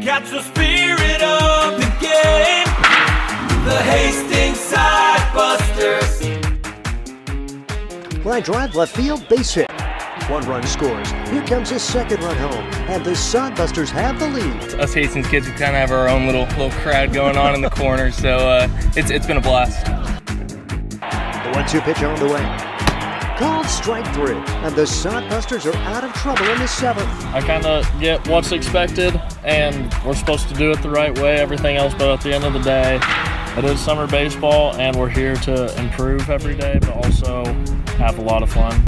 Catch the spirit of the game. The Hastings Sidebusters. Line drive, left field, base hit. 1 run scores. Here comes his 2nd run home, and the Sodbusters have the lead. Us Hastings kids, we kind of have our own little crowd going on in the corner, so it's been a blast. The 1-2 pitch on the way. Called strike 3, and the Sodbusters are out of trouble in the 7th. I kind of get what's expected, and we're supposed to do it the right way, everything else, but at the end of the day, it is summer baseball, and we're here to improve every day, but also have a lot of fun.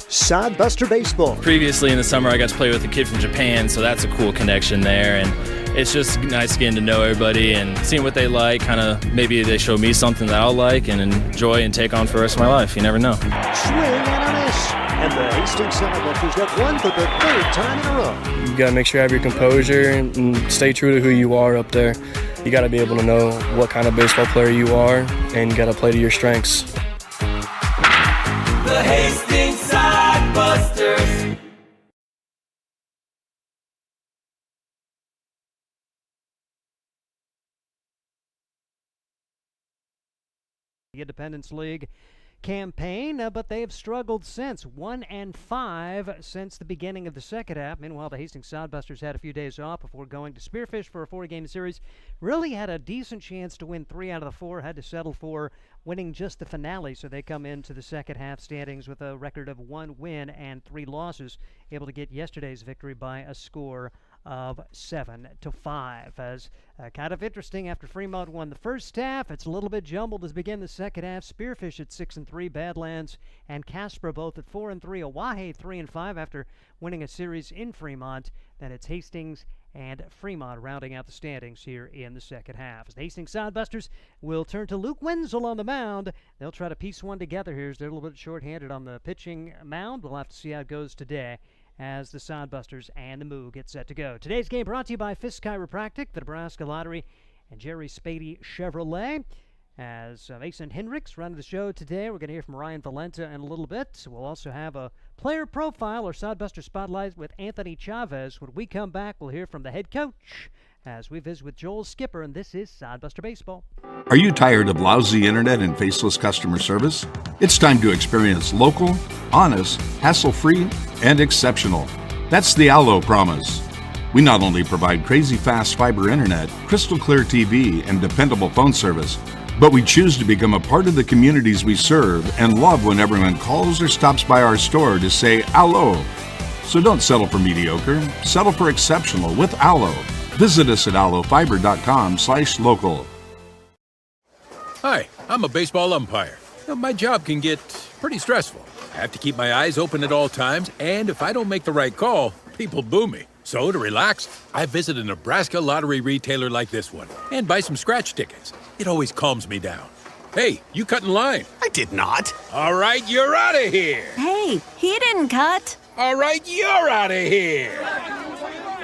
Sodbuster Baseball. Previously in the summer, I got to play with a kid from Japan, so that's a cool connection there. And it's just nice getting to know everybody and seeing what they like. Kind of maybe they show me something that I'll like and enjoy and take on for the rest of my life. You never know. Swing and a miss. And the Hastings Sidebusters have won for the 3rd time in a row. You got to make sure you have your composure and stay true to who you are up there. You got to be able to know what kind of baseball player you are, and you got to play to your strengths. The Hastings Sidebusters. The Independence League campaign, but they have struggled since. 1-5 since the beginning of the 2nd half. Meanwhile, the Hastings Sodbusters had a few days off before going to Spearfish for a 4-game series. Really had a decent chance to win 3 out of the 4. Had to settle for winning just the finale, so they come into the 2nd half standings with a record of 1 win and 3 losses, able to get yesterday's victory by a score of 7-5. As kind of interesting, after Fremont won the first half, it's a little bit jumbled as begin the 2nd half. Spearfish at 6-3, Badlands and Casper both at 4-3, Oahe 3-5 after winning a series in Fremont. Then it's Hastings and Fremont rounding out the standings here in the 2nd half. As the Hastings Sodbusters will turn to Luke Wenzel on the mound. They'll try to piece one together here as they're a little bit short-handed on the pitching mound. We'll have to see how it goes today as the Sodbusters and the Moo get set to go. Today's game brought to you by Fisk Chiropractic, the Nebraska Lottery, and Jerry Spady Chevrolet. As Mason Hendricks running the show today, we're going to hear from Ryan Valenta in a little bit. We'll also have a player profile or Sodbuster Spotlight with Anthony Chavez. When we come back, we'll hear from the head coach as we visit with Joel Skipper, and this is Sodbuster Baseball. Are you tired of lousy internet and faceless customer service? It's time to experience local, honest, hassle-free, and exceptional. That's the Allo promise. We not only provide crazy fast fiber internet, crystal clear TV, and dependable phone service, but we choose to become a part of the communities we serve and love when everyone calls or stops by our store to say Allo. So don't settle for mediocre, settle for exceptional with Allo. Visit us at allofiber.com/local. Hi, I'm a baseball umpire. My job can get pretty stressful. I have to keep my eyes open at all times, and if I don't make the right call, people boo me. So to relax, I visit a Nebraska lottery retailer like this one and buy some scratch tickets. It always calms me down. Hey, you cut in line. I did not. All right, you're out of here. Hey, he didn't cut. All right, you're out of here.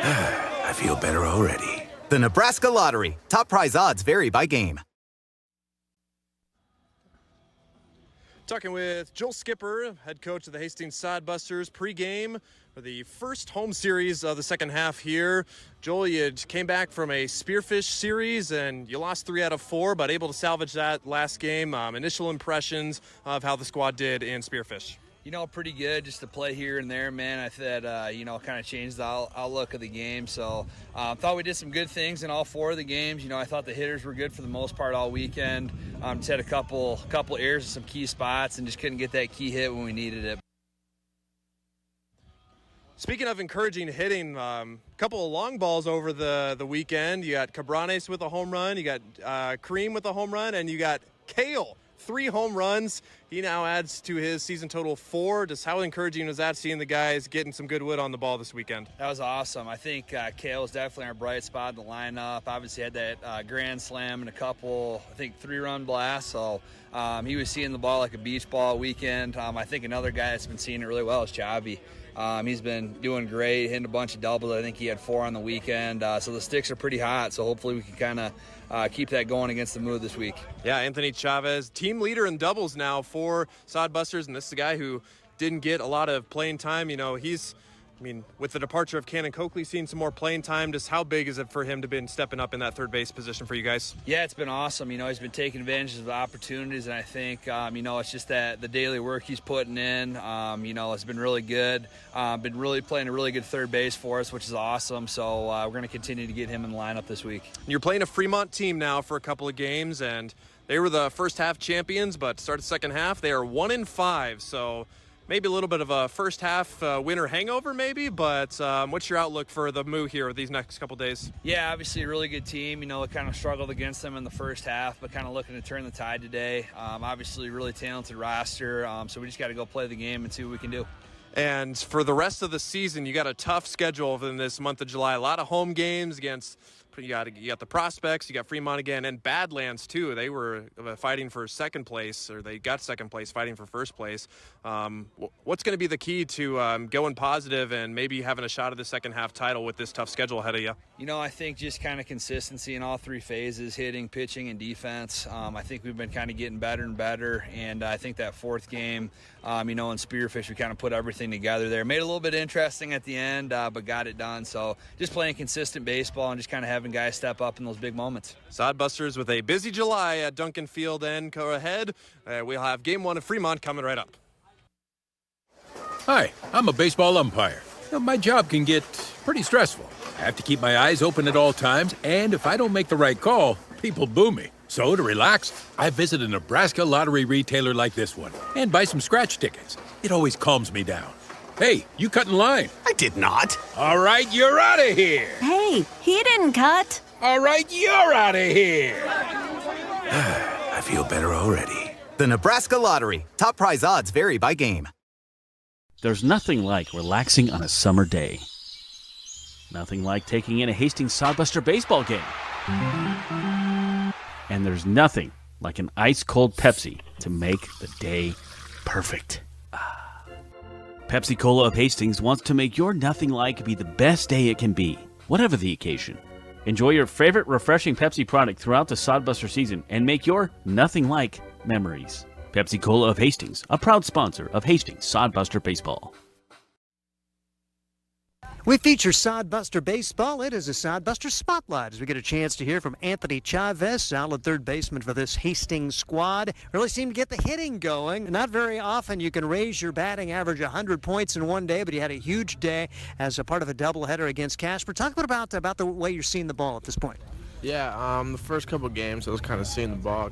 I feel better already. The Nebraska Lottery. Top prize odds vary by game. Talking with Joel Skipper, head coach of the Hastings Sidebusters, pregame for the first home series of the 2nd half here. Joel, you came back from a Spearfish series and you lost 3 out of 4, but able to salvage that last game. Initial impressions of how the squad did in Spearfish. Pretty good just to play here and there, man. I thought, kind of changed the outlook of the game. So thought we did some good things in all 4 of the games. I thought the hitters were good for the most part all weekend. Just had a couple errors in some key spots and just couldn't get that key hit when we needed it. Speaking of encouraging hitting, a couple of long balls over the weekend. You got Cabranes with a home run, you got Kareem with a home run, and you got Kale, 3 home runs. He now adds to his season total 4. Just how encouraging was that, seeing the guys getting some good wood on the ball this weekend? That was awesome. I think Kale was definitely our bright spot in the lineup. Obviously had that grand slam and a couple, 3-run blasts. So he was seeing the ball like a beach ball all weekend. I think another guy that's been seeing it really well is Chavi. He's been doing great, hitting a bunch of doubles. I think he had 4 on the weekend. So the sticks are pretty hot, so hopefully we can kind of keep that going against the Moo this week. Yeah, Anthony Chavez, team leader in doubles now for Sodbusters, and this is a guy who didn't get a lot of playing time. He's I mean, with the departure of Cannon Coakley, seeing some more playing time, just how big is it for him to be stepping up in that third base position for you guys? Yeah, it's been awesome. He's been taking advantage of the opportunities, and I think, it's just that the daily work he's putting in, it's been really good. Been really playing a really good third base for us, which is awesome. So we're going to continue to get him in the lineup this week. You're playing a Fremont team now for a couple of games, and they were the first half champions, but started second half. They are 1-5, so maybe a little bit of a first half winner hangover maybe, but what's your outlook for the Moo here these next couple days? Yeah, obviously a really good team. We kind of struggled against them in the first half, but kind of looking to turn the tide today. Obviously really talented roster, so we just got to go play the game and see what we can do. And for the rest of the season, you got a tough schedule in this month of July. A lot of home games against, you got the Prospects, you got Fremont again, and Badlands too. They were fighting for second place, or they got second place, fighting for first place. What's going to be the key to going positive and maybe having a shot at the second half title with this tough schedule ahead of you? I think just kind of consistency in all three phases, hitting, pitching, and defense. I think we've been kind of getting better and better, and I think that fourth game, in Spearfish, we kind of put everything together there. Made it a little bit interesting at the end, but got it done. So just playing consistent baseball and just kind of having guys step up in those big moments. Sodbusters with a busy July at Duncan Field and go ahead. We'll have game one of Fremont coming right up. Hi, I'm a baseball umpire. My job can get pretty stressful. I have to keep my eyes open at all times, and if I don't make the right call, people boo me. So to relax, I visit a Nebraska lottery retailer like this one and buy some scratch tickets. It always calms me down. Hey, you cut in line. I did not. All right, you're out of here. Hey, he didn't cut. All right, you're out of here. I feel better already. The Nebraska Lottery. Top prize odds vary by game. There's nothing like relaxing on a summer day. Nothing like taking in a Hastings Sodbuster baseball game. And there's nothing like an ice-cold Pepsi to make the day perfect. Pepsi Cola of Hastings wants to make your nothing like be the best day it can be, whatever the occasion. Enjoy your favorite refreshing Pepsi product throughout the Sodbuster season and make your nothing like memories. Pepsi Cola of Hastings, a proud sponsor of Hastings Sodbuster Baseball. We feature Sodbuster Baseball. It is a Sodbuster Spotlight as we get a chance to hear from Anthony Chavez, solid third baseman for this Hastings squad. Really seemed to get the hitting going. Not very often you can raise your batting average 100 points in one day, but he had a huge day as a part of a doubleheader against Casper. Talk a bit about the way you're seeing the ball at this point. Yeah, the first couple games I was kind of seeing the ball,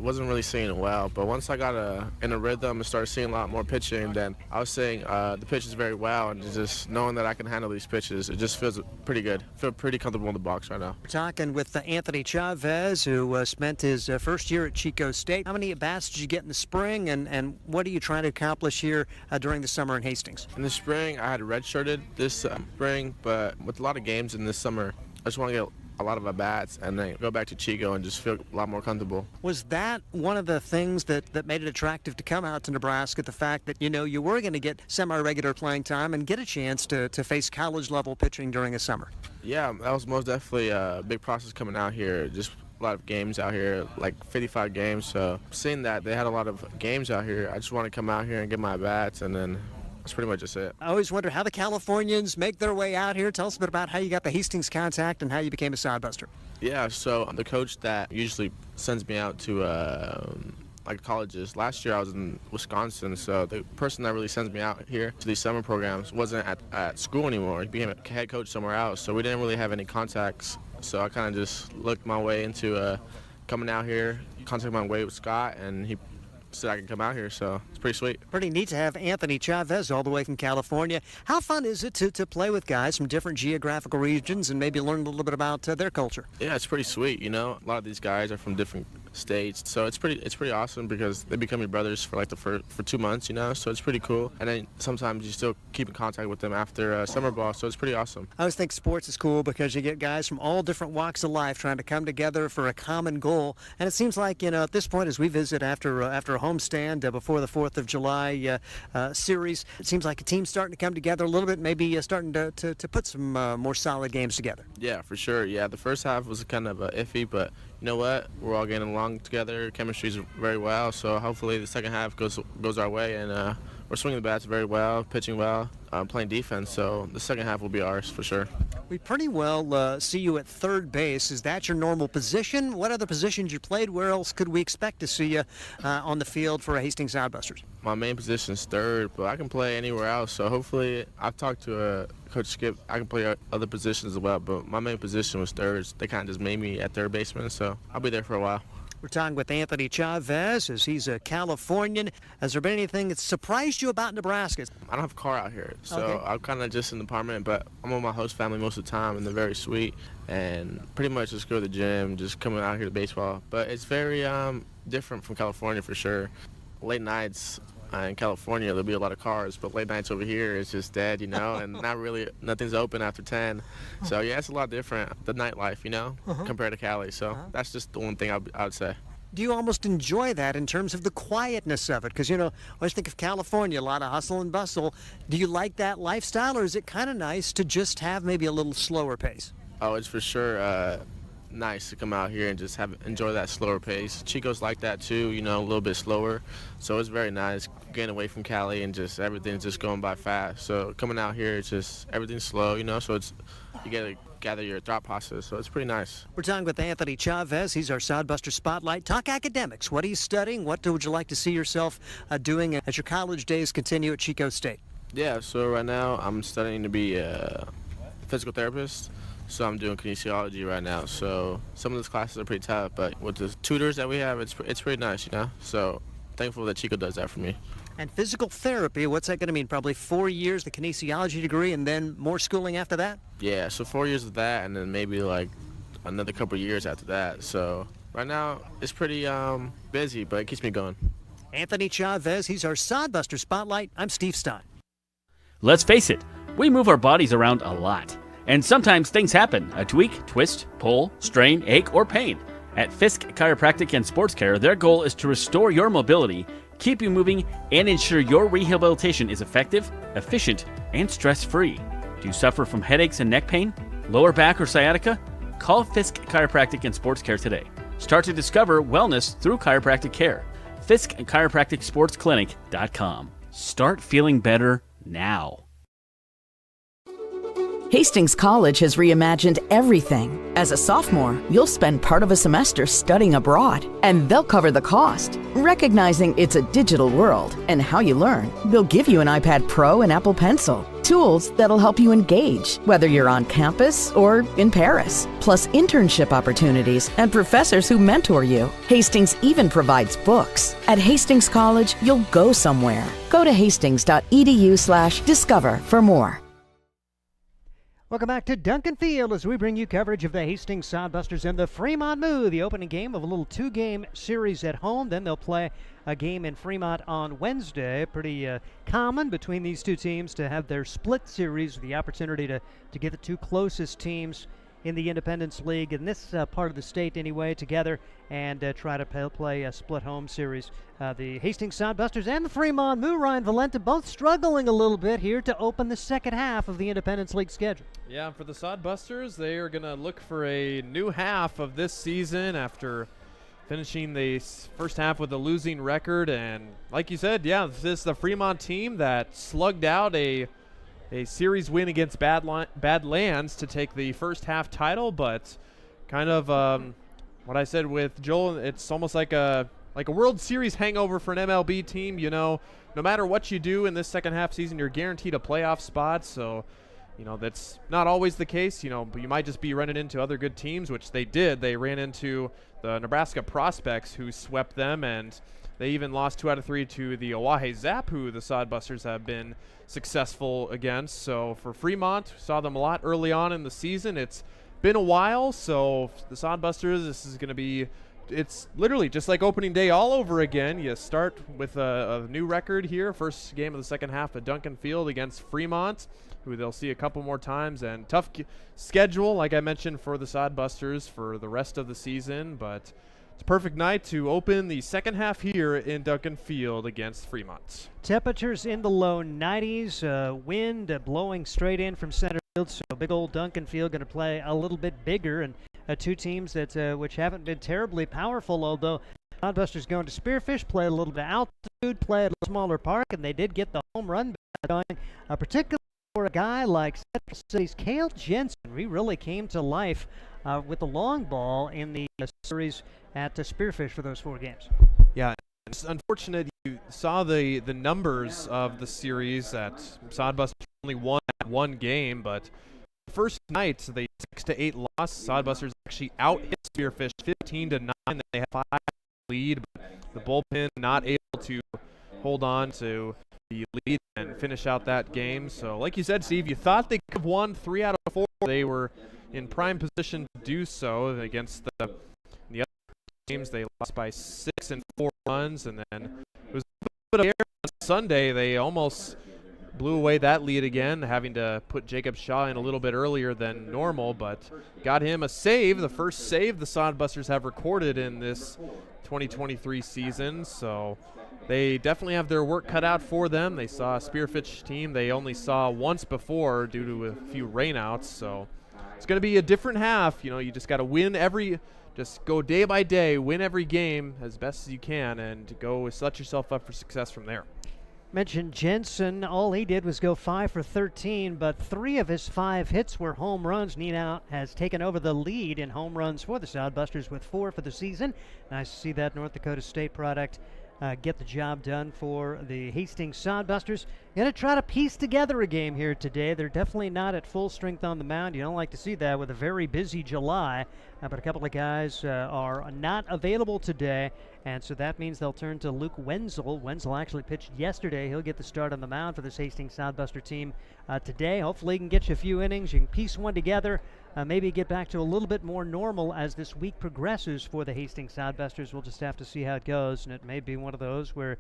wasn't really seeing it well. But once I got in a rhythm and started seeing a lot more pitching, then I was seeing the pitches very well. And just knowing that I can handle these pitches, it just feels pretty good. I feel pretty comfortable in the box right now. We're talking with Anthony Chavez, who spent his first year at Chico State. How many at-bats did you get in the spring, and what are you trying to accomplish here during the summer in Hastings? In the spring, I had redshirted this spring, but with a lot of games in this summer, I just want to get a lot of at-bats and then go back to Chico and just feel a lot more comfortable. Was that one of the things that made it attractive to come out to Nebraska, the fact that, you were going to get semi-regular playing time and get a chance to face college-level pitching during the summer? Yeah, that was most definitely a big process coming out here. Just a lot of games out here, like 55 games. So seeing that they had a lot of games out here, I just want to come out here and get my at-bats, and then that's pretty much just it. I always wonder how the Californians make their way out here. Tell us a bit about how you got the Hastings contact and how you became a Sodbuster. Yeah, so the coach that usually sends me out to colleges. Last year I was in Wisconsin, so the person that really sends me out here to these summer programs wasn't at school anymore. He became a head coach somewhere else, so we didn't really have any contacts. So I kind of just looked my way into coming out here, contacted my way with Scott, and he said I can come out here, so it's pretty sweet. Pretty neat to have Anthony Chavez all the way from California. How fun is it to play with guys from different geographical regions and maybe learn a little bit about their culture? Yeah, it's pretty sweet. A lot of these guys are from different states, so it's pretty awesome because they become your brothers for for 2 months, so it's pretty cool. And then sometimes you still keep in contact with them after summer ball, so it's pretty awesome. I always think sports is cool because you get guys from all different walks of life trying to come together for a common goal. And it seems like at this point, as we visit after a homestand before the 4th of July series, it seems like a team's starting to come together a little bit, maybe starting to put some more solid games together. Yeah, for sure. Yeah, the first half was kind of iffy, but you know what? We're all getting along together. Chemistry's very well, so hopefully the second half goes our way and we're swinging the bats very well, pitching well, playing defense. So the second half will be ours for sure. We pretty well see you at third base. Is that your normal position? What other positions you played? Where else could we expect to see you on the field for Hastings Sidebusters? My main position is third, but I can play anywhere else. So hopefully, I've talked to Coach Skip. I can play other positions as well, but my main position was third. They kind of just made me at third baseman, so I'll be there for a while. We're talking with Anthony Chavez, as he's a Californian. Has there been anything that surprised you about Nebraska? I don't have a car out here, so Okay. I'm kind of just in the apartment, but I'm with my host family most of the time, and they're very sweet, and pretty much just go to the gym, just coming out here to baseball. But it's very different from California for sure. Late nights in California, there'll be a lot of cars, but late nights over here, it's just dead, and not really, nothing's open after 10. So, yeah, it's a lot different, the nightlife, compared to Cali. So that's just the one thing I would say. Do you almost enjoy that in terms of the quietness of it? Because, I always think of California, a lot of hustle and bustle. Do you like that lifestyle, or is it kind of nice to just have maybe a little slower pace? Oh, it's for sure nice to come out here and just enjoy that slower pace. Chico's like that too, a little bit slower. So it's very nice getting away from Cali and just everything's just going by fast. So coming out here, it's just everything's slow, so it's you got to gather your thought process. So it's pretty nice. We're talking with Anthony Chavez. He's our Sodbuster Spotlight. Talk academics. What are you studying? What would you like to see yourself doing as your college days continue at Chico State? Yeah, so right now I'm studying to be a physical therapist. So I'm doing kinesiology right now. So some of those classes are pretty tough, but with the tutors that we have, it's pretty nice, So thankful that Chico does that for me. And physical therapy, what's that going to mean? Probably 4 years, the kinesiology degree, and then more schooling after that? Yeah, so 4 years of that, and then maybe like another couple of years after that. So right now it's pretty busy, but it keeps me going. Anthony Chavez, he's our Sodbuster Spotlight. I'm Steve Stein. Let's face it, we move our bodies around a lot. And sometimes things happen, a tweak, twist, pull, strain, ache, or pain. At Fisk Chiropractic and Sports Care, their goal is to restore your mobility, keep you moving, and ensure your rehabilitation is effective, efficient, and stress-free. Do you suffer from headaches and neck pain, lower back or sciatica? Call Fisk Chiropractic and Sports Care today. Start to discover wellness through chiropractic care. Fisk Chiropractic Sports Clinic.com. Start feeling better now. Hastings College has reimagined everything. As a sophomore, you'll spend part of a semester studying abroad, and they'll cover the cost. Recognizing it's a digital world and how you learn, they'll give you an iPad Pro and Apple Pencil, tools that'll help you engage, whether you're on campus or in Paris, plus internship opportunities and professors who mentor you. Hastings even provides books. At Hastings College, you'll go somewhere. Go to hastings.edu/discover for more. Welcome back to Duncan Field as we bring you coverage of the Hastings Sodbusters and the Fremont Moo, the opening game of a little two-game series at home. Then they'll play a game in Fremont on Wednesday. Pretty common between these two teams to have their split series, the opportunity to get the two closest teams in the Independence League, in this part of the state anyway, together and try to play a split home series. The Hastings Sodbusters and the Fremont Moo, Ryan Valenta, both struggling a little bit here to open the second half of the Independence League schedule. Yeah, for the Sodbusters, they are going to look for a new half of this season after finishing the first half with a losing record. And like you said, yeah, this is the Fremont team that slugged out a series win against Badlands to take the first half title, but kind of what I said with Joel, it's almost like a World Series hangover for an MLB team. No matter what you do in this second half season, you're guaranteed a playoff spot. So, that's not always the case, but you might just be running into other good teams, which they did. They ran into the Nebraska Prospects, who swept them, and they even lost 2 out of 3 to the Oahe Zap, who the Sodbusters have been successful against. So for Fremont, saw them a lot early on in the season. It's been a while, so the Sodbusters, this is going to be, it's literally just like opening day all over again. You start with a new record here, first game of the second half at Duncan Field against Fremont, who they'll see a couple more times, and tough schedule, like I mentioned, for the Sodbusters for the rest of the season, but it's a perfect night to open the second half here in Duncan Field against Fremont. Temperatures in the low 90s, wind blowing straight in from center field, so big old Duncan Field going to play a little bit bigger, and two teams that which haven't been terribly powerful, although Sodbusters going to Spearfish, play a little bit of altitude, play at a smaller park, and they did get the home run going, particularly for a guy like Central City's Cale Jensen. He really came to life with the long ball in the series at Spearfish for those 4 games. Yeah, it's unfortunate you saw the numbers of the series that Sodbusters only won at 1 game, but the first night, the 6-8 loss, Sodbusters actually out-hit Spearfish 15-9. They had 5 lead, but the bullpen not able to hold on to the lead and finish out that game. So like you said, Steve, you thought they could have won 3 out of 4. They were in prime position to do so against the other games. They lost by 6 and 4 runs, and then it was a bit of air on Sunday. They almost blew away that lead again, having to put Jacob Shaw in a little bit earlier than normal, but got him a save, the first save the Sodbusters have recorded in this 2023 season. So they definitely have their work cut out for them. They saw a Spearfish team they only saw once before due to a few rainouts. So it's going to be a different half. You know, you just got to win just go day by day, win every game as best as you can, and go set yourself up for success from there. Mentioned Jensen. All he did was go 5 for 13, but 3 of his 5 hits were home runs. Nina has taken over the lead in home runs for the Sodbusters with 4 for the season. Nice to see that North Dakota State product get the job done for the Hastings Sodbusters. Going to try to piece together a game here today. They're definitely not at full strength on the mound. You don't like to see that with a very busy July, but a couple of guys are not available today, and so that means they'll turn to Luke Wenzel. Wenzel actually pitched yesterday. He'll get the start on the mound for this Hastings Sodbuster team today. Hopefully he can get you a few innings. You can piece one together, maybe get back to a little bit more normal as this week progresses for the Hastings Sodbusters. We'll just have to see how it goes, and it may be one of those where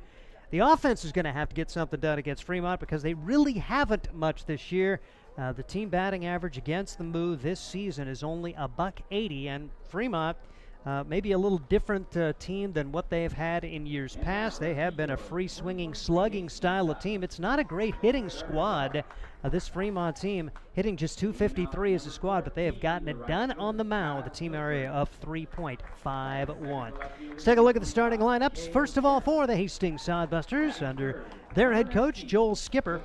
the offense is going to have to get something done against Fremont because they really haven't much this year. The team batting average against the Moo this season is only $180, and Fremont maybe a little different team than what they've had in years past. They have been a free-swinging, slugging style of team. It's not a great hitting squad. This Fremont team hitting just .253 as a squad, but they have gotten it done on the mound with a team area of 3.51. Let's take a look at the starting lineups. First of all, for the Hastings Sodbusters, under their head coach, Joel Skipper,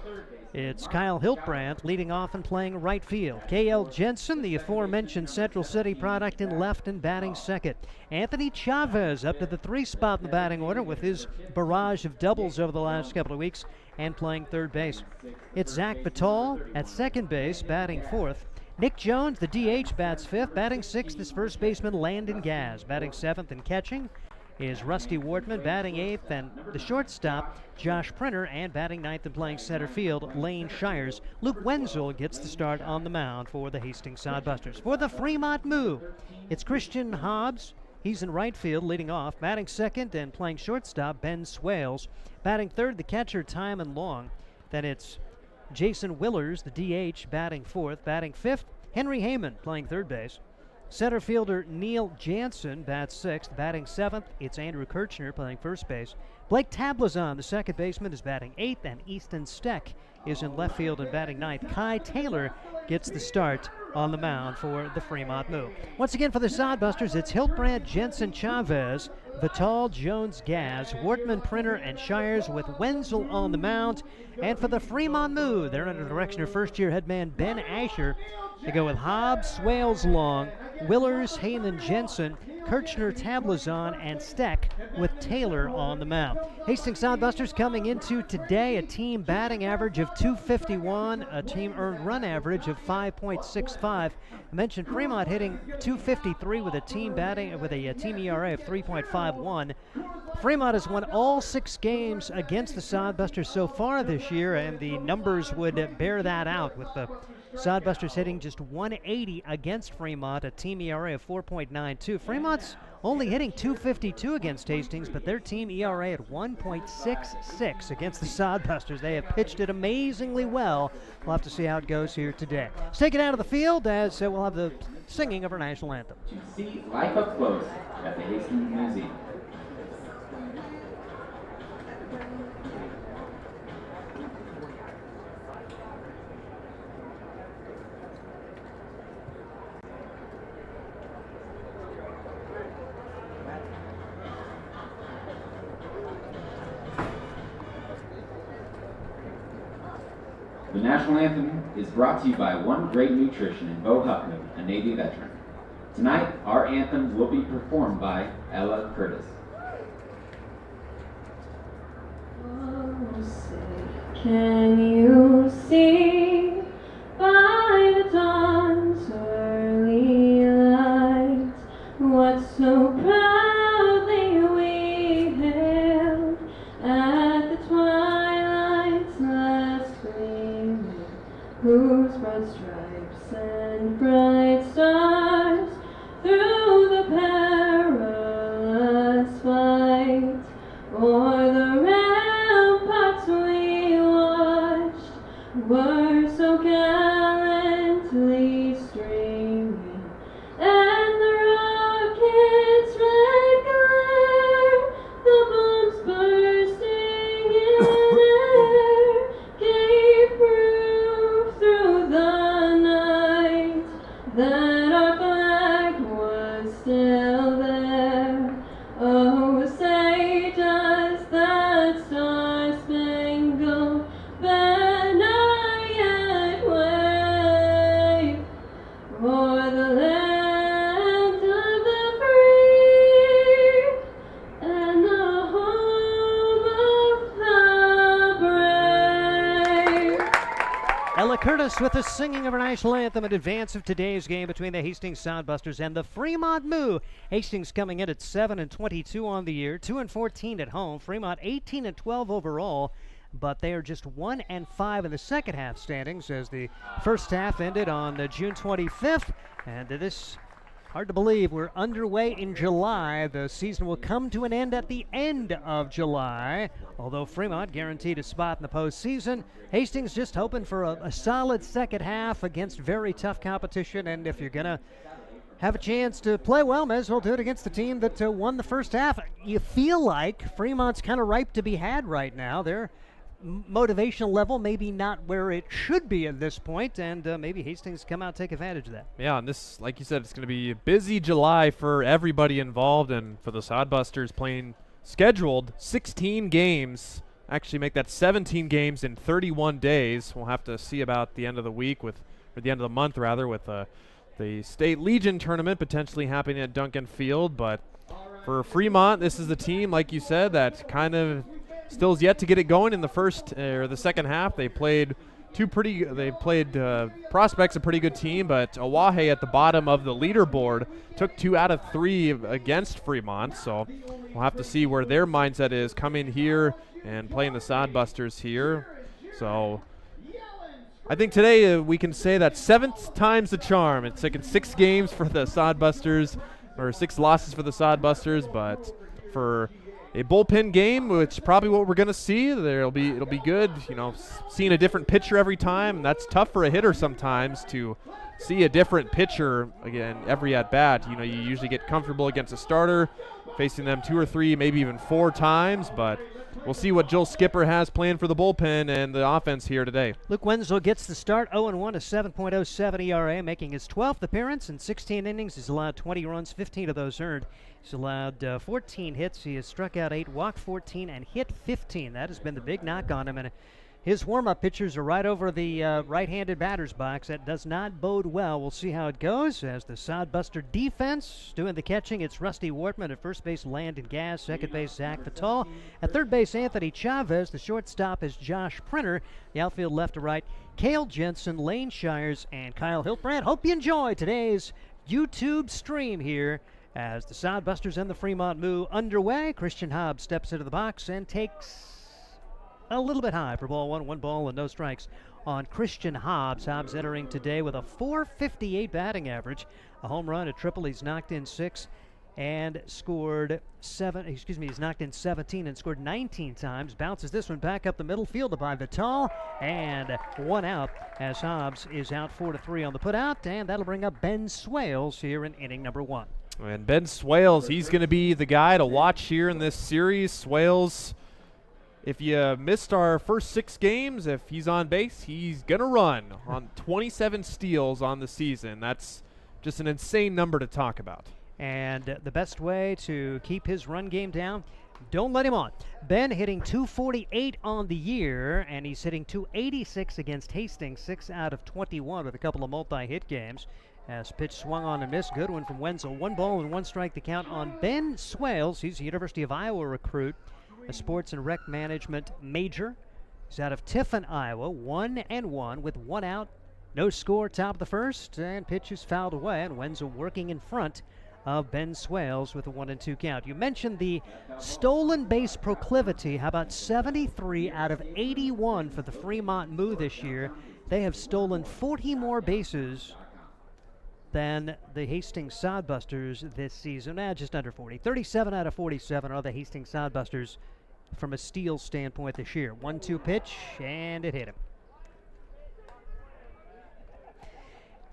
it's Kyle Hiltbrand leading off and playing right field. Cale Jensen, the aforementioned Central City product, in left and batting second. Anthony Chavez up to the 3 spot in the batting order with his barrage of doubles over the last couple of weeks and playing third base. It's Zach Vital at second base, batting fourth. Nick Jones, the DH, bats fifth. Batting sixth is first baseman Landon Gaz. Batting seventh and catching is Rusty Wortman, batting eighth, and the shortstop, Josh Printer, and batting ninth and playing center field, Lane Shires. Luke Wenzel gets the start on the mound for the Hastings Sodbusters. For the Fremont Moo, it's Christian Hobbs. He's in right field, leading off. Batting second and playing shortstop, Ben Swales. Batting third, the catcher, Timon Long. Then it's Jason Willers, the DH, batting fourth. Batting fifth, Henry Heyman, playing third base. Center fielder Neil Jansen bats sixth. Batting seventh, it's Andrew Kirchner playing first base. Blake Tablazon, the second baseman, is batting eighth, and Easton Steck is in left field and batting ninth. Kai Taylor gets the start on the mound for the Fremont Moo. Once again for the Sodbusters, it's Hiltbrand, Jensen, Chavez, Vital, Jones, Gaz, Wortman, Printer, and Shires with Wenzel on the mound. And for the Fremont Moo, they're under the direction of first-year head man Ben Asher. They go with Hobbs, Swales, Long, Willers, Heyman, Jensen, Kirchner, Tablazon, and Steck with Taylor on the mound. Hastings Sodbusters coming into today a team batting average of .251, a team earned run average of 5.65. I mentioned Fremont hitting .253 with a team team ERA of 3.51. Fremont has won all 6 games against the Sodbusters so far this year, and the numbers would bear that out with the Sodbusters hitting just 180 against Fremont, a team ERA of 4.92. Fremont's only hitting .252 against Hastings, but their team ERA at 1.66 against the Sodbusters. They have pitched it amazingly well. We'll have to see how it goes here today. Let's take it out of the field as we'll have the singing of our national anthem. See life up close at the Hastings Museum. national anthem is brought to you by One Great Nutrition and Bo Huckman, a Navy veteran. Tonight, our anthem will be performed by Ella Curtis. Oh, say, can you see by the dawn's early light what so proudly we hailed at the twilight's last gleaming, whose broad stripes and bright stars through the perilous fight o'er the ramparts we watched were so gallantly streaming, and the rocket's red glare, the bombs bursting in air, gave proof through the night that our flag was still there. Oh, say does that star-spangled banner yet wave o'er the land of the free and the home of the brave? Ella Curtis with the singing of our national anthem in advance of today's game between the Hastings Sodbusters and the Fremont Moo. Hastings coming in at 7-22 on the year, 2-14 at home. Fremont 18-12 overall, but they are just 1-5 in the second half standings as the first half ended on June 25th. And this, hard to believe, we're underway in July. The season will come to an end at the end of July, although Fremont guaranteed a spot in the postseason. Hastings just hoping for a solid second half against very tough competition, and if you're going to have a chance to play well, may as well do it against the team that won the first half. You feel like Fremont's kind of ripe to be had right now. Their motivational level maybe not where it should be at this point, and maybe Hastings come out and take advantage of that. Yeah, and this, like you said, it's going to be a busy July for everybody involved, and for the Sodbusters playing scheduled 16 games, actually make that 17 games in 31 days. We'll have to see about the end of the week or the end of the month rather, with the State Legion tournament potentially happening at Duncan Field. But for Fremont, this is a team, like you said, that kind of still is yet to get it going in the first or the second half. They played Prospect's a pretty good team, but Oahe at the bottom of the leaderboard took 2 out of 3 against Fremont. So we'll have to see where their mindset is coming here and playing the Sodbusters here. So I think today we can say that 7th time's the charm. It's taken 6 games for the Sodbusters, or 6 losses for the Sodbusters, but for a bullpen game, which is probably what we're going to see, it'll be good. You know, seeing a different pitcher every time, and that's tough for a hitter sometimes to see a different pitcher again every at bat. You know, you usually get comfortable against a starter, facing them 2 or 3, maybe even 4 times, but we'll see what Joel Skipper has planned for the bullpen and the offense here today. Luke Wenzel gets the start, 0-1, a 7.07 ERA, making his 12th appearance in 16 innings. He's allowed 20 runs, 15 of those earned. He's allowed 14 hits. He has struck out 8, walked 14, and hit 15. That has been the big knock on him. And his warm-up pitchers are right over the right-handed batter's box. That does not bode well. We'll see how it goes as the Sodbuster defense doing the catching. It's Rusty Wortman at first base, Landon Gass. Second base, Zach Fatal. At third base, Anthony Chavez. The shortstop is Josh Printer. The outfield left to right, Cale Jensen, Lane Shires, and Kyle Hiltbrand. Hope you enjoy today's YouTube stream here as the Sodbusters and the Fremont Moo underway. Christian Hobbs steps into the box and takes a little bit high for ball 1. 1 ball and no strikes on Christian Hobbs. Hobbs entering today with a .458 batting average, a home run, a triple. He's knocked in 6 and scored 7. He's knocked in 17 and scored 19 times. Bounces this one back up the middle, fielded by Vital, and 1 out as Hobbs is out 4-3 on the putout, and that'll bring up Ben Swales here in inning number 1. And Ben Swales, he's going to be the guy to watch here in this series. Swales, if you missed our first 6 games, if he's on base, he's going to run on 27 steals on the season. That's just an insane number to talk about. And the best way to keep his run game down, Don't let him on. Ben hitting .248 on the year, and he's hitting .286 against Hastings, 6 out of 21 with a couple of multi-hit games. As pitch swung on and missed. Good one from Wenzel. 1 ball and 1 strike to count on Ben Swales. He's a University of Iowa recruit, a sports and rec management major. He's out of Tiffin, Iowa. 1-1 with 1 out. No score, top of the first, and pitch is fouled away, and Wenzel working in front of Ben Swales with a 1-2 count. You mentioned the stolen base proclivity. How about 73 out of 81 for the Fremont Moo this year? They have stolen 40 more bases than the Hastings Sodbusters this season. Just under 40. 37 out of 47 are the Hastings Sodbusters from a steal standpoint this year. 1-2 pitch, and it hit him.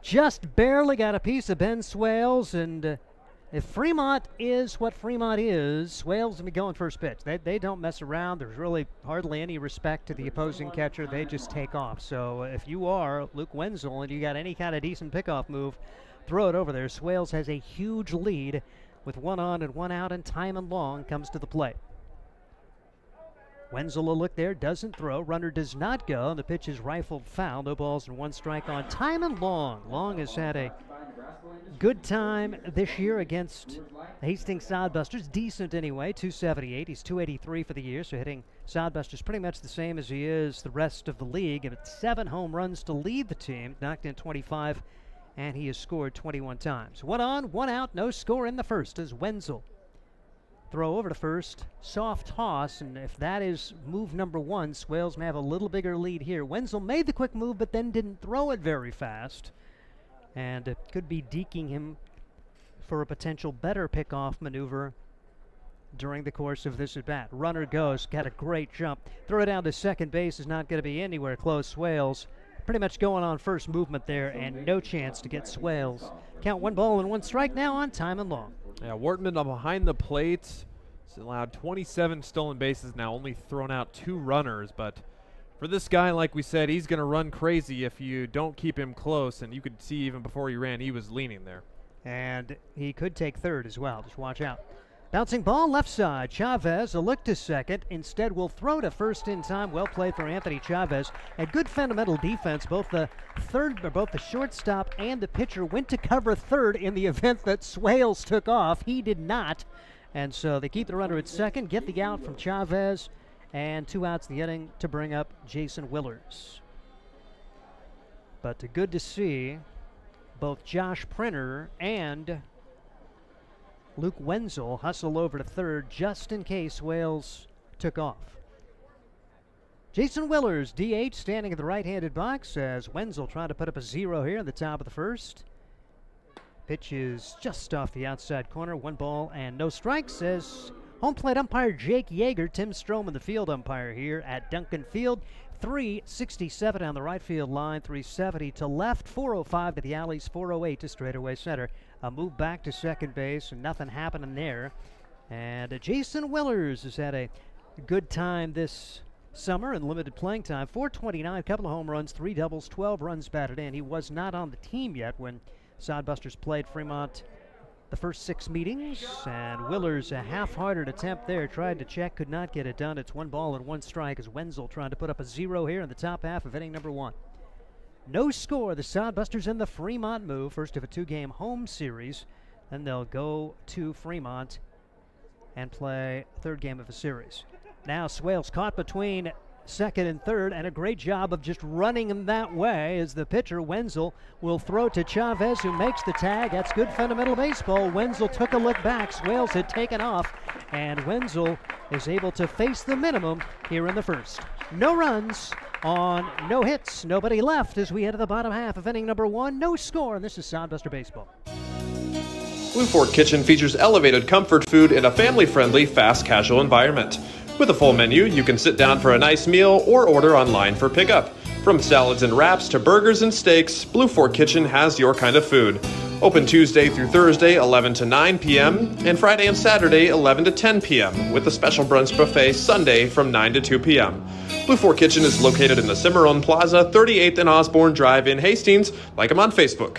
Just barely got a piece of Ben Swales, and if Fremont is what Fremont is, Swales will be going first pitch. They don't mess around. There's really hardly any respect to the opposing catcher. They just take off. So if you are Luke Wenzel and you got any kind of decent pickoff move, throw it over there. Swales has a huge lead with 1 on and 1 out, and Timon Long comes to the plate. Wenzel will look there, doesn't throw. Runner does not go, and the pitch is rifled foul. No balls and 1 strike on Timon Long. Long has had a good time this year against the Hastings Sodbusters. Decent anyway, .278. He's .283 for the year, so hitting Sodbusters pretty much the same as he is the rest of the league. And it's 7 home runs to lead the team, knocked in 25, and he has scored 21 times. 1 on, 1 out, no score in the first as Wenzel. Throw over to first, soft toss, and if that is move number 1, Swales may have a little bigger lead here. Wenzel made the quick move, but then didn't throw it very fast, and it could be deking him for a potential better pickoff maneuver during the course of this at-bat. Runner goes, got a great jump. Throw it down to second base is not going to be anywhere close. Swales pretty much going on first movement there, and no chance to get Swales. Count 1 ball and 1 strike now on Timon Long. Yeah, Wortman behind the plate. He's allowed 27 stolen bases now, only thrown out 2 runners. But for this guy, like we said, he's going to run crazy if you don't keep him close. And you could see even before he ran, he was leaning there. And he could take third as well. Just watch out. Bouncing ball left side. Chavez a look to second. Instead will throw to first in time. Well played for Anthony Chavez. A good fundamental defense. Both the shortstop and the pitcher went to cover third in the event that Swales took off. He did not. And so they keep the runner at second, get the out from Chavez, and 2 outs in the inning to bring up Jason Willers. But good to see both Josh Printer and Luke Wenzel hustle over to third just in case Wales took off. Jason Willers, DH, standing in the right-handed box as Wenzel trying to put up a 0 here in the top of the first. Pitch is just off the outside corner. 1 ball and no strikes as home plate umpire Jake Yeager, Tim Stroman, the field umpire here at Duncan Field. 367 on the right field line, 370 to left, 405 to the alleys, 408 to straightaway center. A move back to second base, and nothing happening there. And Jason Willers has had a good time this summer in limited playing time. 429, couple of home runs, 3 doubles, 12 runs batted in. He was not on the team yet when Sodbusters played Fremont the first 6 meetings, and Willers a half-hearted attempt there, tried to check, could not get it done. It's 1 ball and 1 strike as Wenzel trying to put up a 0 here in the top half of inning number 1. No score, the Sodbusters in the Fremont Moo, first of a 2-game home series. Then they'll go to Fremont and play 3rd game of the series. Now Swales caught between second and third, and a great job of just running him that way as the pitcher, Wenzel, will throw to Chavez, who makes the tag. That's good fundamental baseball. Wenzel took a look back. Swales had taken off, and Wenzel is able to face the minimum here in the first. No runs on no hits. Nobody left as we head to the bottom half of inning number 1. No score, and this is Sodbuster Baseball. Blue Fork Kitchen features elevated comfort food in a family-friendly, fast casual environment. With a full menu, you can sit down for a nice meal or order online for pickup. From salads and wraps to burgers and steaks, Blue Fork Kitchen has your kind of food. Open Tuesday through Thursday, 11 to 9 p.m., and Friday and Saturday, 11 to 10 p.m., with a special brunch buffet Sunday from 9 to 2 p.m. Blue Fork Kitchen is located in the Cimarron Plaza, 38th and Osborne Drive in Hastings. Like them on Facebook.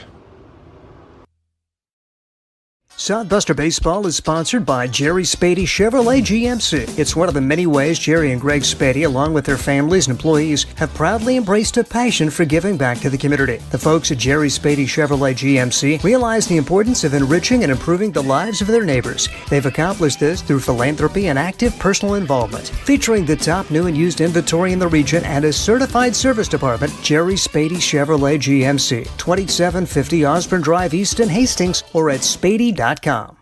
Sodbuster Baseball is sponsored by Jerry Spady Chevrolet GMC. It's one of the many ways Jerry and Greg Spady, along with their families and employees, have proudly embraced a passion for giving back to the community. The folks at Jerry Spady Chevrolet GMC realize the importance of enriching and improving the lives of their neighbors. They've accomplished this through philanthropy and active personal involvement. Featuring the top new and used inventory in the region and a certified service department, Jerry Spady Chevrolet GMC, 2750 Osborne Drive East in Hastings, or at spady.com. At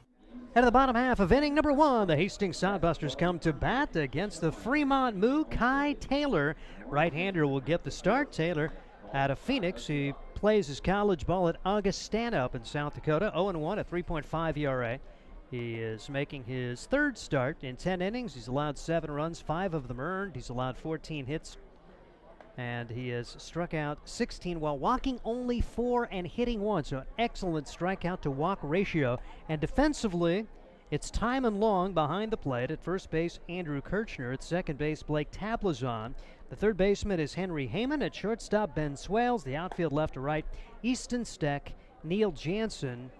the bottom half of inning number 1, the Hastings Sodbusters come to bat against the Fremont Moo. Kai Taylor, right-hander, will get the start. Taylor out of Phoenix. He plays his college ball at Augustana up in South Dakota. 0-1, a 3.5 ERA. He is making his third start in 10 innings. He's allowed 7 runs, 5 of them earned. He's allowed 14 hits, and he has struck out 16 while walking only 4 and hitting 1. So an excellent strikeout to walk ratio. And defensively, it's Timon Long behind the plate. At first base, Andrew Kirchner. At second base, Blake Tablazon. The third baseman is Henry Heyman. At shortstop, Ben Swales. The outfield left to right, Easton Steck, Neil Jansen,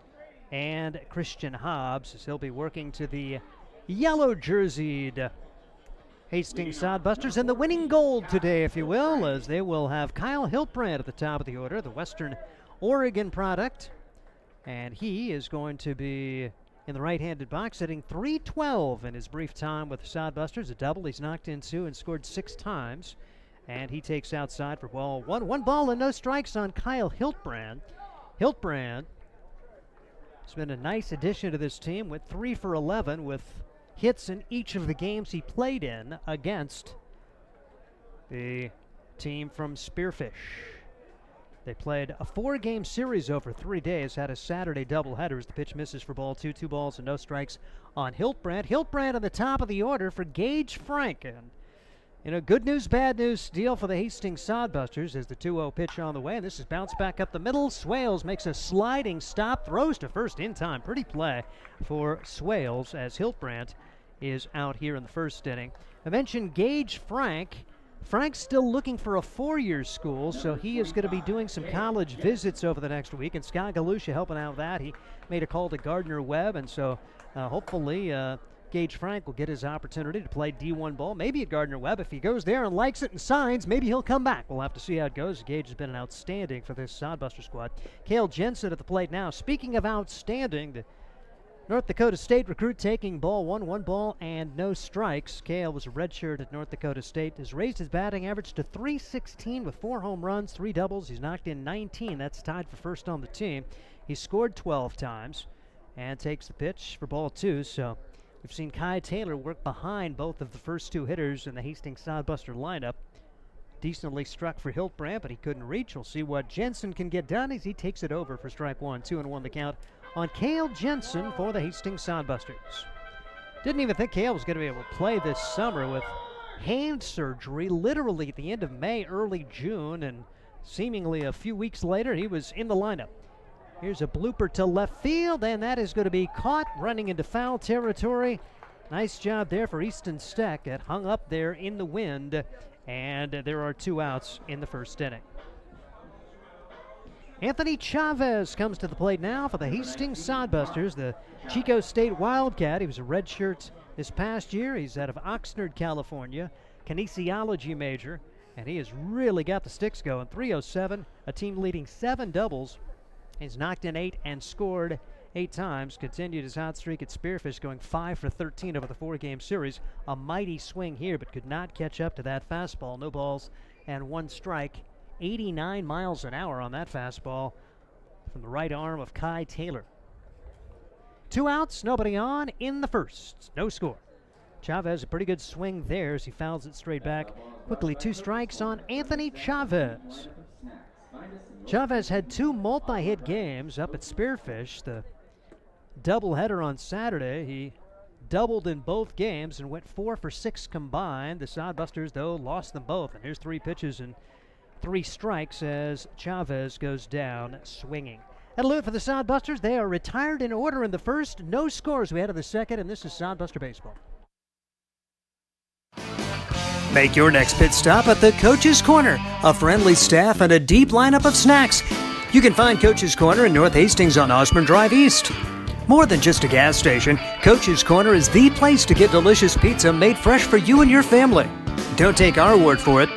and Christian Hobbs, as he'll be working to the yellow-jerseyed Hastings Sodbusters in the winning gold today, if you will, as they will have Kyle Hiltbrand at the top of the order, the Western Oregon product. And he is going to be in the right-handed box, hitting .312 in his brief time with the Sodbusters. A double. He's knocked in 2 and scored 6 times. And he takes outside for ball 1. 1 ball and no strikes on Kyle Hiltbrand. Hiltbrand has been a nice addition to this team, went 3 for 11 with hits in each of the games he played in against the team from Spearfish. They played a 4-game series over 3 days, had a Saturday doubleheader as the pitch misses for ball 2. 2 balls and no strikes on Hiltbrand. Hiltbrand on the top of the order for Gage Frank. And good news, bad news deal for the Hastings Sodbusters as the 2-0 pitch on the way. And this is bounced back up the middle. Swales makes a sliding stop, throws to first in time. Pretty play for Swales as Hiltbrand is out here in the first inning. I mentioned Gage Frank. Frank's still looking for a 4-year school, so he is going to be doing some college visits over the next week, and Scott Galusha helping out with that. He made a call to Gardner Webb, and so hopefully Gage Frank will get his opportunity to play D1 ball, maybe at Gardner Webb. If he goes there and likes it and signs, maybe he'll come back. We'll have to see how it goes. Gage has been outstanding for this Sodbuster squad. Cale Jensen at the plate now. Speaking of outstanding, the North Dakota State recruit taking ball 1 ball and no strikes. Cale was a redshirt at North Dakota State, has raised his batting average to .316 with 4 home runs, 3 doubles. He's knocked in 19. That's tied for first on the team. He scored 12 times and takes the pitch for ball 2. So we've seen Kai Taylor work behind both of the first 2 hitters in the Hastings Sodbuster lineup. Decently struck for Hiltbrand, but he couldn't reach. We'll see what Jensen can get done as he takes it over for strike 1. 2-1 the count on Cale Jensen for the Hastings Sodbusters. Didn't even think Cale was going to be able to play this summer with hand surgery literally at the end of May, early June, and seemingly a few weeks later he was in the lineup. Here's a blooper to left field, and that is going to be caught running into foul territory. Nice job there for Easton Steck. It hung up there in the wind, and there are 2 outs in the first inning. Anthony Chavez comes to the plate now for the Hastings Sodbusters, the Chico State Wildcat. He was a redshirt this past year. He's out of Oxnard, California, kinesiology major, and he has really got the sticks going. .307, a team leading 7 doubles. He's knocked in 8 and scored 8 times. Continued his hot streak at Spearfish, going 5 for 13 over the 4-game series. A mighty swing here, but could not catch up to that fastball. No balls and 1 strike. 89 miles an hour on that fastball from the right arm of Kai Taylor. 2 outs, nobody on in the first. No score. Chavez, a pretty good swing there as he fouls it straight back. Quickly 2 strikes on Anthony Chavez. Chavez had 2 multi-hit games up at Spearfish. The doubleheader on Saturday, he doubled in both games and went 4 for 6 combined. The Sodbusters, though, lost them both. And here's 3 pitches and 3 strikes as Chavez goes down swinging. That'll do it for the Sodbusters. They are retired in order in the first. No scores we had in the second, and this is Sodbuster Baseball. Make your next pit stop at the Coach's Corner. A friendly staff and a deep lineup of snacks. You can find Coach's Corner in North Hastings on Osborne Drive East. More than just a gas station, Coach's Corner is the place to get delicious pizza made fresh for you and your family. Don't take our word for it.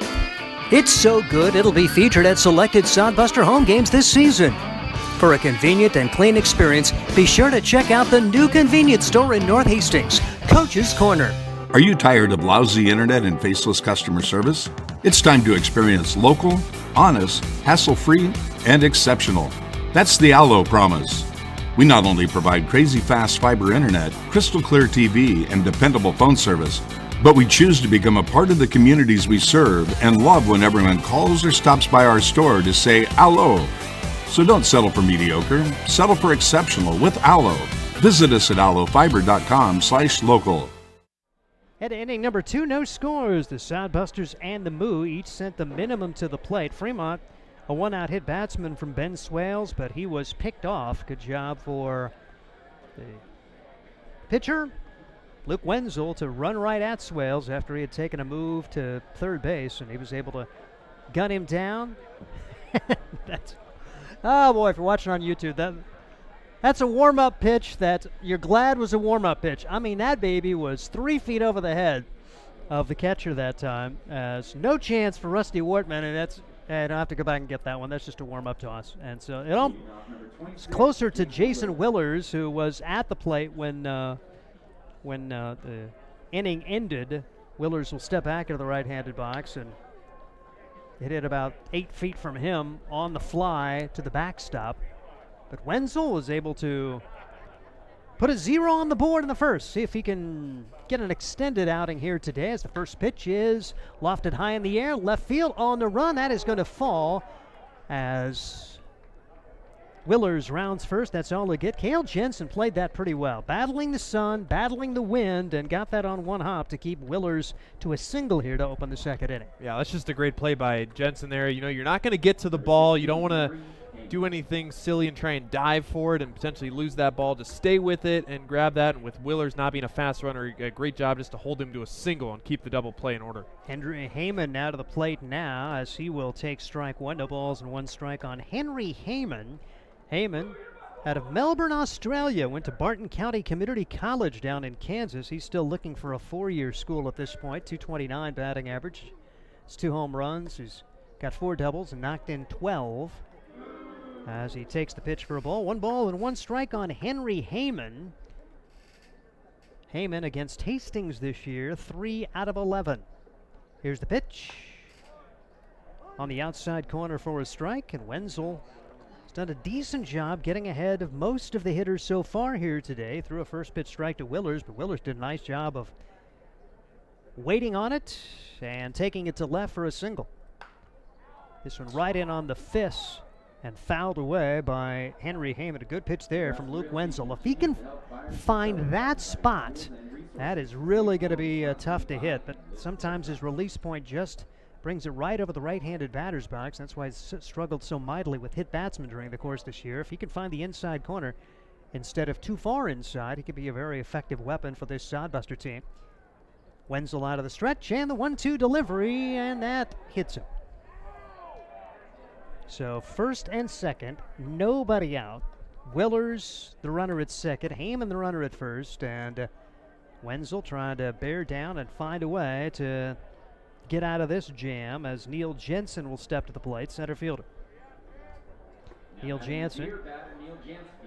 It's so good it'll be featured at selected Sodbuster home games this season. For a convenient and clean experience, be sure to check out the new convenience store in North Hastings, Coach's Corner. Are you tired of lousy internet and faceless customer service? It's time to experience local, honest, hassle-free, and exceptional. That's the Allo promise. We not only provide crazy fast fiber internet, crystal clear TV, and dependable phone service, but we choose to become a part of the communities we serve and love when everyone calls or stops by our store to say Allo. So don't settle for mediocre, settle for exceptional with Allo. Visit us at allofiber.com/local. At inning number 2, no scores. The Sodbusters and the Moo each sent the minimum to the plate. Fremont, a one-out hit batsman from Ben Swales, but he was picked off. Good job for the pitcher, Luke Wenzel, to run right at Swales after he had taken a move to third base, and he was able to gun him down. Oh boy, if you're watching on YouTube, that's a warm-up pitch that you're glad was a warm-up pitch. I mean, that baby was 3 feet over the head of the catcher that time. No chance for Rusty Wortman, and I don't have to go back and get that one. That's just a warm-up toss. And so it's closer to Jason Willers, who was at the plate when the inning ended. Willers will step back into the right-handed box, and it hit about 8 feet from him on the fly to the backstop. But Wenzel was able to put a 0 on the board in the first. See if he can get an extended outing here today, as the first pitch is lofted high in the air. Left field on the run. That is going to fall as Willers rounds first. That's all they get. Cale Jensen played that pretty well. Battling the sun, battling the wind, and got that on one hop to keep Willers to a single here to open the second inning. Yeah, that's just a great play by Jensen there. You know, you're not going to get to the ball. You don't want to do anything silly and try and dive for it and potentially lose that ball. Just stay with it and grab that. And with Willers not being a fast runner, a great job just to hold him to a single and keep the double play in order. Henry Heyman now to the plate now, as he will take strike one. No balls and one strike on Henry Heyman. Heyman, out of Melbourne, Australia, went to Barton County Community College down in Kansas. He's still looking for a 4-year school at this point. .229 batting average. It's 2 home runs. He's got 4 doubles and knocked in 12. As he takes the pitch for a ball. 1 ball and 1 strike on Henry Heyman. Heyman against Hastings this year, 3 out of 11. Here's the pitch. On the outside corner for a strike, and Wenzel has done a decent job getting ahead of most of the hitters so far here today. Threw a first pitch strike to Willers, but Willers did a nice job of waiting on it and taking it to left for a single. This one right in on the fist and fouled away by Henry Heyman. A good pitch there from Luke Wenzel. If he can find that spot, that is really going to be tough to hit, but sometimes his release point just brings it right over the right-handed batter's box. That's why he's struggled so mightily with hit batsmen during the course this year. If he can find the inside corner instead of too far inside, he could be a very effective weapon for this Sodbuster team. Wenzel out of the stretch, and the 1-2 delivery, and that hits him. So first and second, nobody out. Willers, the runner at second, Heyman, the runner at first, and Wenzel trying to bear down and find a way to get out of this jam, as Neil Jensen will step to the plate, center fielder. Neil Jansen.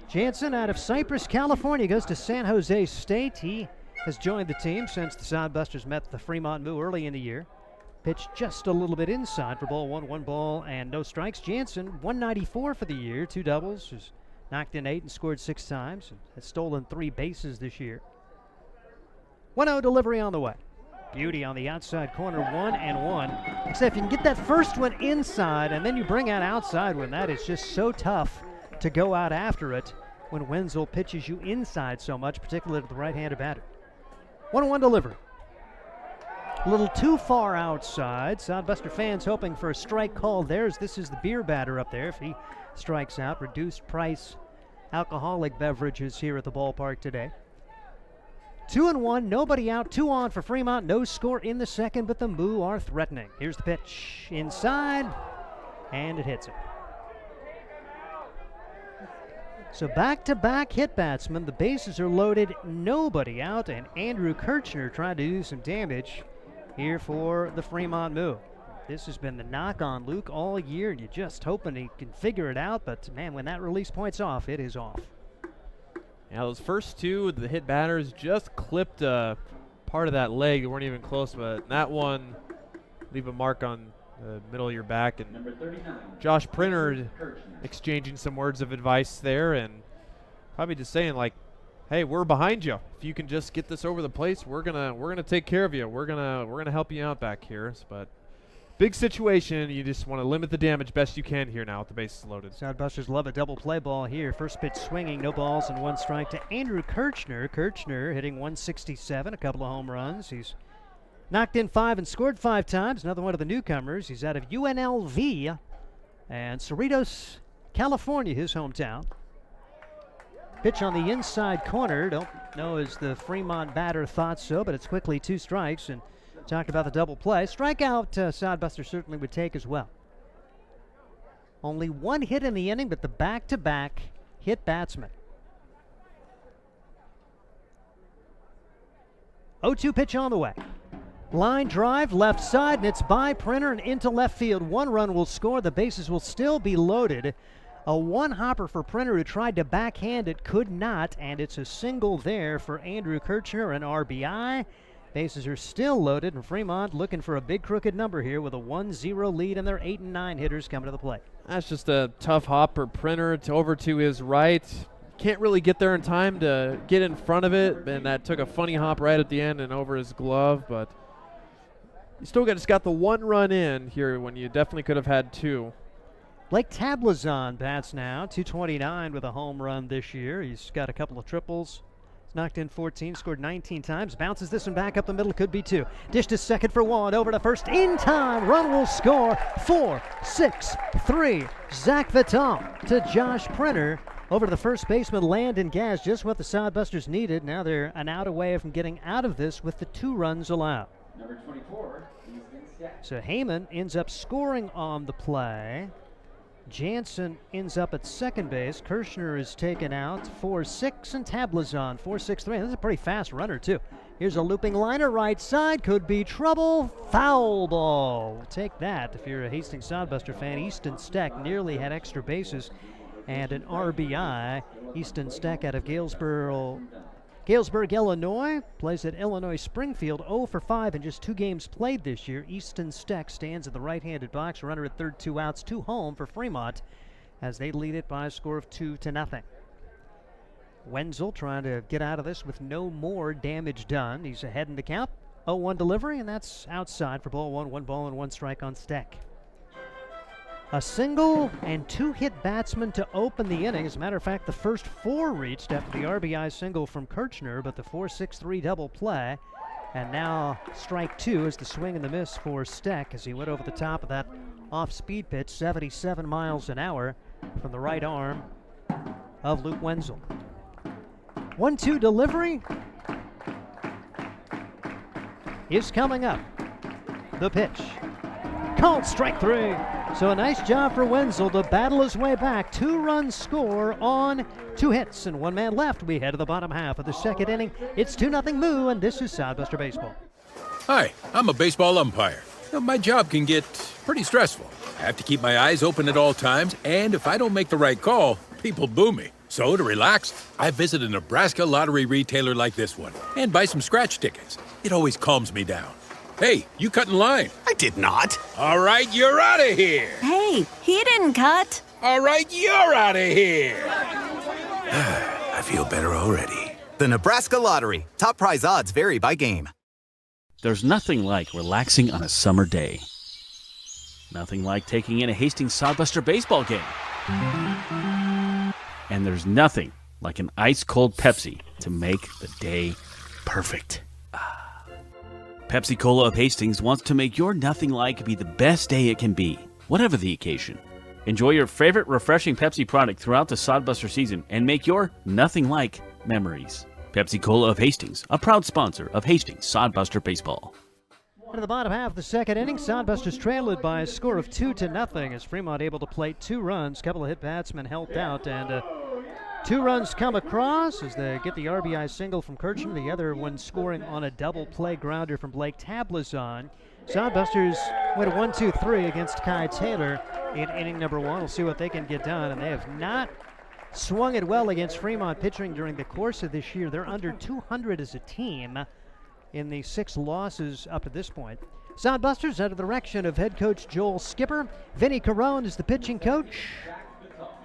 Jansen out of Cypress, California, goes to San Jose State. He has joined the team since the Sodbusters met the Fremont Moo early in the year. Pitched just a little bit inside for ball 1, 1 ball and no strikes. Jansen, 194 for the year, 2 doubles, has knocked in 8 and scored 6 times, and has stolen 3 bases this year. 1-0 delivery on the way. Beauty on the outside corner, 1-1. Except if you can get that first one inside and then you bring out outside one, that is just so tough to go out after it when Wenzel pitches you inside so much, particularly to the right-handed batter. 1-1 delivery. A little too far outside. Sodbuster fans hoping for a strike call there, as this is the beer batter up there. If he strikes out, reduced price alcoholic beverages here at the ballpark today. 2-1, nobody out, 2 on for Fremont. No score in the second, but the Moo are threatening. Here's the pitch inside, and it hits him. So back-to-back hit batsmen. The bases are loaded, nobody out, and Andrew Kirchner trying to do some damage here for the Fremont Moo. This has been the knock on Luke all year, and you're just hoping he can figure it out, but man, when that release point's off, it is off. Yeah, those first two, the hit batters just clipped part of that leg. They weren't even close, but that one leave a mark on the middle of your back. And Josh Printer exchanging some words of advice there, and probably just saying like, "Hey, we're behind you. If you can just get this over the plate, we're gonna take care of you. We're gonna help you out back here." But big situation. You just want to limit the damage best you can here now with the bases loaded. Sodbusters love a double play ball here. First pitch swinging, no balls and one strike to Andrew Kirchner. Kirchner hitting 167, a couple of home runs. He's knocked in 5 and scored 5 times. Another one of the newcomers. He's out of UNLV and Cerritos, California, his hometown. Pitch on the inside corner. Don't know as the Fremont batter thought so, but it's quickly 2 strikes. And talked about the double play. Strikeout Sodbuster certainly would take as well. Only 1 hit in the inning, but the back-to-back hit batsman. 0-2 pitch on the way. Line drive, left side, and it's by Printer and into left field. 1 run will score. The bases will still be loaded. A 1-hopper for Printer who tried to backhand it, could not, and it's a single there for Andrew Kirchner, an RBI. Bases are still loaded, and Fremont looking for a big crooked number here with a 1-0 lead, and their 8 and 9 hitters coming to the plate. That's just a tough hopper. Printer over to his right. Can't really get there in time to get in front of it, and that took a funny hop right at the end and over his glove, but you still just got the 1 run in here when you definitely could have had 2. Blake Tablazon bats now, 229 with a home run this year. He's got a couple of triples. Knocked in 14, scored 19 times. Bounces this one back up the middle, could be 2. Dish to second for 1, over to first, in time. Run will score, 4-6-3. Zach Vitale to Josh Printer. Over to the first baseman, Landon Gaz, just what the Sodbusters needed. Now they're an out away from getting out of this with the 2 runs allowed. Number 24, Easton Stack. So Heyman ends up scoring on the play. Jansen ends up at second base. Kirchner is taken out. 4-6 and Tablazon 4-6-3. This is a pretty fast runner too. Here's a looping liner right side. Could be trouble. Foul ball. Take that if you're a Hastings Sodbuster fan. Easton Stack nearly had extra bases and an RBI. Easton Stack out of Galesburg, Illinois, plays at Illinois Springfield, 0 for 5 in just 2 games played this year. Easton Steck stands in the right-handed box, runner at third, 2 outs, 2 home for Fremont as they lead it by a score of 2-0. Wenzel trying to get out of this with no more damage done. He's ahead in the count. 0-1 delivery, and that's outside for ball 1. 1 ball and 1 strike on Steck. A single and 2 hit batsmen to open the inning. As a matter of fact, the first 4 reached after the RBI single from Kirchner, but the 4-6-3 double play. And now strike 2 is the swing and the miss for Steck as he went over the top of that off-speed pitch, 77 miles an hour from the right arm of Luke Wenzel. 1-2 delivery is coming up. The pitch. Called strike 3. So a nice job for Wenzel to battle his way back. 2-run score on 2 hits and 1 man left. We head to the bottom half of the second inning. It's 2-0 Moo, and this is Sodbuster Baseball. Hi, I'm a baseball umpire. My job can get pretty stressful. I have to keep my eyes open at all times, and if I don't make the right call, people boo me. So to relax, I visit a Nebraska lottery retailer like this one and buy some scratch tickets. It always calms me down. Hey, you cut in line. I did not. All right, you're out of here. Hey, he didn't cut. All right, you're out of here. I feel better already. The Nebraska Lottery. Top prize odds vary by game. There's nothing like relaxing on a summer day. Nothing like taking in a Hastings Sodbuster baseball game. And there's nothing like an ice-cold Pepsi to make the day perfect. Pepsi Cola of Hastings wants to make your nothing like be the best day it can be, whatever the occasion. Enjoy your favorite refreshing Pepsi product throughout the Sodbuster season and make your nothing like memories. Pepsi Cola of Hastings, a proud sponsor of Hastings Sodbuster Baseball. Into the bottom half of the second inning, Sodbusters trailed by a score of 2-0 as Fremont able to plate 2 runs. Couple of hit batsmen helped out, and 2 runs come across as they get the RBI single from Kirchner, the other one scoring on a double play grounder from Blake Tablazon. Sodbusters win 1-2-3 against Kai Taylor in inning number 1. We'll see what they can get done, and they have not swung it well against Fremont pitching during the course of this year. They're under 200 as a team in the 6 losses up to this point. Sodbusters under the direction of head coach Joel Skipper. Vinny Carone is the pitching coach,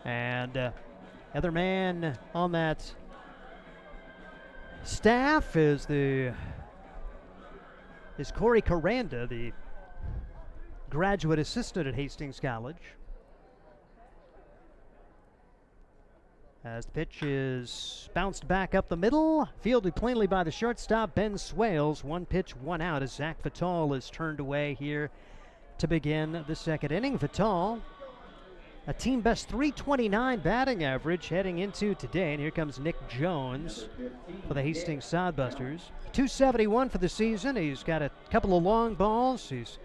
and other man on that staff is Corey Caranda, the graduate assistant at Hastings College. As the pitch is bounced back up the middle, fielded cleanly by the shortstop, Ben Swales. 1 pitch, 1 out as Zach Vital is turned away here to begin the 2nd inning. Vital, a team best 329 batting average heading into today. And here comes Nick Jones for the Hastings Sodbusters. 271 for the season. He's got a couple of long balls. He's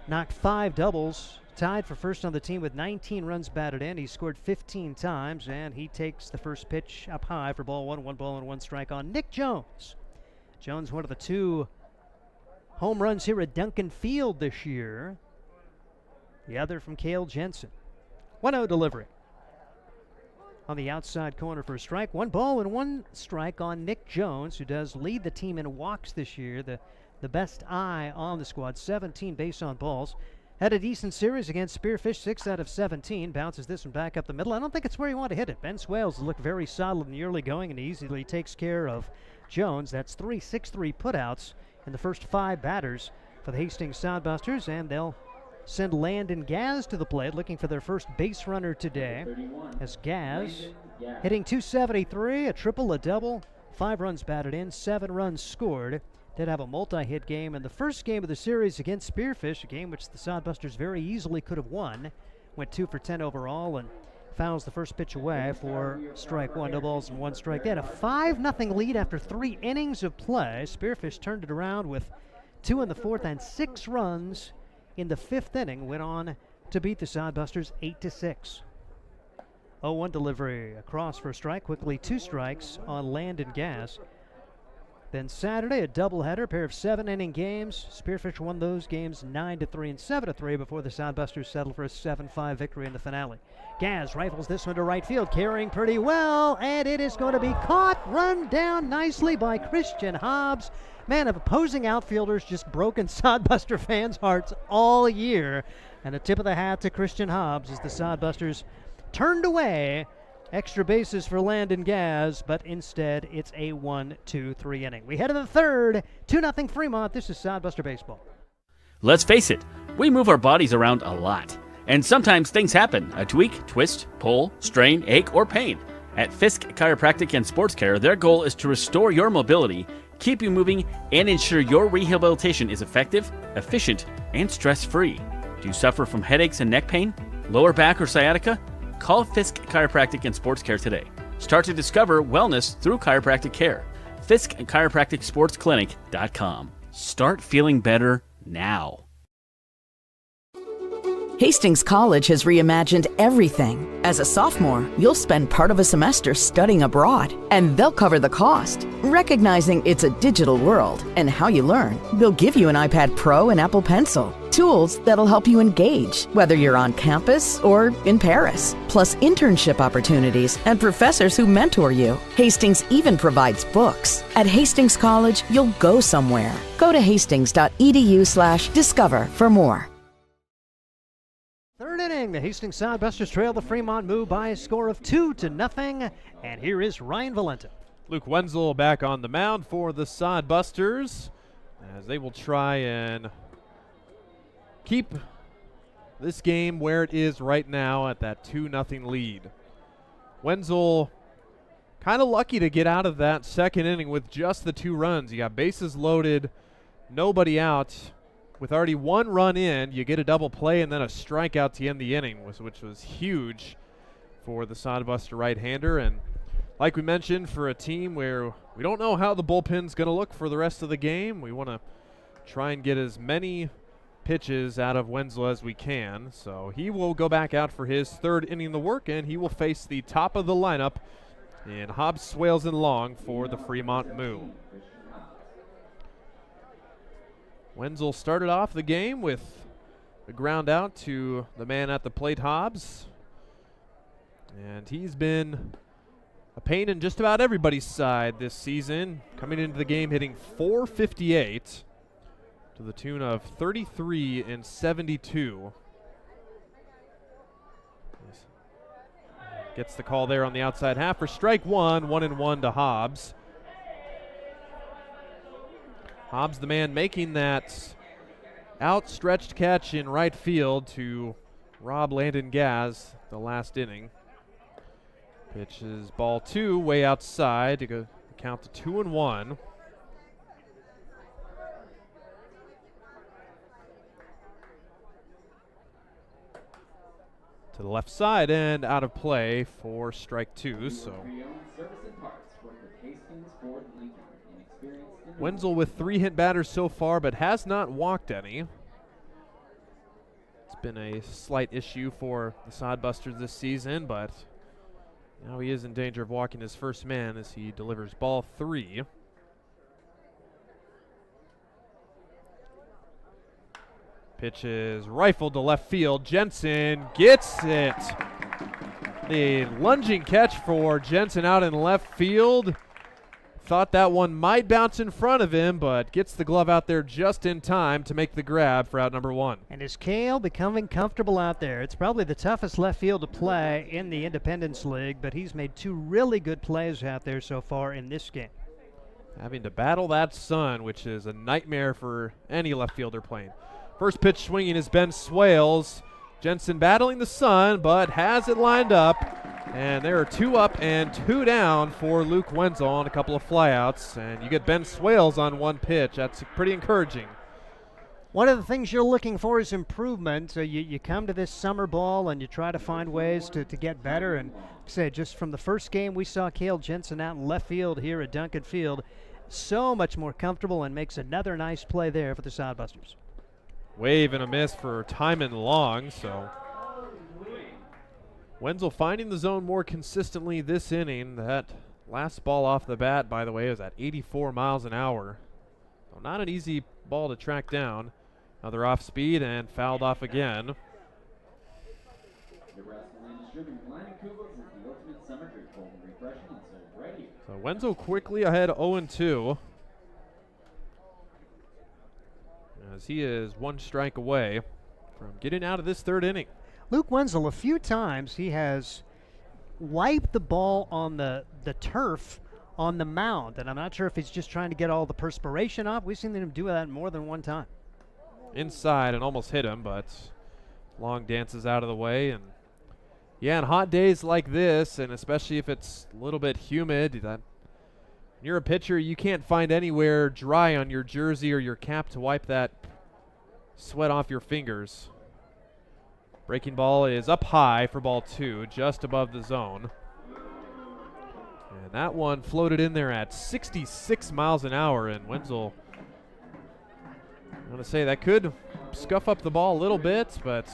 knocked 5 doubles. Tied for first on the team with 19 runs batted in. He scored 15 times, and he takes the first pitch up high for ball 1, 1 ball and 1 strike on Nick Jones. Jones, one of the 2 home runs here at Duncan Field this year. The other from Cale Jensen. 1-0 delivery. On the outside corner for a strike. 1 ball and 1 strike on Nick Jones, who does lead the team in walks this year. The best eye on the squad, 17 base on balls. Had a decent series against Spearfish, 6 out of 17. Bounces this one back up the middle. I don't think it's where you want to hit it. Ben Swales looked very solid in the early going and easily takes care of Jones. That's 3 6-3 putouts in the first 5 batters for the Hastings Sodbusters, and they'll send Landon Gaz to the plate, looking for their first base runner today. As Gaz hitting 273, a triple, a double, 5 runs batted in, 7 runs scored. Did have a multi-hit game in the first game of the series against Spearfish, a game which the Sodbusters very easily could have won. Went 2 for 10 overall and fouls the first pitch away for strike 1, no balls and 1 strike. They had a 5-0 lead after 3 innings of play. Spearfish turned it around with 2 in the 4th and 6 runs in the 5th inning. Went on to beat the Sodbusters 8-6. 0-1 delivery across for a strike. Quickly 2 strikes on Landon Gas. Then Saturday, a doubleheader, pair of 7-inning games. Spearfish won those games 9-3 and 7-3 before the Sodbusters settled for a 7-5 victory in the finale. Gaz rifles this one to right field, carrying pretty well, and it is going to be caught, run down nicely by Christian Hobbs. Man, of opposing outfielders just broken Sodbuster fans' hearts all year. And a tip of the hat to Christian Hobbs as the Sodbusters turned away extra bases for Landon Gaz, but instead it's a 1-2-3 inning. We head to the 3rd, 2-0 Fremont. This is Sodbuster Baseball. Let's face it, we move our bodies around a lot. And sometimes things happen. A tweak, twist, pull, strain, ache, or pain. At Fisk Chiropractic and Sports Care, their goal is to restore your mobility, keep you moving, and ensure your rehabilitation is effective, efficient, and stress-free. Do you suffer from headaches and neck pain, lower back or sciatica? Call Fisk Chiropractic and Sports Care today. Start to discover wellness through chiropractic care. Fisk Chiropractic Sports Clinic.com. Start feeling better now. Hastings College has reimagined everything. As a sophomore, you'll spend part of a semester studying abroad, and they'll cover the cost. Recognizing it's a digital world and how you learn, they'll give you an iPad Pro and Apple Pencil. Tools that'll help you engage, whether you're on campus or in Paris. Plus internship opportunities and professors who mentor you. Hastings even provides books. At Hastings College, you'll go somewhere. Go to hastings.edu/discover for more. 3rd inning, the Hastings Sodbusters trail the Fremont Moo by a score of 2-0. And here is Ryan Valenta. Luke Wenzel back on the mound for the Sodbusters as they will try and keep this game where it is right now at that 2-0 lead. Wenzel kind of lucky to get out of that 2nd inning with just the 2 runs. You got bases loaded, nobody out. With already 1 run in, you get a double play and then a strikeout to end the inning, which was huge for the Sodbuster right-hander. And like we mentioned, for a team where we don't know how the bullpen's going to look for the rest of the game, we want to try and get as many pitches out of Wenzel as we can. So he will go back out for his third inning of the work, and he will face the top of the lineup in Hobbs, Swales, and Long for the Fremont Moo. Wenzel started off the game with a ground out to the man at the plate, Hobbs. And he's been a pain in just about everybody's side this season. Coming into the game hitting .458 to the tune of 33 and 72. Gets the call there on the outside half for strike one, 1-1 to Hobbs. Hobbs, the man making that outstretched catch in right field to rob Landon Gaz the last inning. Pitch is ball 2, way outside to go count to 2-1. To the left side and out of play for strike 2. So Wenzel with 3 hit batters so far, but has not walked any. It's been a slight issue for the Sodbusters this season, but now he is in danger of walking his first man as he delivers ball 3. Pitch is rifled to left field. Jensen gets it. The lunging catch for Jensen out in left field. Thought that one might bounce in front of him, but gets the glove out there just in time to make the grab for out number 1. And is Cale becoming comfortable out there? It's probably the toughest left field to play in the Independence League, but he's made 2 really good plays out there so far in this game. Having to battle that sun, which is a nightmare for any left fielder playing. First pitch swinging is Ben Swales. Jensen battling the sun, but has it lined up. And there are 2 up and 2 down for Luke Wenzel on a couple of flyouts. And you get Ben Swales on 1 pitch. That's pretty encouraging. One of the things you're looking for is improvement. So you come to this summer ball and you try to find ways to get better. And say just from the first game we saw Cale Jensen out in left field here at Duncan Field, so much more comfortable and makes another nice play there for the Sodbusters. Wave and a miss for Timon Long. So Wenzel finding the zone more consistently this inning. That last ball off the bat, by the way, is at 84 miles an hour. So not an easy ball to track down. Another off speed and fouled off again. So Wenzel quickly ahead 0-2. As he is 1 strike away from getting out of this 3rd inning. Luke Wenzel, a few times he has wiped the ball on the turf on the mound, and I'm not sure if he's just trying to get all the perspiration off. We've seen him do that more than 1 time. Inside and almost hit him, but Long dances out of the way. And yeah, on hot days like this, and especially if it's a little bit humid, that when you're a pitcher, you can't find anywhere dry on your jersey or your cap to wipe that sweat off your fingers. Breaking ball is up high for ball 2, just above the zone. And that one floated in there at 66 miles an hour, and Wenzel, I'm going to say that could scuff up the ball a little bit, but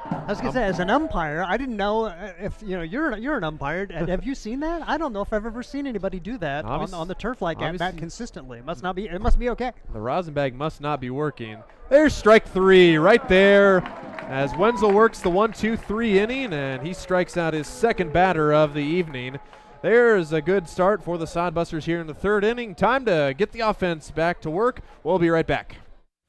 I was going to say, as an umpire, I didn't know if, you're an umpire. Have you seen that? I don't know if I've ever seen anybody do that on the turf like that consistently. It must be okay. The rosin bag must not be working. There's strike 3 right there as Wenzel works the 1-2-3 inning, and he strikes out his 2nd batter of the evening. There's a good start for the Sodbusters here in the 3rd inning. Time to get the offense back to work. We'll be right back.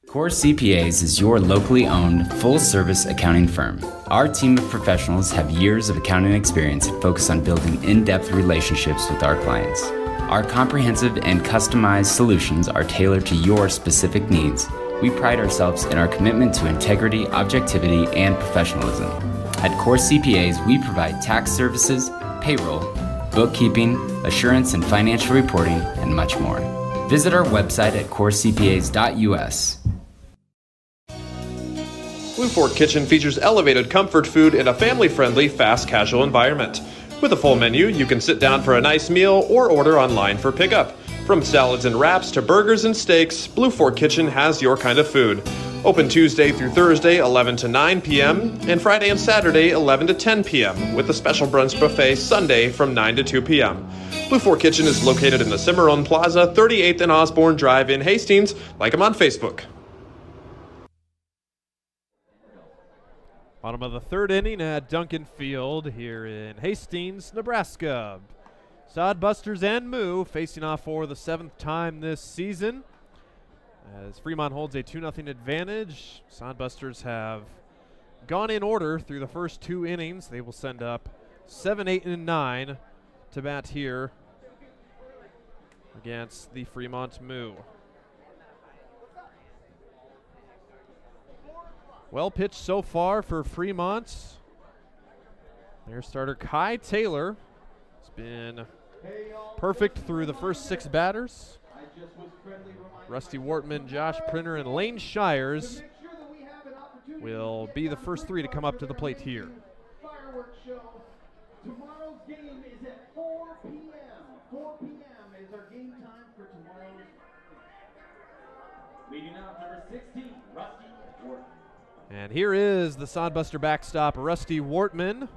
Core CPAs is your locally owned, full-service accounting firm. Our team of professionals have years of accounting experience and focus on building in-depth relationships with our clients. Our comprehensive and customized solutions are tailored to your specific needs. We pride ourselves in our commitment to integrity, objectivity, and professionalism. At Core CPAs, we provide tax services, payroll, bookkeeping, assurance and financial reporting, and much more. Visit our website at corecpas.us. Blue Fork Kitchen features elevated comfort food in a family-friendly, fast casual environment. With a full menu, you can sit down for a nice meal or order online for pickup. From salads and wraps to burgers and steaks, Blue Fork Kitchen has your kind of food. Open Tuesday through Thursday, 11 to 9 p.m., and Friday and Saturday, 11 to 10 p.m., with a special brunch buffet Sunday from 9 to 2 p.m. Blue Fork Kitchen is located in the Cimarron Plaza, 38th and Osborne Drive in Hastings. Like them on Facebook. Bottom of the third inning at Duncan Field here in Hastings, Nebraska. Sodbusters and Moo facing off for the 7th time this season. As Fremont holds a 2-0 advantage, Sodbusters have gone in order through the first 2 innings. They will send up 7, 8, and 9 to bat here against the Fremont Moo. Well pitched so far for Fremont. Their starter Kai Taylor has been perfect through the first 6 batters. Rusty Wortman, Josh Printer, and Lane Shires will be the first 3 to come up to the plate here. Tomorrow's game is at 4 p.m. 4 p.m. is our game time for tomorrow's. Leading out number 16, Rusty Wortman. And here is the Sodbuster backstop, Rusty Wortman.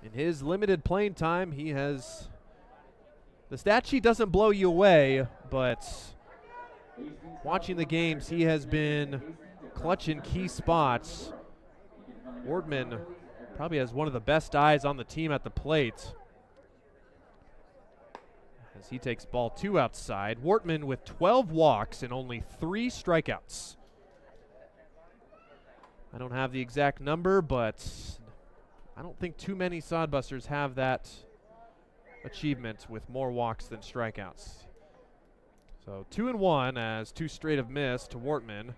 In his limited playing time, he has... The stat sheet doesn't blow you away, but watching the games, he has been clutch in key spots. Wortman probably has one of the best eyes on the team at the plate as he takes ball 2 outside. Wortman with 12 walks and only 3 strikeouts. I don't have the exact number, but I don't think too many Sodbusters have that achievement with more walks than strikeouts. So 2-1 as 2 straight have missed to Wortman.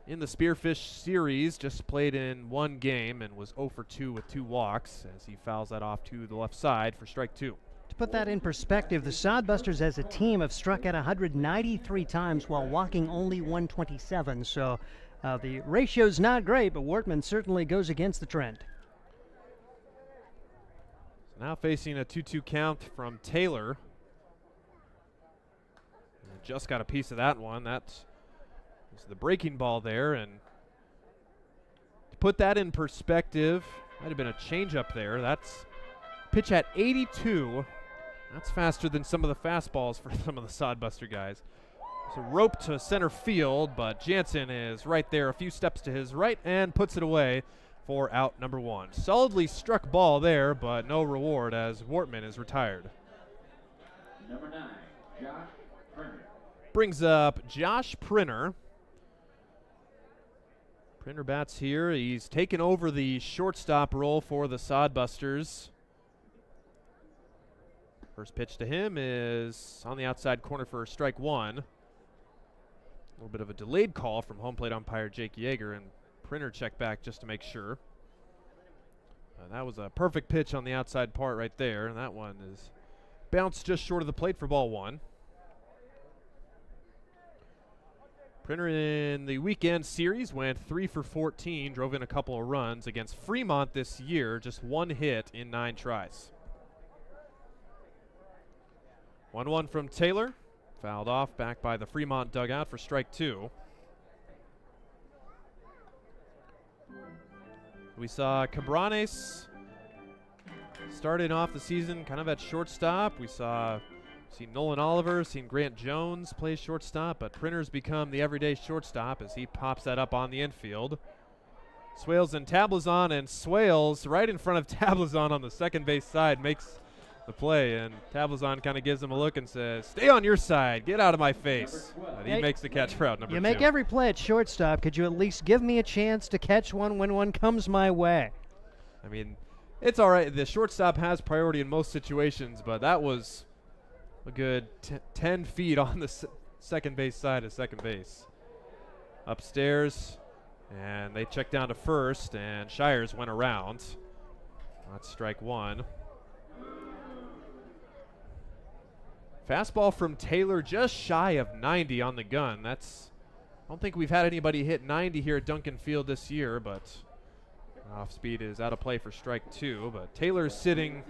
In the Spearfish series, just played in 1 game and was 0 for 2 with 2 walks as he fouls that off to the left side for strike 2. To put that in perspective, the Sodbusters as a team have struck out 193 times while walking only 127. So the ratio's not great, but Wortman certainly goes against the trend. So now facing a 2-2 count from Taylor. And just got a piece of that one. That's the breaking ball there, and to put that in perspective, might have been a changeup there. That's pitch at 82. That's faster than some of the fastballs for some of the Sodbuster guys. So rope to center field, but Jansen is right there, a few steps to his right, and puts it away for out number 1. Solidly struck ball there, but no reward as Wortman is retired. Number 9, Josh Printer. Brings up Josh Printer. Printer bats here. He's taken over the shortstop role for the Sodbusters. First pitch to him is on the outside corner for strike 1. A little bit of a delayed call from home plate umpire Jake Yeager, and Printer checked back just to make sure. That was a perfect pitch on the outside part right there, and that one is bounced just short of the plate for ball 1. Printer in the weekend series went 3 for 14, drove in a couple of runs against Fremont this year, just 1 hit in 9 tries. 1-1 from Taylor, fouled off back by the Fremont dugout for strike 2. We saw Cabranes started off the season kind of at shortstop. We seen Nolan Oliver, seen Grant Jones play shortstop, but Printer's become the everyday shortstop as he pops that up on the infield. Swales and Tablazon, and Swales right in front of Tablazon on the second base side makes the play, and Tablazon kind of gives him a look and says, "Stay on your side, get out of my face." And he makes the catch for out number 2. You make every play at shortstop. Could you at least give me a chance to catch one when one comes my way? I mean, it's all right. The shortstop has priority in most situations, but that was a good 10 feet on the second base side of second base. Upstairs, and they check down to first, and Shires went around. That's strike 1. Fastball from Taylor just shy of 90 on the gun. I don't think we've had anybody hit 90 here at Duncan Field this year, but off speed is out of play for strike 2. But Taylor's sitting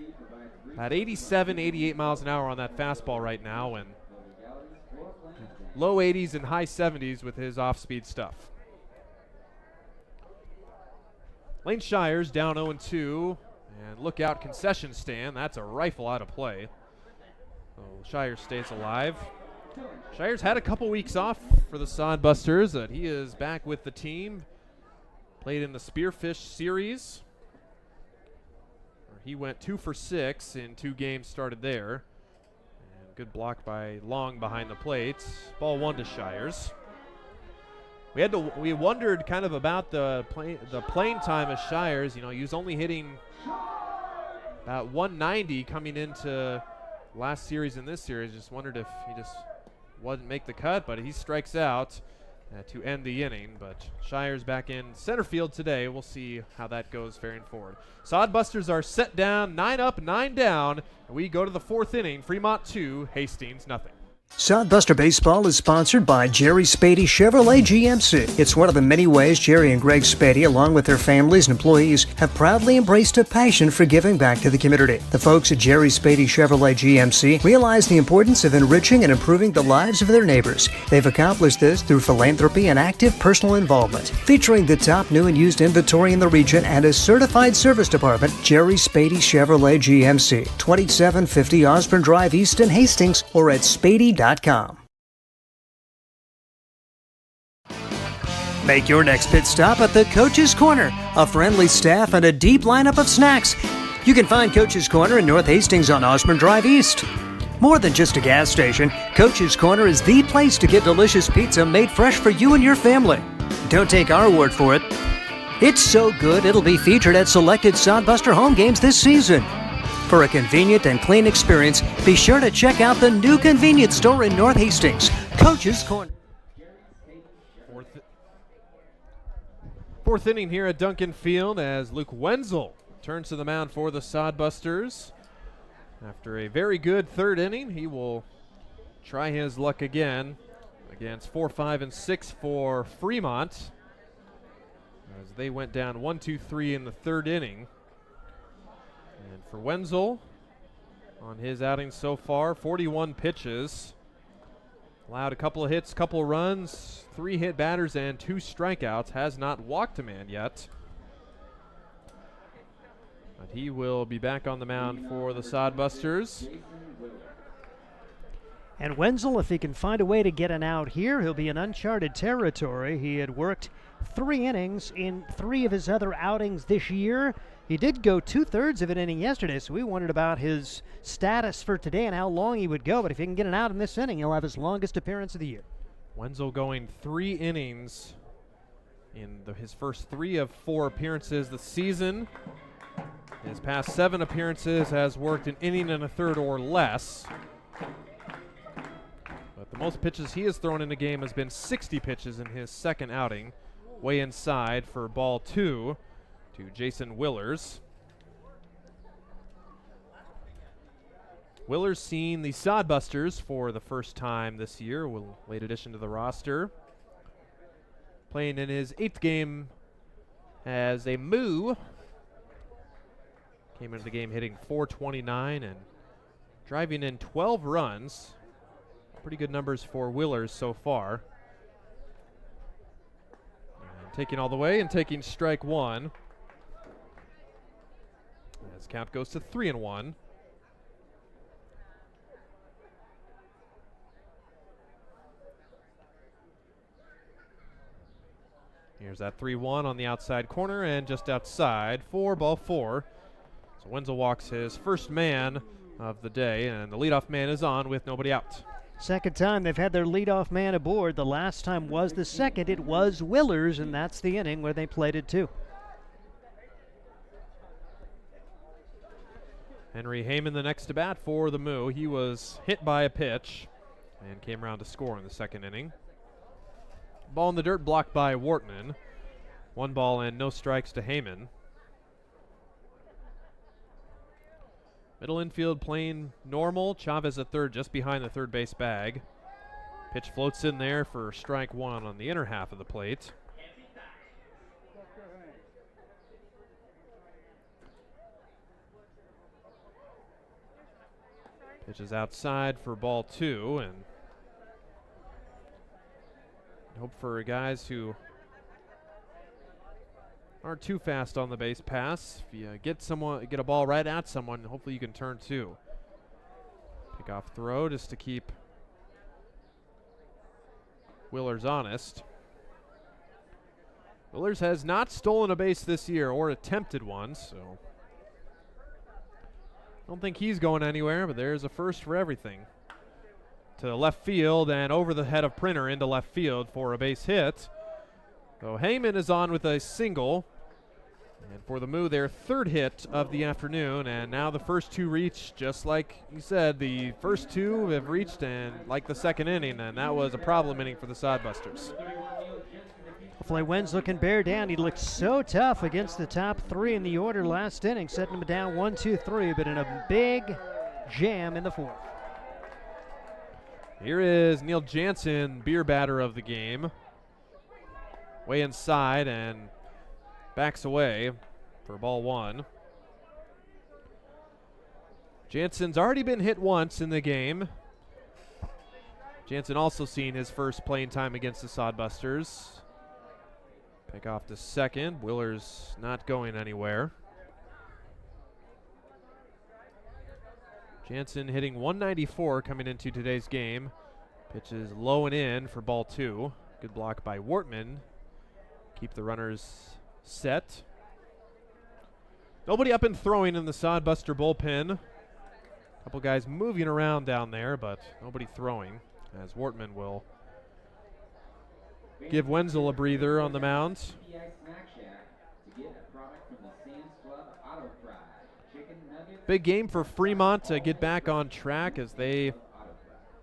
at 87, 88 miles an hour on that fastball right now, and low 80s and high 70s with his off-speed stuff. Lane Shires down 0-2, and look out concession stand. That's a rifle out of play. So Shires stays alive. Shires had a couple weeks off for the Sodbusters, but he is back with the team. Played in the Spearfish series. He went 2 for 6 in 2 games started there. And good block by Long behind the plate. Ball 1 to Shires. We wondered kind of about the playing time of Shires. You know, he was only hitting about 190 coming into last series and this series. Just wondered if he just wouldn't make the cut, but he strikes out to end the inning. But Shires back in center field today. We'll see how that goes faring forward. Sodbusters are set down, 9 up, 9 down. And we go to the 4th inning. Fremont 2, Hastings nothing. Sodbuster Baseball is sponsored by Jerry Spady Chevrolet GMC. It's one of the many ways Jerry and Greg Spady, along with their families and employees, have proudly embraced a passion for giving back to the community. The folks at Jerry Spady Chevrolet GMC realize the importance of enriching and improving the lives of their neighbors. They've accomplished this through philanthropy and active personal involvement. Featuring the top new and used inventory in the region and a certified service department, Jerry Spady Chevrolet GMC, 2750 Osborne Drive East in Hastings, or at Spady.com. Make your next pit stop at the Coach's Corner. A friendly staff and a deep lineup of snacks. You can find Coach's Corner in North Hastings on Osborne Drive East. More than just a gas station, Coach's Corner is the place to get delicious pizza made fresh for you and your family. Don't take our word for it. It's so good it'll be featured at selected Sodbuster home games this season. For a convenient and clean experience, be sure to check out the new convenience store in North Hastings, Coach's Corner. Fourth inning here at Duncan Field as Luke Wenzel turns to the mound for the Sodbusters. After a very good 3rd inning, he will try his luck again against 4, 5, and 6 for Fremont, as they went down 1, 2, 3 in the 3rd inning. And for Wenzel, on his outing so far, 41 pitches. Allowed a couple of hits, couple of runs, 3 hit batters, and 2 strikeouts. Has not walked a man yet. But he will be back on the mound for the Sodbusters. And Wenzel, if he can find a way to get an out here, he'll be in uncharted territory. He had worked 3 innings in 3 of his other outings this year. He did go 2/3 of an inning yesterday, so we wondered about his status for today and how long he would go. But if he can get an out in this inning, he'll have his longest appearance of the year. Wenzel going 3 innings in his first 3 of 4 appearances this season. His past 7 appearances has worked an inning and a third or less. But the most pitches he has thrown in a game has been 60 pitches in his 2nd outing. Way inside for ball 2 to Jason Willers. Willers seeing the Sodbusters for the first time this year, late addition to the roster. Playing in his 8th game as a Moo. Came into the game hitting .429 and driving in 12 runs. Pretty good numbers for Willers so far. And taking all the way and taking strike 1. As count goes to 3-1. Here's that 3-1 on the outside corner and just outside for ball 4. So Wenzel walks his first man of the day, and the leadoff man is on with nobody out. Second time they've had their leadoff man aboard. The last time was the second. It was Willers, and that's the inning where they played it too. Henry Heyman the next to bat for the Moo. He was hit by a pitch and came around to score in the 2nd inning. Ball in the dirt blocked by Wortman. 1 ball and no strikes to Heyman. Middle infield playing normal. Chavez at third, just behind the third base bag. Pitch floats in there for strike 1 on the inner half of the plate. Pitch is outside for ball 2, and Hope for guys who aren't too fast on the base pass. If you get a ball right at someone, hopefully you can turn two. Pick off throw just to keep Willers honest. Willers has not stolen a base this year or attempted one, so I don't think he's going anywhere, but there's a first for everything. To the left field and over the head of Printer into left field for a base hit. So Heyman is on with a single. And for the Moo, their third hit of the afternoon, and now the first two reach, just like you said, the first two have reached, and like the second inning, and that was a problem inning for the Sodbusters. Hopefully Wenzel can bear down. He looked so tough against the top three in the order last inning, setting him down 1-2-3, but in a big jam in the fourth. Here is Neil Jansen, beer batter of the game. Way inside and backs away for ball one. Jansen's already been hit once in the game. Jansen also seen his first playing time against the Sodbusters. Pick off to second. Willers not going anywhere. Jansen hitting 194 coming into today's game. Pitch is low and in for ball two. Good block by Wortman. Keep the runners set. Nobody up and throwing in the Sodbuster bullpen. Couple guys moving around down there, but nobody throwing, as Wortman will give Wenzel a breather on the mound. Big game for Fremont to get back on track as they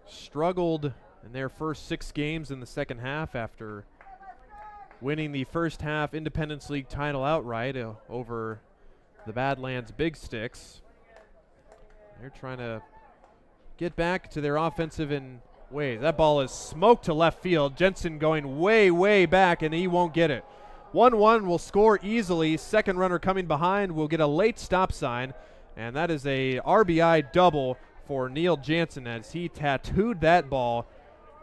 struggled in their first 6 games in the second half after winning the first half Independence League title outright over the Badlands Big Sticks. They're trying to get back to their offensive ways. That ball is smoked to left field. Jensen going way, way back, and he won't get it. 1-1 will score easily. Second runner coming behind will get a late stop sign, and that is a RBI double for Neil Jansen as he tattooed that ball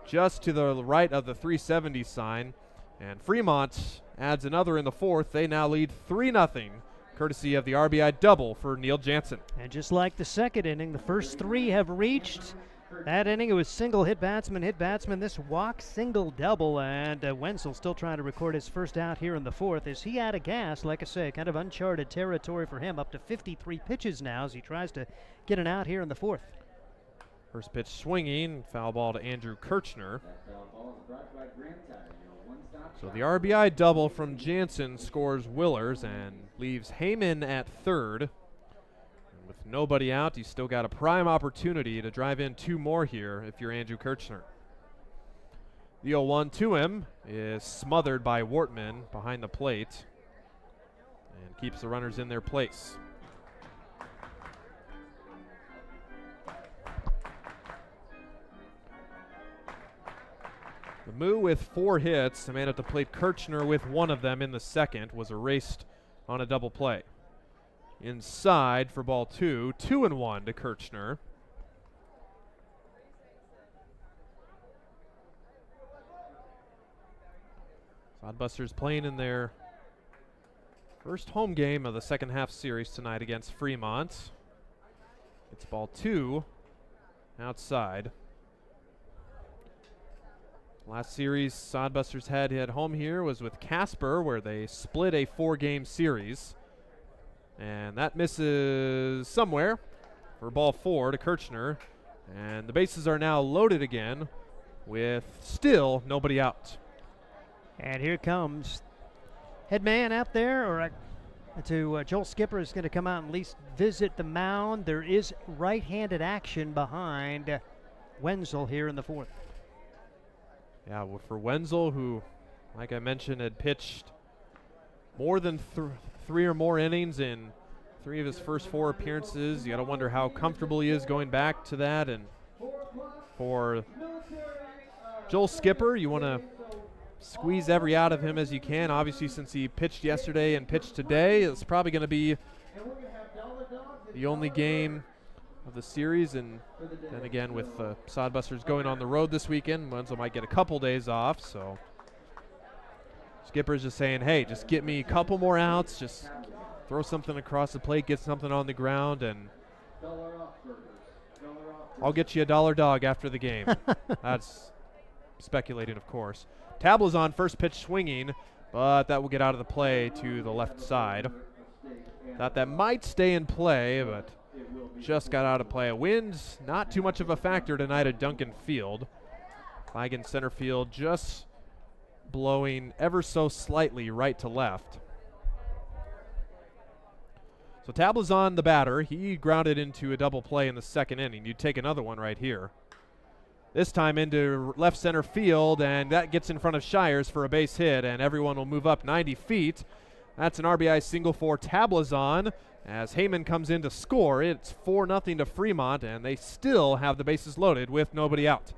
just to the right of the 370 sign. And Fremont adds another in the fourth. They now lead 3-0, courtesy of the RBI double for Neil Jansen. And just like the second inning, the first 3 have reached. That inning, it was single hit batsman. This walk, single, double, and Wenzel still trying to record his first out here in the fourth. Is he out of gas? Like I say, kind of uncharted territory for him. Up to 53 pitches now as he tries to get an out here in the fourth. First pitch swinging, foul ball to Andrew Kirchner. So the RBI double from Jansen scores Willers and leaves Heyman at third. And with nobody out, he's still got a prime opportunity to drive in 2 more here if you're Andrew Kirchner. The 0-1 to him is smothered by Wortman behind the plate and keeps the runners in their place. The Moo with 4 hits, the man at the plate, Kirchner, with 1 of them in the second, was erased on a double play. Inside for ball 2, 2-1 to Kirchner. Sodbusters playing in their first home game of the second half series tonight against Fremont. It's ball 2 outside. Last series Sodbusters had home here was with Casper, where they split a 4-game series. And that misses somewhere for ball 4 to Kirchner. And the bases are now loaded again with still nobody out. And here comes head man out there, or Joel Skipper is going to come out and at least visit the mound. There is right-handed action behind Wenzel here in the fourth. Yeah, well, for Wenzel, who, like I mentioned, had pitched more than 3 or more innings in 3 of his first 4 appearances. You got to wonder how comfortable he is going back to that. And for Joel Skipper, you want to squeeze every out of him as you can. Obviously, since he pitched yesterday and pitched today, it's probably going to be the only game of the series. And then again, with Sodbusters going on the road this weekend, Wenzel might get a couple days off. So Skipper's just saying, hey, just get me a couple more outs, just throw something across the plate, get something on the ground, and I'll get you $1 dog after the game. That's speculating, of course. Tablazon first pitch swinging, but that will get out of the play to the left side. Thought that might stay in play, but just got out of play. Wind's not too much of a factor tonight at Duncan Field. Flag in center field just blowing ever so slightly right to left. So Tablazon, the batter, he grounded into a double play in the second inning. You'd take another one right here. This time into left center field, and that gets in front of Shires for a base hit, and everyone will move up 90 feet. That's an RBI single for Tablazon as Heyman comes in to score. It's 4-0 to Fremont, and they still have the bases loaded with nobody out.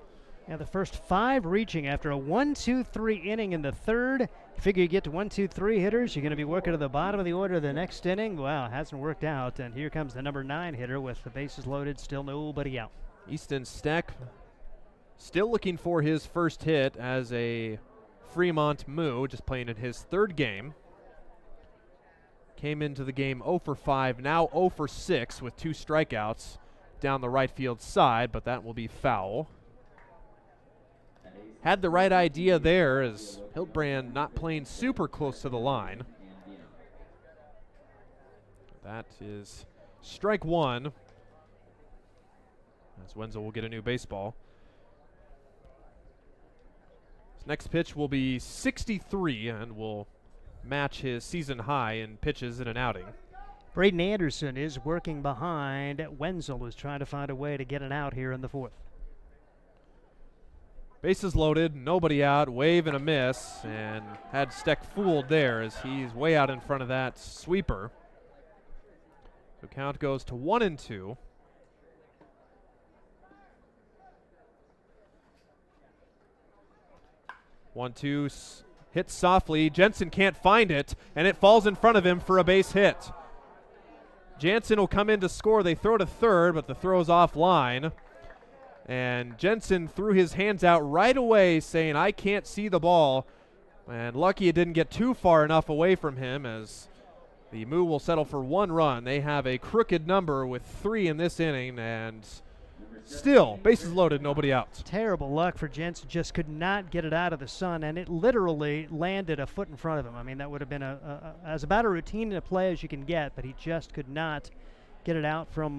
Now the first 5 reaching after a 1-2-3 inning in the third. Figure you get to 1-2-3 hitters, you're going to be working to the bottom of the order the next inning. Well, it hasn't worked out, and here comes the number 9 hitter with the bases loaded, still nobody out. Easton Steck still looking for his first hit as a Fremont Moo, just playing in his third game. Came into the game 0 for 5, now 0 for 6 with 2 strikeouts down the right field side, but that will be foul. Had the right idea there as Hiltbrand not playing super close to the line. That is strike 1. As Wenzel will get a new baseball. His next pitch will be 63 and will match his season high in pitches in an outing. Braden Anderson is working behind. Wenzel is trying to find a way to get an out here in the fourth. Bases loaded, nobody out, wave and a miss, and had Steck fooled there as he's way out in front of that sweeper. So count goes to 1-2. One-two, hit softly. Jensen can't find it, and it falls in front of him for a base hit. Jansen will come in to score. They throw to third, but the throw's offline. And Jensen threw his hands out right away saying, I can't see the ball. And lucky it didn't get too far enough away from him as the Moo will settle for 1 run. They have a crooked number with 3 in this inning, and still, bases loaded, nobody out. Terrible luck for Jensen. Just could not get it out of the sun, and it literally landed a foot in front of him. I mean, that would have been as about a routine in a play as you can get, but he just could not get it out from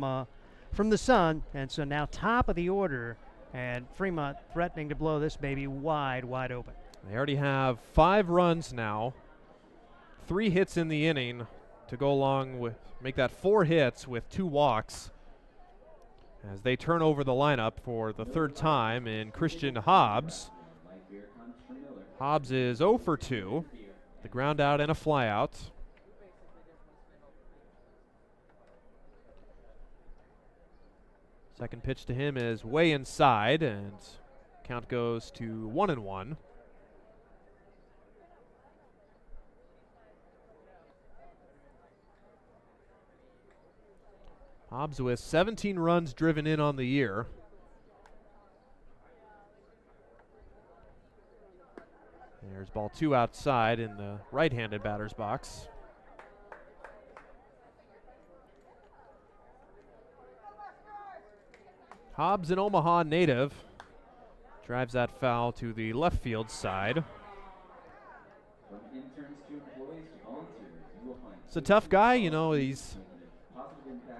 the sun. And so now top of the order, and Fremont threatening to blow this baby wide open. They already have 5 runs now, 3 hits in the inning to go along with, make that 4 hits with 2 walks as they turn over the lineup for the 3rd time in Christian Hobbs. Hobbs is 0 for 2, the ground out and a fly out. Second pitch to him is way inside, and count goes to 1-1. Hobbs with 17 runs driven in on the year. There's ball 2 outside in the right-handed batter's box. Hobbs, an Omaha native, drives that foul to the left field side. It's a tough guy, you know, he's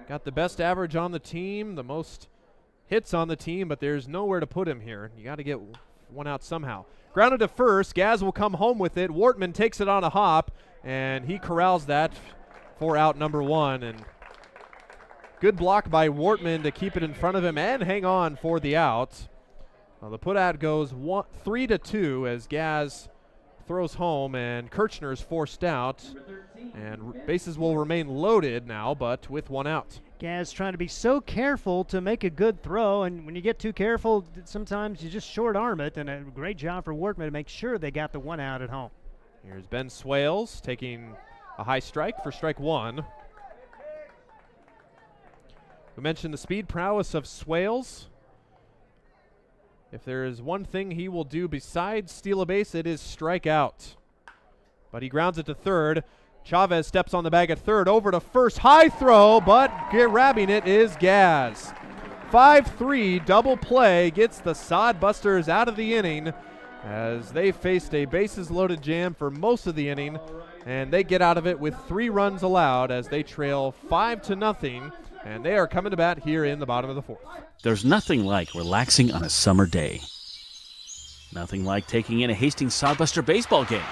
got the best average on the team, the most hits on the team, but there's nowhere to put him here. You got to get 1 out somehow. Grounded to first, Gaz will come home with it. Wortman takes it on a hop, and he corrals that for out number 1, and good block by Wortman to keep it in front of him and hang on for the out. Well, the put out goes 3-2 as Gaz throws home and Kirchner's forced out. And bases will remain loaded now, but with 1 out. Gaz trying to be so careful to make a good throw, and when you get too careful, sometimes you just short arm it, and a great job for Wortman to make sure they got the 1 out at home. Here's Ben Swales taking a high strike for strike 1. We mentioned the speed prowess of Swales. If there is one thing he will do besides steal a base, it is strike out. but he grounds it to third. Chavez steps on the bag at third, over to first, high throw, but grabbing it is Gaz. 5-3 double play gets the Sodbusters out of the inning as they faced a bases-loaded jam for most of the inning, and they get out of it with 3 runs allowed as they trail 5-0, and they are coming to bat here in the bottom of the 4th. There's nothing like relaxing on a summer day. Nothing like taking in a Hastings Sodbuster baseball game.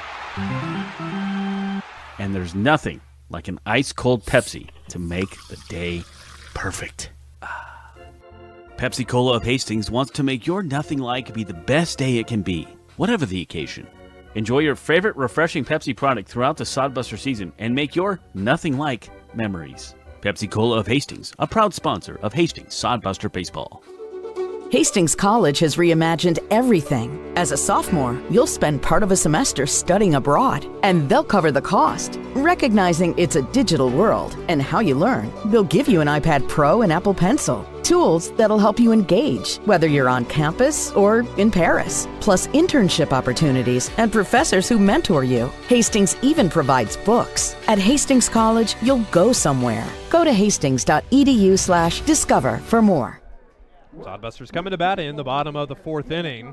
And there's nothing like an ice-cold Pepsi to make the day perfect. Pepsi Cola of Hastings wants to make your nothing like be the best day it can be, whatever the occasion. Enjoy your favorite refreshing Pepsi product throughout the Sodbuster season and make your nothing like memories. Pepsi Cola of Hastings, a proud sponsor of Hastings Sodbuster Baseball. Hastings College has reimagined everything. As a sophomore, you'll spend part of a semester studying abroad, and they'll cover the cost. Recognizing it's a digital world and how you learn, they'll give you an iPad Pro and Apple Pencil, tools that'll help you engage, whether you're on campus or in Paris, plus internship opportunities and professors who mentor you. Hastings even provides books. At Hastings College, you'll go somewhere. Go to hastings.edu/discover for more. Sodbusters coming to bat in the bottom of the 4th inning.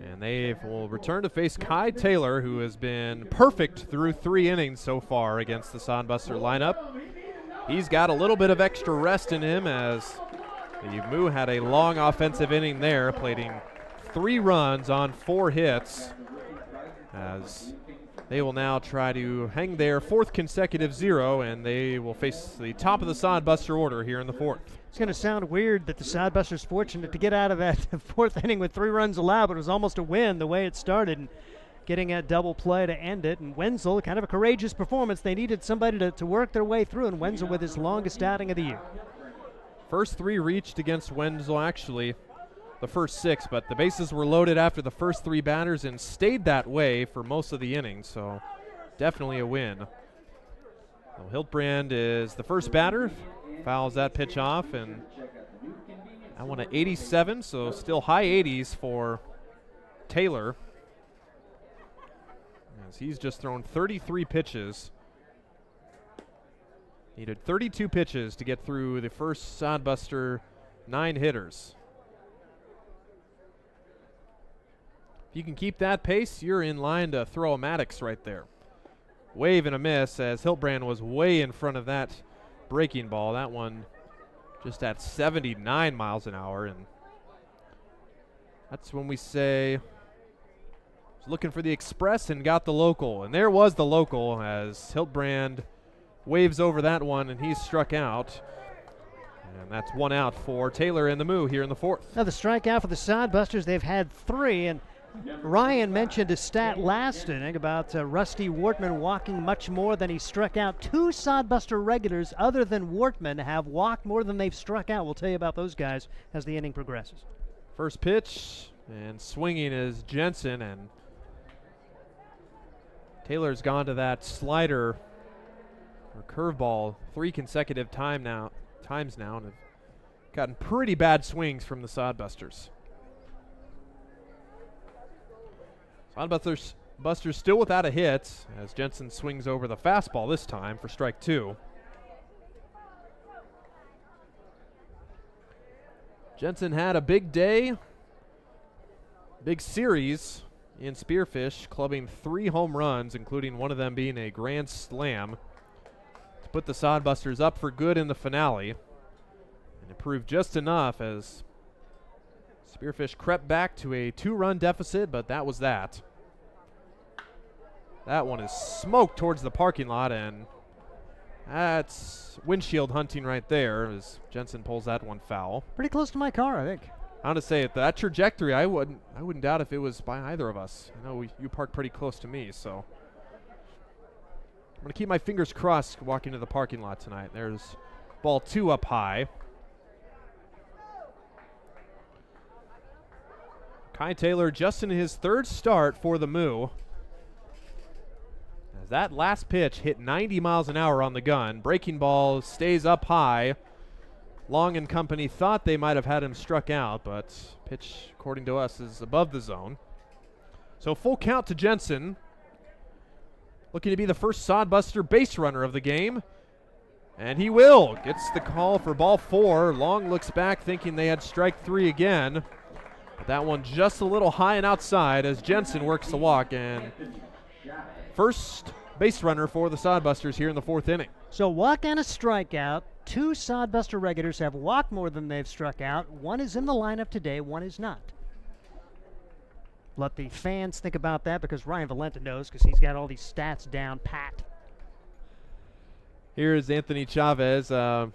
And they will return to face Kai Taylor, who has been perfect through 3 innings so far against the Sodbuster lineup. He's got a little bit of extra rest in him as the Moo had a long offensive inning there, plating 3 runs on 4 hits. As they will now try to hang their 4th consecutive 0, and they will face the top of the Sodbuster order here in the 4th. It's going to sound weird that the Sodbusters fortunate to get out of that 4th inning with 3 runs allowed, but it was almost a win the way it started, and getting a double play to end it. And Wenzel, kind of a courageous performance. They needed somebody to work their way through, and Wenzel with his longest outing of the year. First 3 reached against Wenzel, actually the first 6, but the bases were loaded after the first 3 batters and stayed that way for most of the inning, so definitely a win. Well, Hiltbrand is the first batter, fouls that pitch off, and I want an 87, so still high 80s for Taylor, as he's just thrown 33 pitches. Needed 32 pitches to get through the first Sodbuster 9 hitters. If you can keep that pace, you're in line to throw a Maddox right there. Wave and a miss, as Hiltbrand was way in front of that breaking ball. That one just at 79 miles an hour, and that's when we say looking for the express and got the local, and there was the local as Hiltbrand waves over that one, and he's struck out. And that's 1 out for Taylor and the Moo here in the 4th. Now the strikeout for the Sodbusters, they've had 3, and Ryan mentioned a stat last inning about Rusty Wortman walking much more than he struck out. 2 Sodbuster regulars other than Wortman have walked more than they've struck out. We'll tell you about those guys as the inning progresses. First pitch, and swinging is Jensen, and Taylor's gone to that slider or curveball 3 consecutive times now, and have gotten pretty bad swings from the Sodbusters. Sodbusters still without a hit as Jensen swings over the fastball this time for strike 2. Jensen had a big day, big series in Spearfish, clubbing 3 home runs, including one of them being a grand slam, to put the Sodbusters up for good in the finale. And it proved just enough as Spearfish crept back to a 2-run deficit, but that was that. That one is smoked towards the parking lot, and that's windshield hunting right there as Jensen pulls that one foul. Pretty close to my car, I think. I want to say that trajectory, I wouldn't doubt if it was by either of us. I know you parked pretty close to me, so I'm going to keep my fingers crossed walking to the parking lot tonight. There's ball 2 up high. Kai Taylor just in his 3rd start for the Moo. As that last pitch hit 90 miles an hour on the gun. Breaking ball stays up high. Long and company thought they might have had him struck out, but pitch, according to us, is above the zone. So full count to Jensen. looking to be the first Sodbuster base runner of the game. And he will. Gets the call for ball 4. Long looks back thinking they had strike 3 again. But that one just a little high and outside as Jensen works the walk. And first base runner for the Sodbusters here in the 4th inning. So walk and a strikeout. 2 Sodbuster regulars have walked more than they've struck out. 1 is in the lineup today, 1 is not. Let the fans think about that because Ryan Valenta knows because he's got all these stats down pat. Here is Anthony Chavez. I'd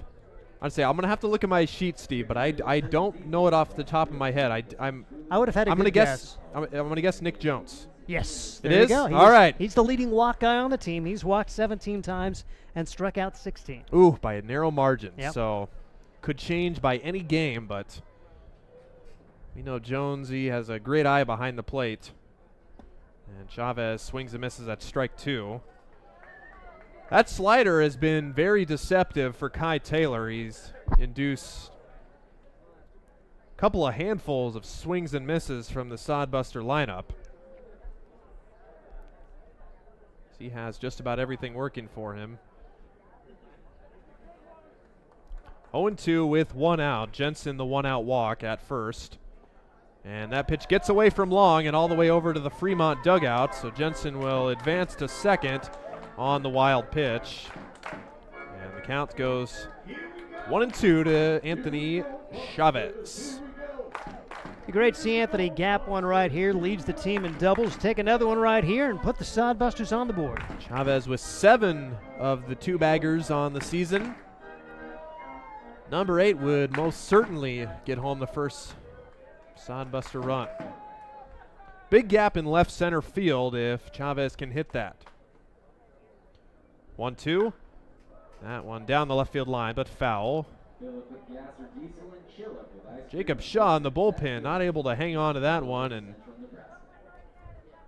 say I'm going to have to look at my sheet, Steve, but I don't know it off the top of my head. I would have had a good guess. I'm going to guess Nick Jones. Yes. It there is? you go. All right. He's the leading walk guy on the team. He's walked 17 times and struck out 16. Ooh, by a narrow margin. Yep. So could change by any game, but we know Jonesy has a great eye behind the plate. And Chavez swings and misses at strike 2. That slider has been very deceptive for Kai Taylor. He's induced a couple of handfuls of swings and misses from the Sodbuster lineup. He has just about everything working for him. 0-2 with 1 out. Jensen the 1-out walk at first. And that pitch gets away from Long and all the way over to the Fremont dugout. So Jensen will advance to second on the wild pitch. And the count goes 1-2 to Anthony Chavez. Be great to see Anthony gap one right here, leads the team in doubles, take another one right here, and put the Sodbusters on the board. Chavez with 7 of the 2 baggers on the season. Number 8 would most certainly get home the first Sodbuster run. Big gap in left center field if Chavez can hit that. 1-2. That one down the left field line, but foul. Jacob Shaw in the bullpen, not able to hang on to that one, and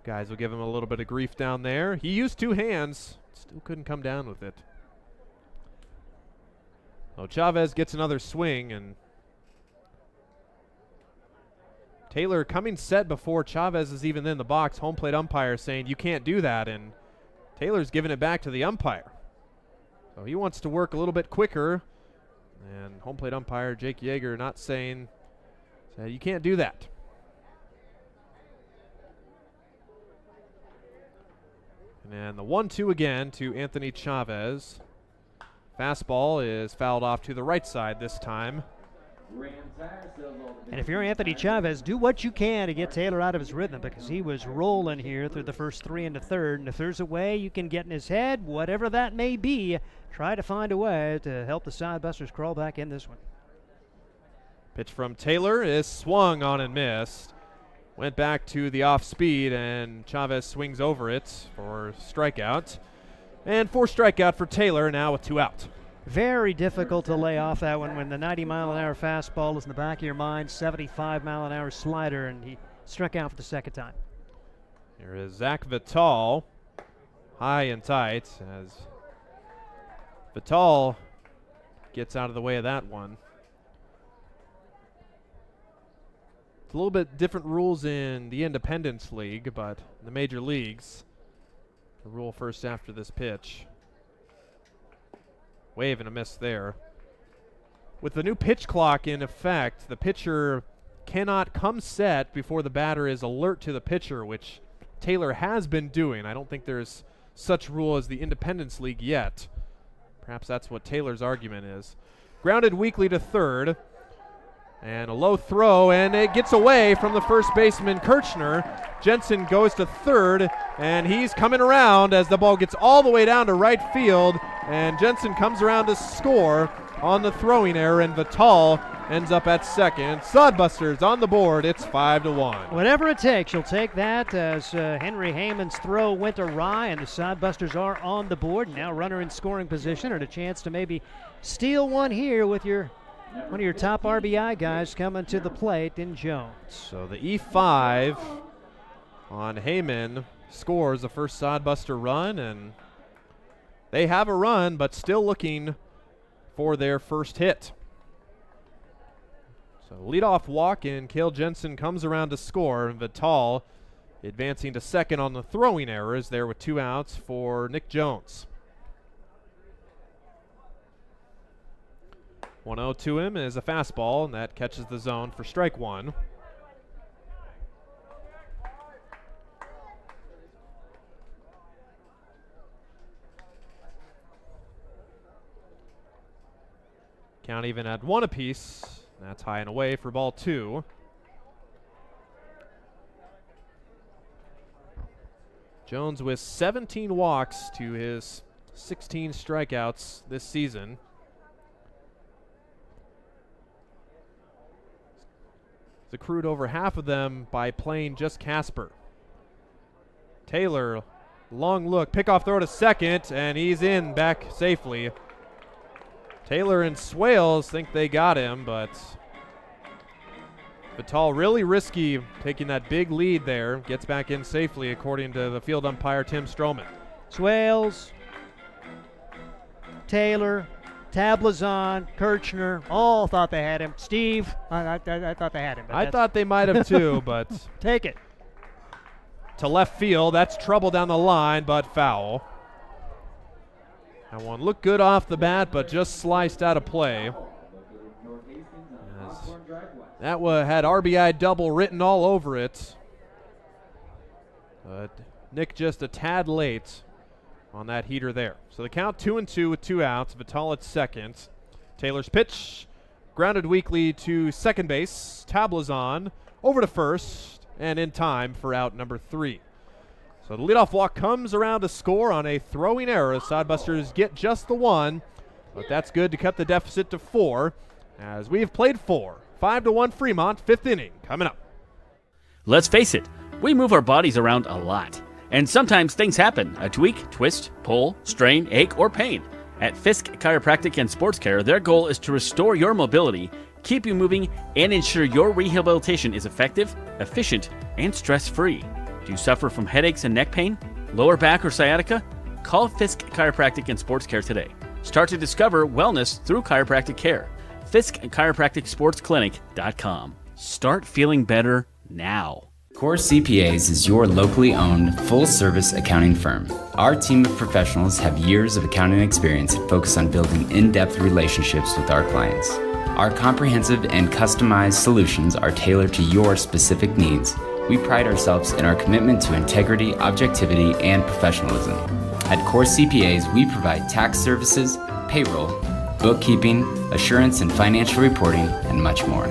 guys will give him a little bit of grief down there. He used 2 hands, still couldn't come down with it. So Chavez gets another swing, and Taylor coming set before Chavez is even in the box. Home plate umpire saying you can't do that, and Taylor's giving it back to the umpire. So he wants to work a little bit quicker, and home plate umpire Jake Yeager not saying you can't do that. And then the 1-2 again to Anthony Chavez. Fastball is fouled off to the right side this time. And if you're Anthony Chavez, do what you can to get Taylor out of his rhythm because he was rolling here through the first 3 and the 3rd. And if there's a way you can get in his head, whatever that may be, try to find a way to help the Sodbusters crawl back in this one. Pitch from Taylor is swung on and missed. Went back to the off speed, and Chavez swings over it for strikeout. And 4 strikeout for Taylor, now with 2 out. Very difficult to lay off that one when the 90-mile-an-hour fastball is in the back of your mind, 75-mile-an-hour slider, and he struck out for the 2nd time. Here is Zach Vital, high and tight, as Vital gets out of the way of that one. It's a little bit different rules in the Independence League, but in the major leagues, the rule first after this pitch. Wave and a miss there. With the new pitch clock in effect, the pitcher cannot come set before the batter is alert to the pitcher, which Taylor has been doing. I don't think there's such rule as the Independence League yet. Perhaps that's what Taylor's argument is. Grounded weakly to third. And a low throw, and it gets away from the first baseman, Kirchner. Jensen goes to third, and he's coming around as the ball gets all the way down to right field. And Jensen comes around to score on the throwing error, and Vital ends up at second. Sodbusters on the board. It's 5-1. Whatever it takes, you'll take that as Henry Heyman's throw went awry, and the Sodbusters are on the board. Now runner in scoring position, and a chance to maybe steal one here with one of your top RBI guys coming to the plate in Jones. So the E5 on Heyman scores the first Sodbuster run, and they have a run, but still looking for their first hit. So leadoff walk, and Cale Jensen comes around to score, and Vital Advancing to second on the throwing errors there with 2 outs for Nick Jones. 1-0 to him is a fastball, and that catches the zone for strike 1. Count even at 1 apiece. That's high and away for ball 2. Jones with 17 walks to his 16 strikeouts this season. He's accrued over half of them by playing just Casper. Taylor, long look, pickoff throw to second, and he's in back safely. Taylor and Swales think they got him, but Vital really risky taking that big lead there. Gets back in safely according to the field umpire Tim Stroman. Swales, Taylor, Tablazon, Kirchner, all thought they had him. Steve, I thought they had him. I thought they might have too, but take it. To left field, that's trouble down the line, but foul. That one looked good off the bat, but just sliced out of play. That had RBI double written all over it. But Nick just a tad late on that heater there. So the count 2-2 with 2 outs. Vital at second. Taylor's pitch grounded weakly to second base. Tablazon over to first and in time for out number 3. So the leadoff walk comes around to score on a throwing error. The Sodbusters get just the 1, but that's good to cut the deficit to 4 as we've played 4. 5-1 Fremont, 5th inning coming up. Let's face it, we move our bodies around a lot. And sometimes things happen. A tweak, twist, pull, strain, ache, or pain. At Fisk Chiropractic and Sports Care, their goal is to restore your mobility, keep you moving, and ensure your rehabilitation is effective, efficient, and stress-free. Do you suffer from headaches and neck pain, lower back or sciatica? Call Fisk Chiropractic and Sports Care today. Start to discover wellness through chiropractic care. Fisk Chiropractic Sports Clinic.com. Start feeling better now. Core CPAs is your locally owned, full-service accounting firm. Our team of professionals have years of accounting experience and focus on building in-depth relationships with our clients. Our comprehensive and customized solutions are tailored to your specific needs. We pride ourselves in our commitment to integrity, objectivity, and professionalism. At Core CPAs, we provide tax services, payroll, bookkeeping, assurance and financial reporting, and much more.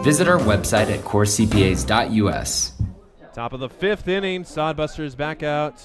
Visit our website at corecpas.us. Top of the 5th inning, Sodbusters back out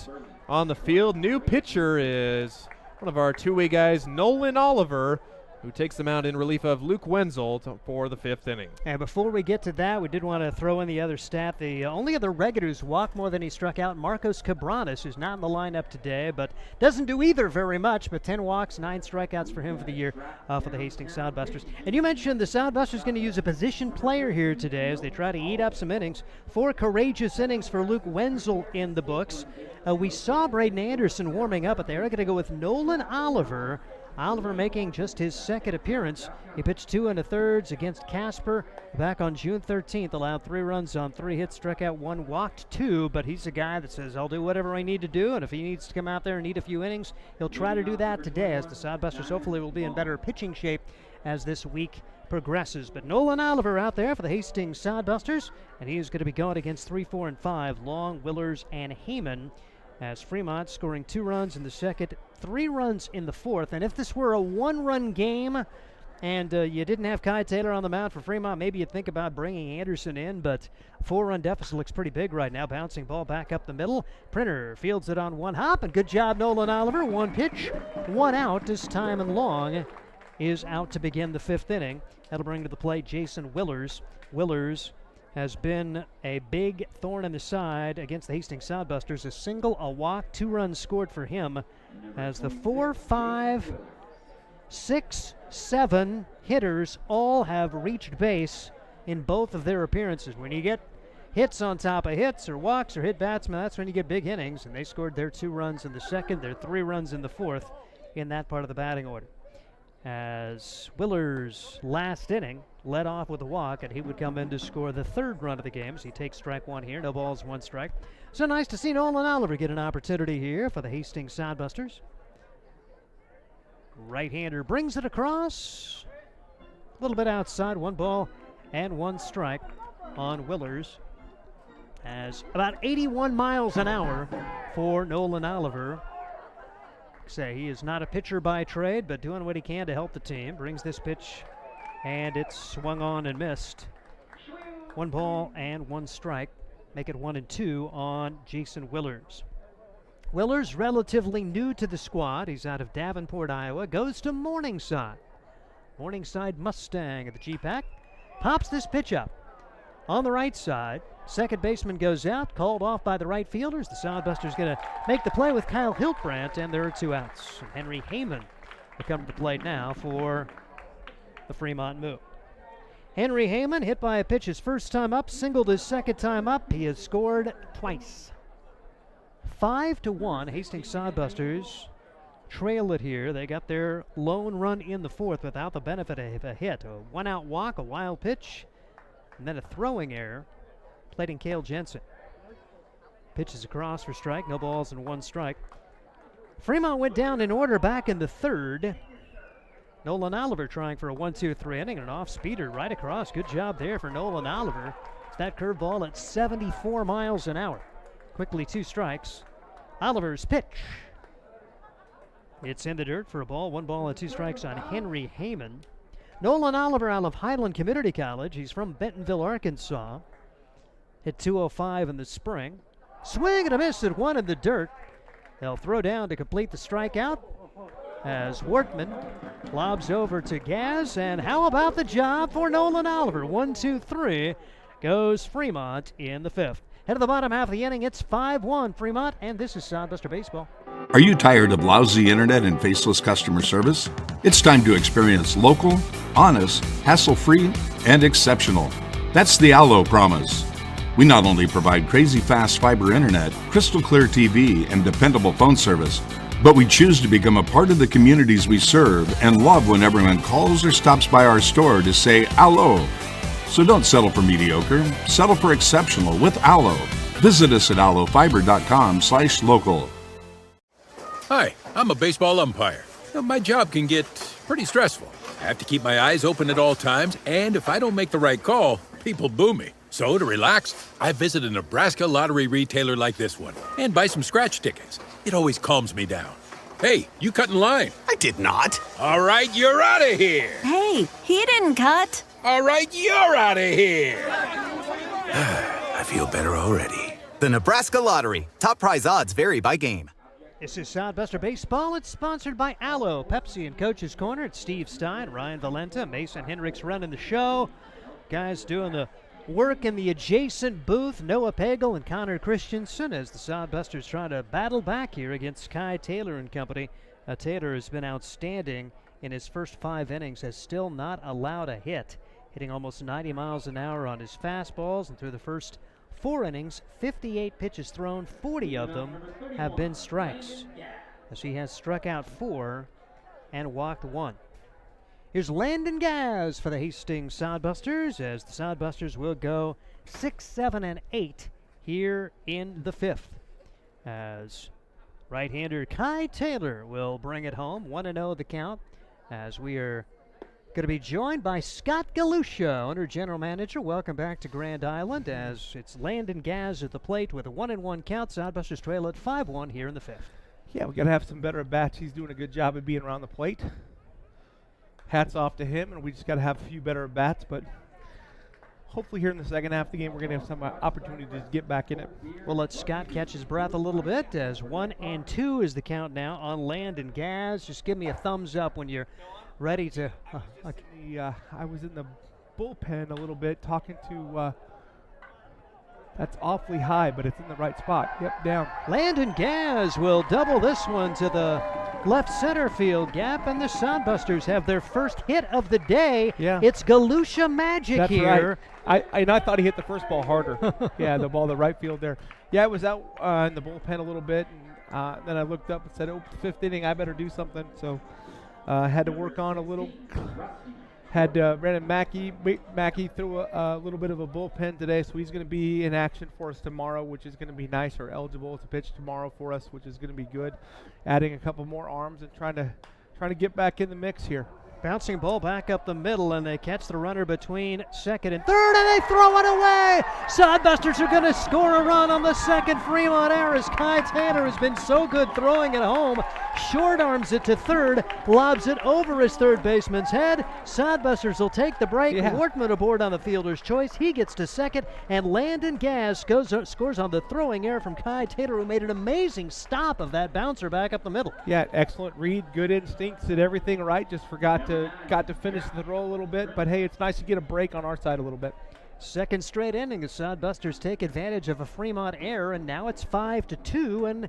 on the field. New pitcher is one of our two-way guys, Nolan Oliver, who takes them out in relief of Luke Wenzel for the 5th inning. And before we get to that, we did want to throw in the other stat. The only other regular who's walked more than he struck out, Marcos Cabranes, who's not in the lineup today, but doesn't do either very much, but 10 walks, 9 strikeouts for him for the year for the Hastings Sodbusters. And you mentioned the Sodbusters going to use a position player here today as they try to eat up some innings. 4 courageous innings for Luke Wenzel in the books. We saw Braden Anderson warming up, but they're going to go with Nolan Oliver. Oliver making just his 2nd appearance. He pitched 2 1/3 against Casper back on June 13th, allowed 3 runs on 3 hits, struck out 1, walked 2, but he's a guy that says, I'll do whatever I need to do, and if he needs to come out there and eat a few innings, he'll try to do that today, as the Sodbusters hopefully will be in better pitching shape as this week progresses. But Nolan Oliver out there for the Hastings Sodbusters, and he is going to be going against 3, 4, and 5, Long, Willers, and Heyman, as Fremont scoring 2 runs in the 2nd, 3 runs in the 4th. And if this were a 1-run game and you didn't have Kai Taylor on the mound for Fremont, maybe you'd think about bringing Anderson in, but 4-run deficit looks pretty big right now. Bouncing ball back up the middle. Printer fields it on 1 hop, and good job, Nolan Oliver. 1 pitch, 1 out this time, and Long is out to begin the 5th inning. That'll bring to the plate Jason Willers. Willers has been a big thorn in the side against the Hastings Sodbusters. A single, a walk, 2 runs scored for him as the 4, 5, 6, 7 hitters all have reached base in both of their appearances. When you get hits on top of hits or walks or hit batsmen, that's when you get big innings, and they scored their 2 runs in the 2nd, their 3 runs in the 4th in that part of the batting order. as Willer's last inning led off with a walk, and he would come in to score the third run of the game as he takes strike one here. No balls, one strike. So nice to see Nolan Oliver get an opportunity here for the Hastings Sodbusters. Right-hander brings it across. A little bit outside, 1 ball and 1 strike on Willers. As about 81 miles an hour for Nolan Oliver. Say he is not a pitcher by trade, but doing what he can to help the team. Brings this pitch, and it's swung on and missed. 1 ball and 1 strike. Make it 1-2 on Jason Willers. Willers, relatively new to the squad. He's out of Davenport, Iowa. Goes to Morningside. Morningside Mustang at the G-Pack. Pops this pitch up. On the right side, second baseman goes out, called off by the right fielders. The Sodbusters going to make the play with Kyle Hiltbrandt, and there are 2 outs. And Henry Heyman will come to the plate now for the Fremont Moo. Henry Heyman hit by a pitch his first time up, singled his second time up. He has scored twice. 5-1, Hastings Sodbusters trail it here. They got their lone run in the 4th without the benefit of a hit. A 1-out walk, a wild pitch, and then a throwing error. Plating Cale Jensen. Pitches across for strike, no balls and 1 strike. Fremont went down in order back in the 3rd. Nolan Oliver trying for a 1-2-3 inning and an off-speeder right across. Good job there for Nolan Oliver. It's that curveball at 74 miles an hour. Quickly 2 strikes. Oliver's pitch. It's in the dirt for a ball. 1 ball and 2 strikes on Henry Heyman. Nolan Oliver out of Highland Community College. He's from Bentonville, Arkansas. Hit 205 in the spring. Swing and a miss at 1 in the dirt. They'll throw down to complete the strikeout as Wortman lobs over to Gaz. And how about the job for Nolan Oliver? 1-2-3 goes Fremont in the 5th. Head to the bottom half of the inning. It's 5-1 Fremont, and this is Sodbuster Baseball. Are you tired of lousy internet and faceless customer service? It's time to experience local, honest, hassle-free, and exceptional. That's the Allo promise. We not only provide crazy fast fiber internet, crystal clear TV, and dependable phone service, but we choose to become a part of the communities we serve and love when everyone calls or stops by our store to say Allo. So don't settle for mediocre, settle for exceptional with Allo. Visit us at allofiber.com/local. Hi, I'm a baseball umpire. My job can get pretty stressful. I have to keep my eyes open at all times, and if I don't make the right call, people boo me. So to relax, I visit a Nebraska lottery retailer like this one and buy some scratch tickets. It always calms me down. Hey, you cut in line. I did not. All right, you're out of here. Hey, he didn't cut. All right, you're out of here. I feel better already. The Nebraska Lottery. Top prize odds vary by game. This is Sodbuster Baseball. It's sponsored by Allo, Pepsi, and Coach's Corner. It's Steve Stein, Ryan Valenta, Mason Hendricks running the show. Guys doing the work in the adjacent booth, Noah Pagel and Connor Christensen, as the Sodbusters try to battle back here against Kai Taylor and company. Taylor has been outstanding in his first 5 innings, has still not allowed a hit, hitting almost 90 miles an hour on his fastballs, and through the first 4 innings, 58 pitches thrown, 40 of them have been strikes, as he has struck out 4 and walked 1. Here's Landon Gaz for the Hastings Sodbusters, as the Sodbusters will go 6, 7, and 8 here in the 5th. As right-hander Kai Taylor will bring it home, 1-0 the count, as we are going to be joined by Scott Galusha, owner general manager. Welcome back to Grand Island, as it's Landon Gaz at the plate with a 1-1 count. Sodbusters trail at 5-1 here in the 5th. Yeah, we got to have some better at-bats. He's doing a good job of being around the plate. Hats off to him, and we just got to have a few better at-bats, but hopefully here in the second half of the game we're going to have some opportunity to get back in it. We'll let Scott catch his breath a little bit, as 1-2 is the count now on Landon Gaz. Just give me a thumbs up when you're ready to... I was in the bullpen a little bit talking to... that's awfully high, but it's in the right spot. Yep, down. Landon Gaz will double this one to the left center field gap, and the Sodbusters have their first hit of the day. Yeah. It's Galusha magic. That's here. Right. I thought he hit the first ball harder. Yeah, the ball to right field there. Yeah, I was out in the bullpen a little bit, and then I looked up and said, oh, 5th inning, I better do something. So had to work on a little. Had Brandon Mackey threw a little bit of a bullpen today, so he's going to be in action for us tomorrow, which is going to be nice, or eligible to pitch tomorrow for us, which is going to be good. Adding a couple more arms and trying to get back in the mix here. Bouncing ball back up the middle, and they catch the runner between second and third, and they throw it away. Sodbusters are going to score a run on the second Fremont error as Kai Taylor has been so good throwing it home. Short arms it to third, lobs it over his third baseman's head. Sodbusters will take the break. Yeah. Wortman aboard on the fielder's choice. He gets to second, and Landon Gas scores on the throwing error from Kai Taylor, who made an amazing stop of that bouncer back up the middle. Yeah, excellent read, good instincts, did everything right. Just got to finish the throw a little bit, but hey, it's nice to get a break on our side a little bit. Second straight inning as Sodbusters take advantage of a Fremont error, and now it's 5-2, and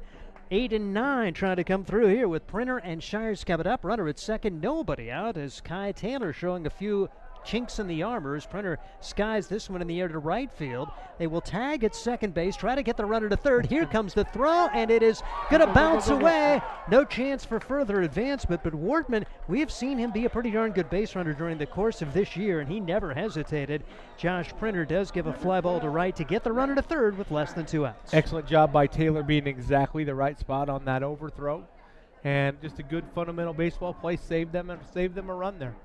8 and 9 trying to come through here with Printer and Shires coming up. Runner at second, nobody out as Kai Taylor showing a few chinks in the armor as Printer skies this one in the air to right field. They will tag at second base, try to get the runner to third. Here comes the throw, and it is going to bounce away. No chance for further advancement, but Wortman, we have seen him be a pretty darn good base runner during the course of this year, and he never hesitated. Josh Printer does give a fly ball to right to get the runner to third with less than 2 outs. Excellent job by Taylor being exactly the right spot on that overthrow, and just a good fundamental baseball play saved them a run there.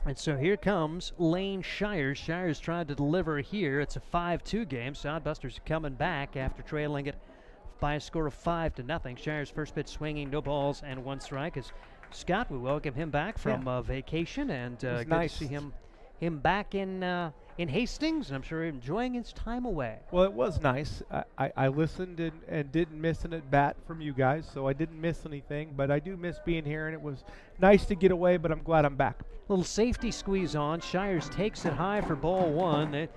And so here comes Lane Shires. Shires tried to deliver here. It's a 5-2 game. Sodbusters coming back after trailing it by a score of 5-0. Shires first pitch swinging, no balls and 1 strike. As Scott, we welcome him back from vacation, and good nice to see him back in Hastings, and I'm sure enjoying his time away. Well, it was nice. I listened and didn't miss an at-bat from you guys, so I didn't miss anything, but I do miss being here, and it was nice to get away, but I'm glad I'm back. Little safety squeeze on. Shires takes it high for ball 1. They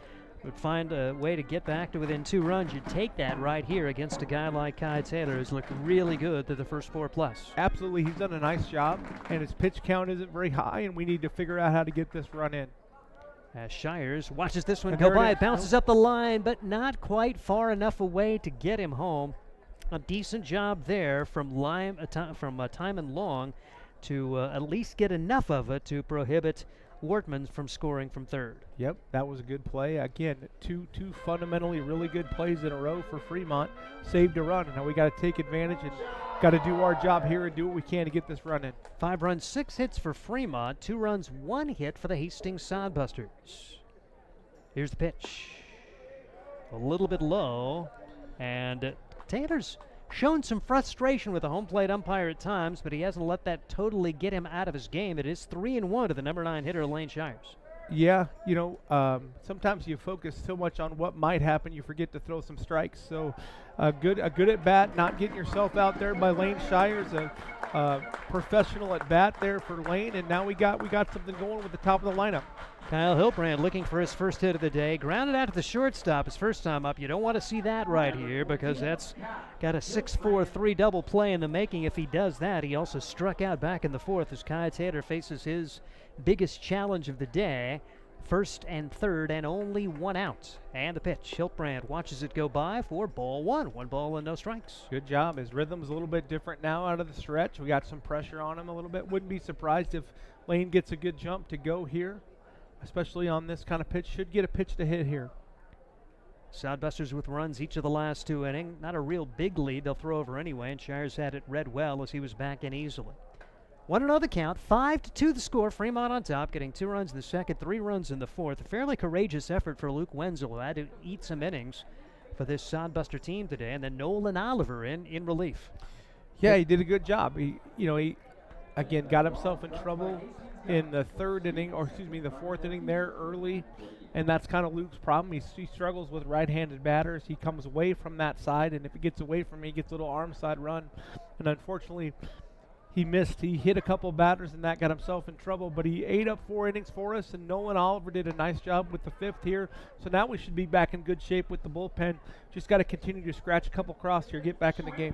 would find a way to get back to within 2 runs. You take that right here against a guy like Kai Taylor, who's looked really good through the first 4+. Absolutely. He's done a nice job, and his pitch count isn't very high, and we need to figure out how to get this run in. As Shires watches this one go by, it bounces up the line, but not quite far enough away to get him home. A decent job there from Timon Long to at least get enough of it to prohibit Wortman from scoring from third. Yep, that was a good play. Again, two fundamentally really good plays in a row for Fremont. Saved a run, and now we got to take advantage and got to do our job here and do what we can to get this run in. 5 runs, 6 hits for Fremont. 2 runs, 1 hit for the Hastings Sodbusters. Here's the pitch. A little bit low, and Taylor's shown some frustration with the home plate umpire at times, but he hasn't let that totally get him out of his game. It is 3-1 to the number 9 hitter, Lane Shires. Yeah, sometimes you focus so much on what might happen, you forget to throw some strikes. So a good at bat, not getting yourself out there by Lane Shires, a professional at bat there for Lane, and now we got something going with the top of the lineup. Kyle Hilbrand looking for his first hit of the day. Grounded out to the shortstop his first time up. You don't want to see that right here because that's got a 6-4-3 double play in the making. If he does that, he also struck out back in the 4th as Kai Taylor faces his biggest challenge of the day. First and third and only 1 out. And the pitch. Hilbrand watches it go by for ball 1. 1 ball and no strikes. Good job. His rhythm's a little bit different now out of the stretch. We got some pressure on him a little bit. Wouldn't be surprised if Lane gets a good jump to go here, especially on this kind of pitch. Should get a pitch to hit here. Sodbusters with runs each of the last 2 innings. Not a real big lead. They'll throw over anyway, and Shires had it read well as he was back in easily. 1-0 the count. 5-2 the score. Fremont on top, getting 2 runs in the second, 3 runs in the 4th. A fairly courageous effort for Luke Wenzel, who had to eat some innings for this Sodbuster team today, and then Nolan Oliver in relief. Yeah, he did a good job. He again got himself in trouble in the 4th inning there early, and that's kind of Luke's problem. He struggles with right-handed batters. He comes away from that side, and if he gets away from me, he gets a little arm side run, and unfortunately he missed. He hit a couple batters, and that got himself in trouble, but he ate up 4 innings for us, and Nolan Oliver did a nice job with the 5th here, so now we should be back in good shape with the bullpen. Just got to continue to scratch a couple cross here, get back in the game.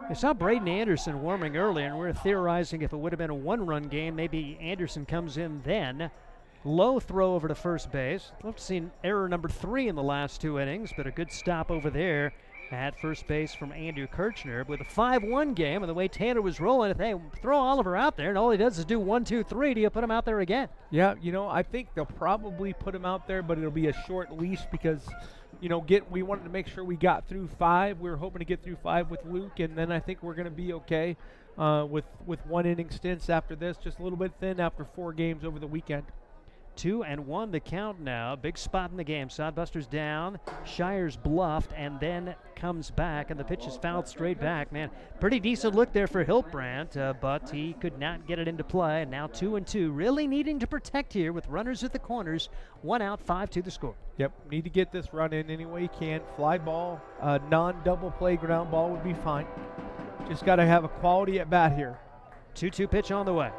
I saw Braden Anderson warming earlier, and we're theorizing if it would have been a 1-run game, maybe Anderson comes in then. Low throw over to first base. Love to see error number 3 in the last 2 innings, but a good stop over there at first base from Andrew Kirchner with a 5-1 game. And the way Taylor was rolling, if they throw Oliver out there and all he does is do 1, 2, 3, do you put him out there again? Yeah, I think they'll probably put him out there, but it'll be a short leash because, we wanted to make sure we got through 5. We were hoping to get through 5 with Luke, and then I think we're going to be okay with 1 inning stints after this. Just a little bit thin after 4 games over the weekend. 2-1 the count now. Big spot in the game. Sodbusters down. Shires bluffed and then comes back, and the pitch is fouled straight back. Man, pretty decent look there for Hiltbrandt, but he could not get it into play. And now 2-2. Really needing to protect here with runners at the corners. 1 out, 5-2 the score. Yep, need to get this run in any way you can. Fly ball, non-double play ground ball would be fine. Just got to have a quality at bat here. 2-2 pitch on the way.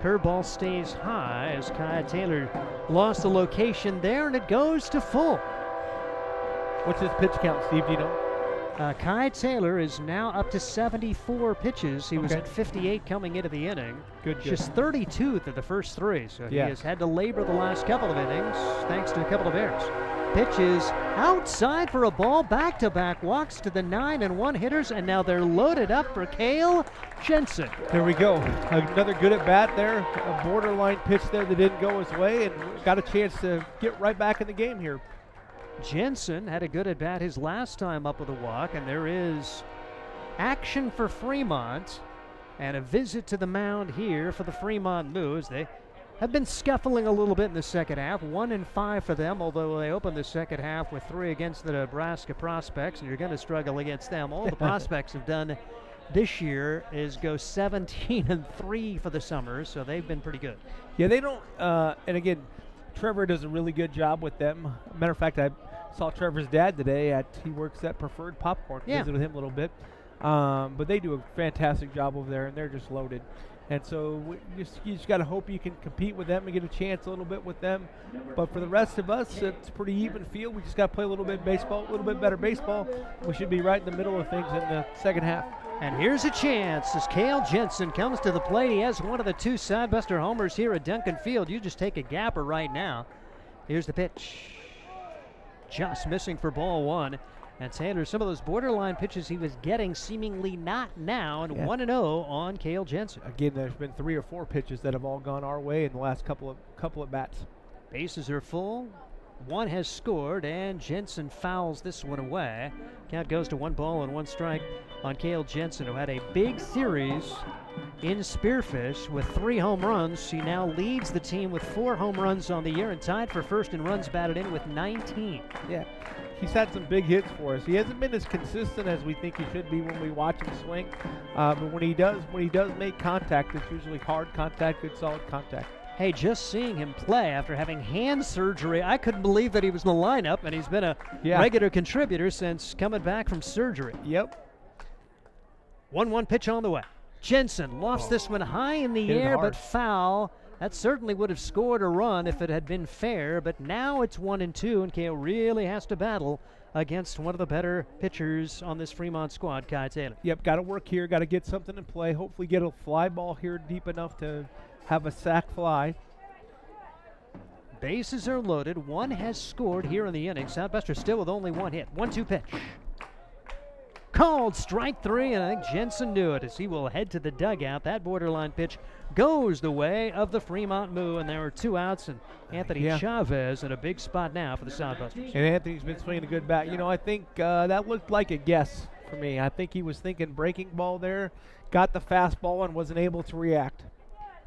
Curveball stays high as Kai Taylor lost the location there, and it goes to full. What's his pitch count, Steve? Do you know? Kai Taylor is now up to 74 pitches. He was Okay. at 58 coming into the inning. Good. Just 32 through the first 3, so he Yeah. has had to labor the last couple of innings thanks to a couple of errors. Pitch is outside for a ball, back-to-back walks to the 9-1 hitters, and now they're loaded up for Cale Jensen. There we go. Another good at bat there. A borderline pitch there that didn't go his way, and got a chance to get right back in the game here. Jensen had a good at bat his last time up with a walk, and there is action for Fremont and a visit to the mound here for the Fremont Moo as they have been scuffling a little bit in the second half. 1-5 for them, although they opened the second half with 3 against the Nebraska Prospects, and you're going to struggle against them. All the Prospects have done this year is go 17-3 for the summer, so they've been pretty good. Yeah, they don't, and again, Trevor does a really good job with them. Matter of fact, I saw Trevor's dad today. He works at Preferred Popcorn. Yeah. Visited with him a little bit. But they do a fantastic job over there, and they're just loaded. And so you just got to hope you can compete with them and get a chance a little bit with them. But for the rest of us, it's a pretty even field. We just got to play a little bit baseball, a little bit better baseball. We should be right in the middle of things in the second half. And here's a chance as Cale Jensen comes to the plate. He has one of the 2 Sidebuster homers here at Duncan Field. You just take a gapper right now. Here's the pitch. Just missing for ball 1. And Taylor, some of those borderline pitches he was getting seemingly not now, and 1-0 on Cale Jensen. Again, there's been 3 or 4 pitches that have all gone our way in the last couple of bats. Bases are full. 1 has scored, and Jensen fouls this one away. Count goes to 1 ball and 1 strike on Cale Jensen, who had a big series in Spearfish with 3 home runs. He now leads the team with 4 home runs on the year and tied for first in runs batted in with 19. Yeah, he's had some big hits for us. He hasn't been as consistent as we think he should be when we watch him swing. But when he does make contact, it's usually hard contact, good solid contact. Hey, just seeing him play after having hand surgery, I couldn't believe that he was in the lineup, and he's been a regular contributor since coming back from surgery. Yep. 1-1 pitch on the way. Jensen lofts this one high in the Hit it air, hard. but foul. That certainly would have scored a run if it had been fair, but now it's 1-2, and Cale really has to battle against one of the better pitchers on this Fremont squad, Kai Taylor. Yep, got to work here, got to get something in play. Hopefully get a fly ball here deep enough to have a sac fly. Bases are loaded. 1 has scored here in the inning. Southbuster still with only 1 hit. 1-2 pitch. Called strike 3, and I think Jensen knew it as he will head to the dugout. That borderline pitch goes the way of the Fremont Moo, and there are 2 outs, and Anthony Chavez in a big spot now for the Southbusters. And Anthony's been swinging a good bat. I think that looked like a guess for me. I think he was thinking breaking ball there, got the fastball and wasn't able to react.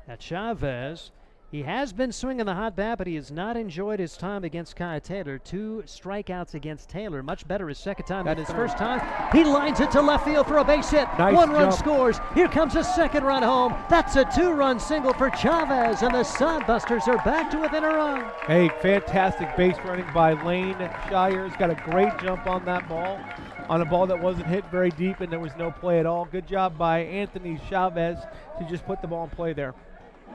Now Chavez, he has been swinging the hot bat, but he has not enjoyed his time against Kai Taylor. 2 strikeouts against Taylor. Much better his second time than his first time. He lines it to left field for a base hit. Nice 1 run jump. scores. Here comes a 2nd run home. That's a 2-run single for Chavez, and the Sodbusters are back to within a run. Hey, fantastic base running by Lane Shires. Got a great jump on that ball, on a ball that wasn't hit very deep, and there was no play at all. Good job by Anthony Chavez to just put the ball in play there.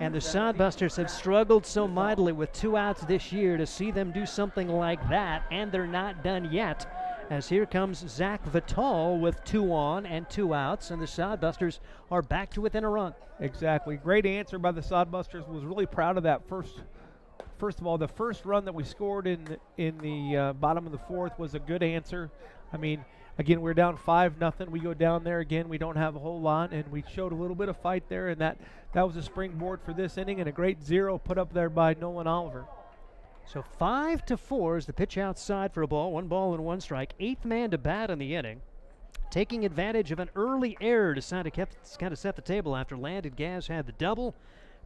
And the Sodbusters have struggled so mightily with 2 outs this year. To see them do something like that, and they're not done yet, as here comes Zach Vital with 2 on and 2 outs, and the Sodbusters are back to within a run. Exactly. Great answer by the Sodbusters. Was really proud of that first of all, the first run that we scored in the bottom of the 4th was a good answer. I mean, again, we're down 5-0. We go down there again. We don't have a whole lot, and we showed a little bit of fight there, and that was a springboard for this inning, and a great 0 put up there by Nolan Oliver. So 5-4 is the pitch outside for a ball. 1 ball and 1 strike. 8th man to bat in the inning. Taking advantage of an early error to kind of set the table after Landon Gaz had the double.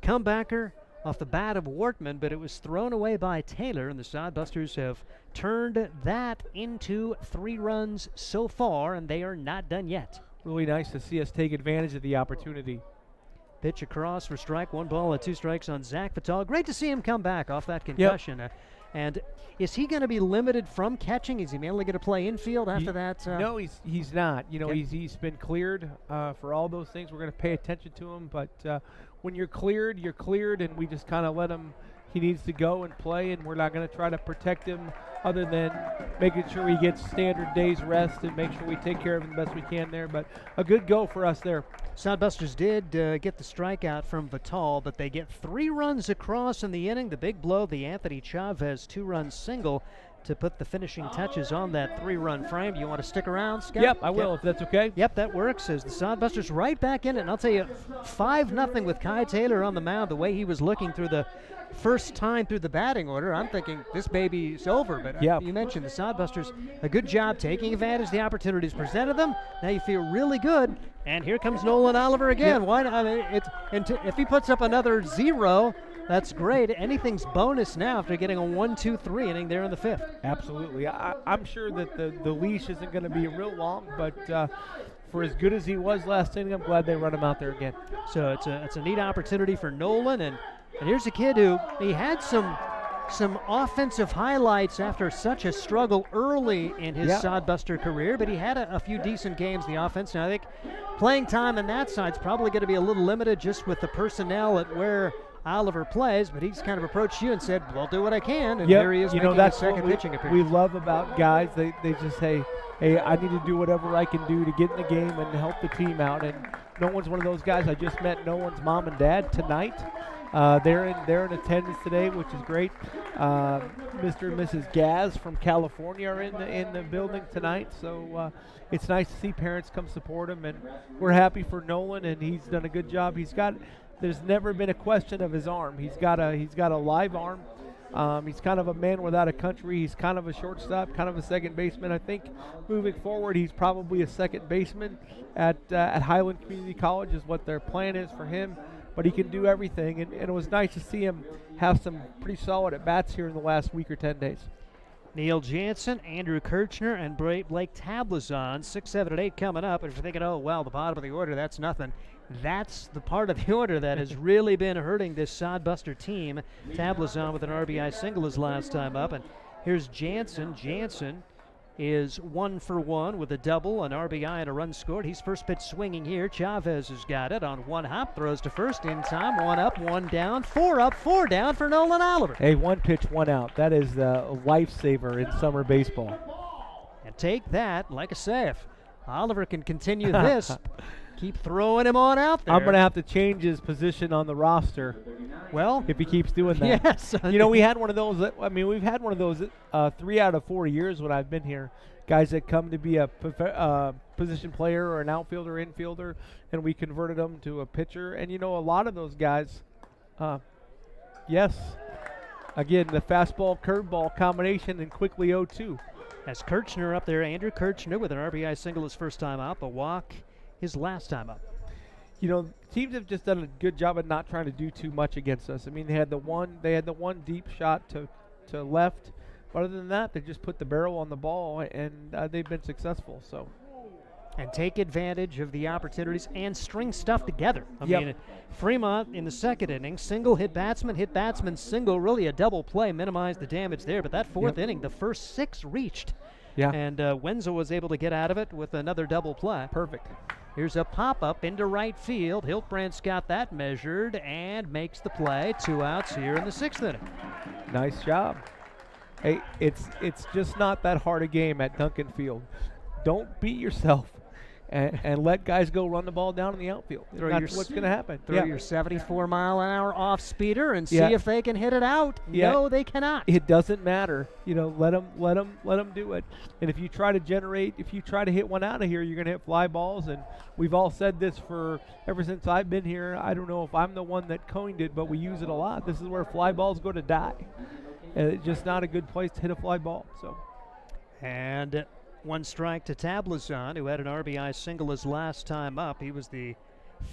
Comebacker off the bat of Wortman, but it was thrown away by Taylor, and the Sodbusters have turned that into 3 runs so far, and they are not done yet. Really nice to see us take advantage of the opportunity. Pitch across for strike. 1 ball and 2 strikes on Zach Fatal. Great to see him come back off that concussion. Yep. And is he going to be limited from catching? Is he mainly going to play infield after that? No, he's not. You know, he's been cleared for all those things. We're going to pay attention to him. But when you're cleared, and we just kind of let him. He needs to go and play, and we're not going to try to protect him other than making sure he gets standard days rest and make sure we take care of him the best we can there. But a good go for us there. Sodbusters did get the strikeout from Vital, but they get 3 runs across in the inning. The big blow, the Anthony Chavez 2-run single to put the finishing touches on that 3-run frame. Do you want to stick around, Scott? Yep, I will, if that's okay. Yep, that works. As the Sodbusters right back in it. And I'll tell you, 5-0 with Kai Taylor on the mound. The way he was looking through the first time through the batting order, I'm thinking this baby's over. But you mentioned the Sodbusters, a good job taking advantage of the opportunities presented them. Now you feel really good. And here comes Nolan Oliver again. Why not? I mean, if he puts up another 0, that's great. Anything's bonus now after getting a 1-2-3 inning there in the 5th. Absolutely. I'm sure that the leash isn't going to be real long, but for as good as he was last inning, I'm glad they run him out there again. So it's a neat opportunity for Nolan, and here's a kid who he had some offensive highlights after such a struggle early in his Sodbuster career, but he had a few decent games in the offense. Now I think playing time on that side's probably going to be a little limited just with the personnel at where Oliver plays, but he's kind of approached you and said, well, I'll do what I can, and here he is making his second pitching appearance. We love about guys. They just say, hey, I need to do whatever I can do to get in the game and help the team out, and no one's one of those guys. I just met no one's mom and dad tonight. They're in attendance today, which is great. Mr. and Mrs. Gaz from California are in the building tonight, so it's nice to see parents come support him, and we're happy for Nolan, and he's done a good job. There's never been a question of his arm. He's got a live arm. He's kind of a man without a country. He's kind of a shortstop, kind of a second baseman. I think moving forward, he's probably a second baseman at Highland Community College is what their plan is for him. But he can do everything, and it was nice to see him have some pretty solid at-bats here in the last week or 10 days. Neil Jansen, Andrew Kirchner, and Blake Tablazon, 6, 7, and 8 coming up. And if you're thinking, oh, well, the bottom of the order, that's nothing. That's the part of the order that has really been hurting this Sodbuster team. Tablazon with an RBI single his last time up. And here's Jansen. Jansen is 1 for 1 with a double, an RBI, and a run scored. He's first pitch swinging here. Chavez has got it on 1 hop, throws to first in time. 1 up, 1 down, 4 up, 4 down for Nolan Oliver. Hey, 1 pitch, 1 out. That is a lifesaver in summer baseball. And take that, like I say, if Oliver can continue this, keep throwing him on out there. I'm going to have to change his position on the roster. Well, if he keeps doing that. Yes. You know, we had one of those. I mean, we've had one of those 3 out of 4 years when I've been here. Guys that come to be a position player or an outfielder, infielder, and we converted them to a pitcher. And, you know, a lot of those guys, yes, again, the fastball, curveball combination and quickly 0-2. As Kirchner up there, Andrew Kirchner with an RBI single his first time up, a walk his last time up. You know, teams have just done a good job of not trying to do too much against us. I mean, they had the one deep shot to left. But other than that, they just put the barrel on the ball, and they've been successful. So, and take advantage of the opportunities and string stuff together. I mean, Fremont in the second inning, single hit batsman, single, really a double play, minimized the damage there. But that fourth inning, the first 6 reached. Yeah. And Wenzel was able to get out of it with another double play. Perfect. Here's a pop-up into right field. Hiltbrandt's got that measured and makes the play. 2 outs here in the 6th inning. Nice job. Hey, it's just not that hard a game at Duncan Field. Don't beat yourself. and let guys go run the ball down in the outfield. That's what's going to happen. Throw your 74-mile-an-hour off speeder and see Yeah. if they can hit it out. Yeah. No, they cannot. It doesn't matter. Let them do it. And if you try to hit one out of here, you're going to hit fly balls. And we've all said this ever since I've been here. I don't know if I'm the one that coined it, but we use it a lot. This is where fly balls go to die. And it's just not a good place to hit a fly ball. So. And 1 strike to Tablazon, who had an RBI single his last time up. He was the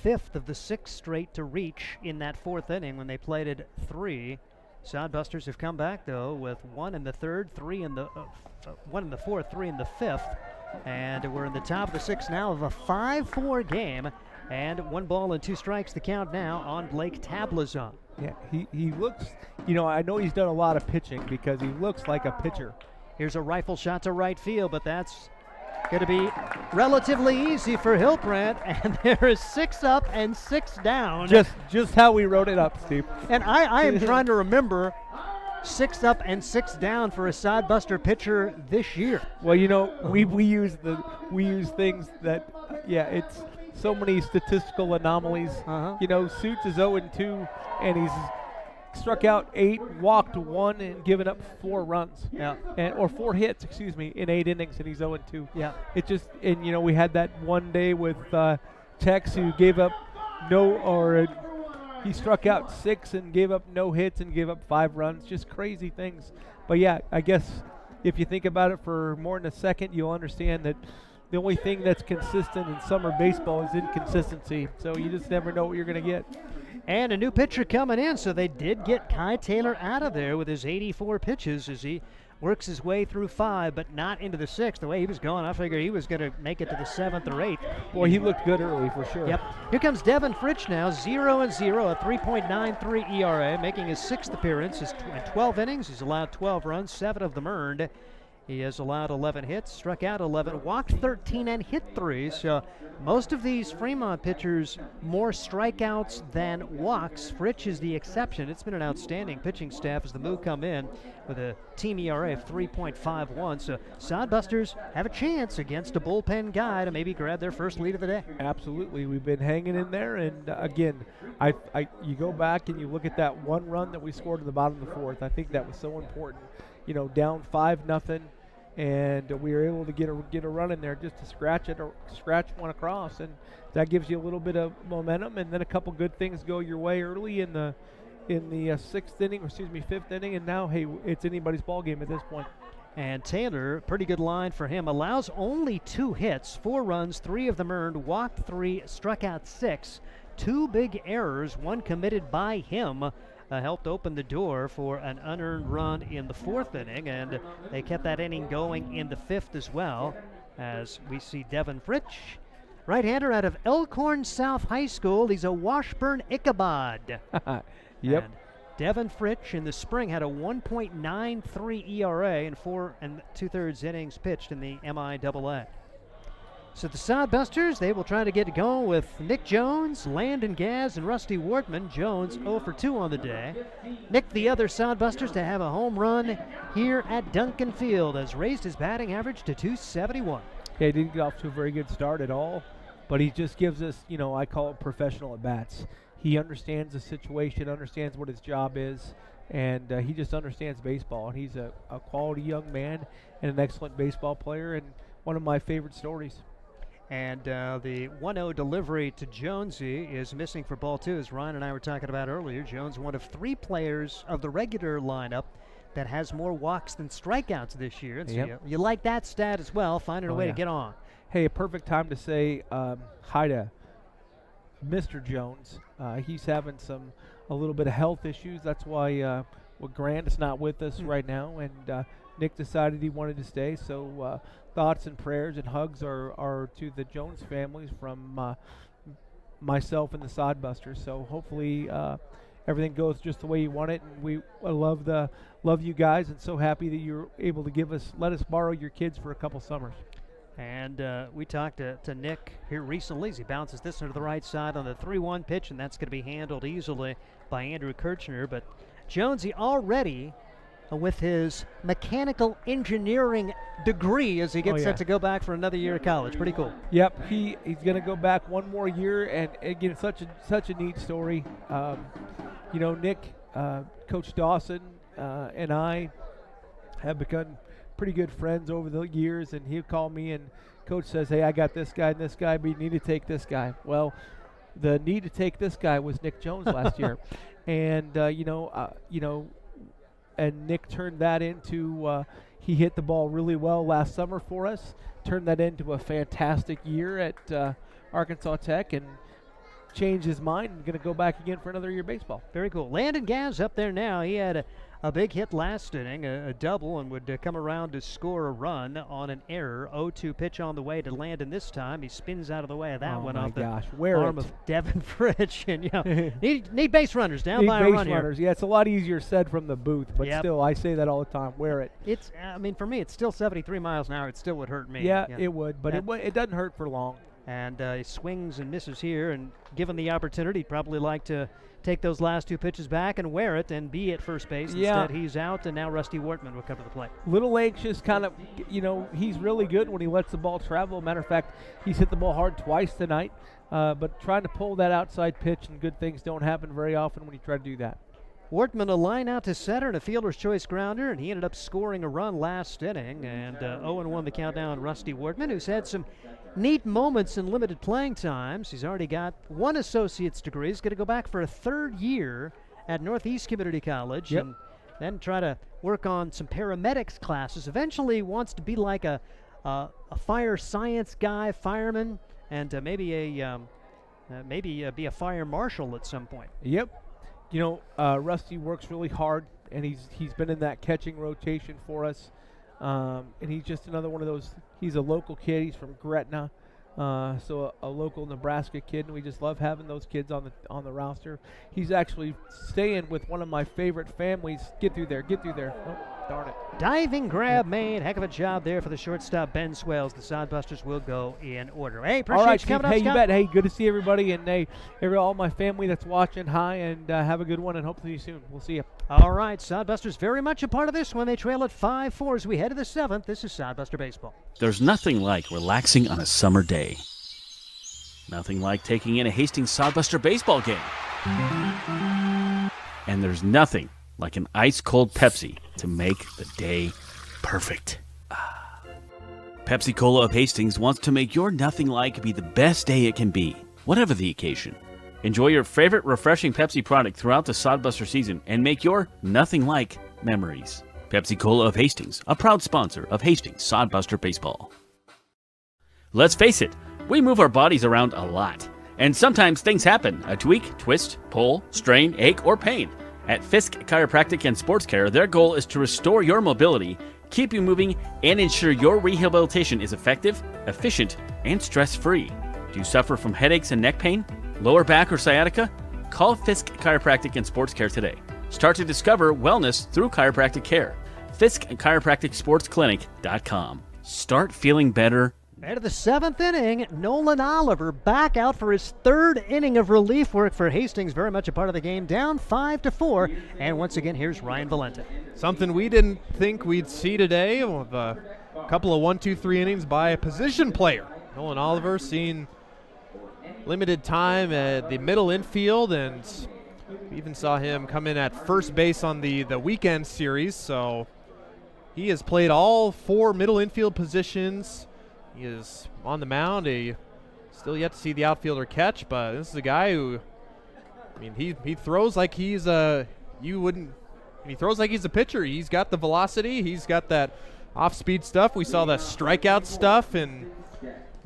5th of the 6 straight to reach in that 4th inning when they plated 3. Sodbusters have come back, though, with 1 in the 3rd, 1 in the 4th, 3 in the 5th. And we're in the top of the 6th now of a 5-4 game. And 1 ball and 2 strikes the count now on Blake Tablazon. Yeah, he looks, I know he's done a lot of pitching because he looks like a pitcher. Here's a rifle shot to right field, but that's going to be relatively easy for Hilbrand, and there is 6 up and 6 down. Just how we wrote it up, Steve. And I am trying to remember 6 up and 6 down for a Sodbuster pitcher this year. Well, we use things that it's so many statistical anomalies. Suits is 0-2, and he's struck out 8, walked 1, and given up 4 runs. Yeah. Or 4 hits, in 8 innings, and he's 0-2. Yeah. It just, we had that one day with Tex who gave up he struck out 6 and gave up no hits and gave up 5 runs. Just crazy things. But yeah, I guess if you think about it for more than a second, you'll understand that the only thing that's consistent in summer baseball is inconsistency. So you just never know what you're going to get. And a new pitcher coming in, so they did get Kai Taylor out of there with his 84 pitches as he works his way through 5, but not into the 6th. The way he was going, I figured he was going to make it to the 7th or 8th. Boy, he looked good early for sure. Yep. Here comes Devin Fritsch now, 0-0, a 3.93 ERA, making his 6th appearance. In 12 innings, he's allowed 12 runs, 7 of them earned. He has allowed 11 hits, struck out 11, walked 13, and hit 3. So most of these Fremont pitchers, more strikeouts than walks. Fritsch is the exception. It's been an outstanding pitching staff as the Moo come in with a team ERA of 3.51. So Sodbusters have a chance against a bullpen guy to maybe grab their first lead of the day. Absolutely. We've been hanging in there. And again, you go back and you look at that 1 run that we scored in the bottom of the 4th. I think that was so important. Down 5-0. And we were able to get a run in there just to scratch one across, and that gives you a little bit of momentum. And then a couple good things go your way early in the 5th inning, and now it's anybody's ball game at this point. And Taylor, pretty good line for him, allows only 2 hits, 4 runs, 3 of them earned, walked 3, struck out 6, 2 big errors, 1 committed by him. Helped open the door for an unearned run in the 4th inning, and they kept that inning going in the 5th as well, as we see Devin Fritsch, right-hander out of Elkhorn South High School. He's a Washburn Ichabod. Yep. And Devin Fritsch in the spring had a 1.93 ERA in 4 2/3 innings pitched in the MIAA. So the Sodbusters, they will try to get going with Nick Jones, Landon Gaz, and Rusty Wortman. Jones 0 for 2 on the day. Nick, the other Sodbusters, to have a home run here at Duncan Field, has raised his batting average to .271. Yeah, he didn't get off to a very good start at all, but he just gives us, I call it professional at-bats. He understands the situation, understands what his job is, and he just understands baseball. And he's a quality young man and an excellent baseball player, and one of my favorite stories. And the 1-0 delivery to Jonesy is missing for ball 2, as Ryan and I were talking about earlier. Jones, one of 3 players of the regular lineup that has more walks than strikeouts this year. And so you like that stat as well, finding a way to get on. Hey, a perfect time to say hi to Mr. Jones. He's having a little bit of health issues. That's why Grant is not with us right now, and Nick decided he wanted to stay. So thoughts and prayers and hugs are to the Jones families from myself and the Sodbusters. So hopefully everything goes just the way you want it. And we love you guys, and so happy that you're able to let us borrow your kids for a couple summers. And we talked to Nick here recently as he bounces this into the right side on the 3-1 pitch, and that's going to be handled easily by Andrew Kirchner. But Jonesy already with his mechanical engineering degree as he gets set to go back for another year of college. Pretty cool. Yep, he's going to go back one more year, and again, such a neat story. Nick, Coach Dawson, and I have become pretty good friends over the years, and he'll call me and Coach says, "Hey, I got this guy and this guy, but you need to take this guy." Well, the need to take this guy was Nick Jones last year, and and Nick turned that into. He hit the ball really well last summer for us, turned that into a fantastic year at Arkansas Tech, and changed his mind and going to go back again for another year of baseball. Very cool. Landon Gav's up there now. He had a big hit last inning, a double, and would come around to score a run on an error. 0-2 pitch on the way to Landon this time. He spins out of the way of that one off the arm of Devin Fritch. And need base runners down by a run here. Yeah, it's a lot easier said from the booth, but still, I say that all the time. Wear it. It's, for me, it's still 73 miles an hour. It still would hurt me. Yeah. It would, but it doesn't hurt for long. And he swings and misses here, and given the opportunity, he'd probably like to take those last 2 pitches back and wear it and be at first base. Instead, he's out, and now Rusty Wortman will come to the plate. Little anxious, kind of, he's really good when he lets the ball travel. Matter of fact, he's hit the ball hard twice tonight, but trying to pull that outside pitch, and good things don't happen very often when you try to do that. Wortman a line out to center and a fielder's choice grounder, and he ended up scoring a run last inning. And 0-1 the countdown. Rusty Wortman, who's had some neat moments in limited playing times. He's already got 1 associate's degree. He's going to go back for a 3rd year at Northeast Community College, and then try to work on some paramedics classes. Eventually wants to be like a fire science guy, fireman, and maybe be a fire marshal at some point. Yep. Rusty works really hard, and he's been in that catching rotation for us. And he's just another one of those. He's a local kid. He's from Gretna, so a local Nebraska kid, and we just love having those kids on the roster. He's actually staying with one of my favorite families. Get through there. Oh, darn it. Diving grab made. Heck of a job there for the shortstop, Ben Swells. The Sodbusters will go in order. Hey, appreciate you coming up, Hey, Scott. you bet. Hey, good to see everybody, and all my family that's watching. Hi, and have a good one, and hope to see you soon. We'll see you. All right, Sodbusters very much a part of this one. They trail at 5-4 as we head to the 7th. This is Sodbuster Baseball. There's nothing like relaxing on a summer day. Nothing like taking in a Hastings Sodbuster baseball game. And there's nothing like an ice-cold Pepsi to make the day perfect. Pepsi Cola of Hastings wants to make your nothing like be the best day it can be, whatever the occasion. Enjoy your favorite refreshing Pepsi product throughout the Sodbuster season and make your nothing like memories. Pepsi Cola of Hastings, a proud sponsor of Hastings Sodbuster Baseball. Let's face it, we move our bodies around a lot. And sometimes things happen, a tweak, twist, pull, strain, ache, or pain. At Fisk Chiropractic and Sports Care, their goal is to restore your mobility, keep you moving, and ensure your rehabilitation is effective, efficient, and stress-free. Do you suffer from headaches and neck pain, lower back or sciatica? Call Fisk Chiropractic and Sports Care today. Start to discover wellness through chiropractic care. Fisk Chiropractic Sports Clinic.com. Start feeling better. Out of the 7th inning, Nolan Oliver back out for his 3rd inning of relief work for Hastings. Very much a part of the game, down 5-4. And once again, here's Ryan Valente. Something we didn't think we'd see today, with a couple of 1-2-3 innings by a position player. Nolan Oliver seeing limited time at the middle infield, and we even saw him come in at first base on the weekend series. So he has played all 4 middle infield positions. He is on the mound. Still yet to see the outfielder catch, but this is a guy who, he throws like he's he throws like he's a pitcher. He's got the velocity. He's got that off-speed stuff. We saw the strikeout stuff in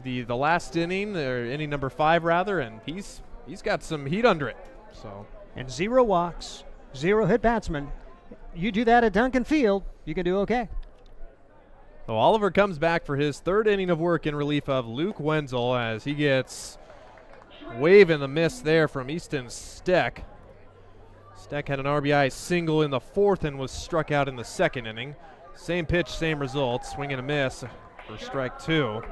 the last inning, or inning number 5 rather, and he's got some heat under it. So, and 0 walks, 0 hit batsmen. You do that at Duncan Field, you can do okay. So Oliver comes back for his 3rd inning of work in relief of Luke Wenzel, as he gets wave in the miss there from Easton Steck. Steck had an RBI single in the 4th and was struck out in the 2nd inning. Same pitch, same result. Swing and a miss for strike 2.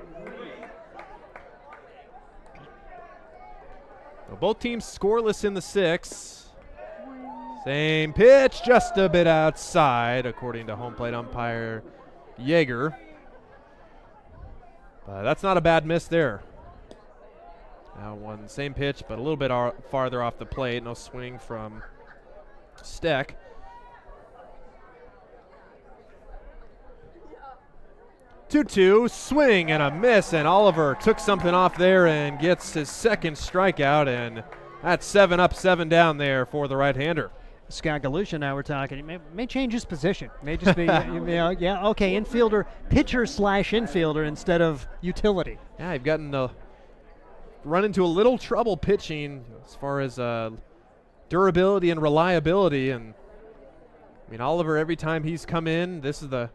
So both teams scoreless in the 6th. Same pitch, just a bit outside, according to home plate umpire Yeager. That's not a bad miss there. Now one, same pitch, but a little bit farther off the plate. No swing from Steck. Two-two, swing and a miss, and Oliver took something off there and gets his second strikeout, and that's 7 up, 7 down there for the right-hander. Scott Galusha now we're talking. He may change his position. May just be, infielder, pitcher/infielder instead of utility. Yeah, you've gotten to run into a little trouble pitching as far as durability and reliability. And I mean, Oliver, every time he's come in, this is the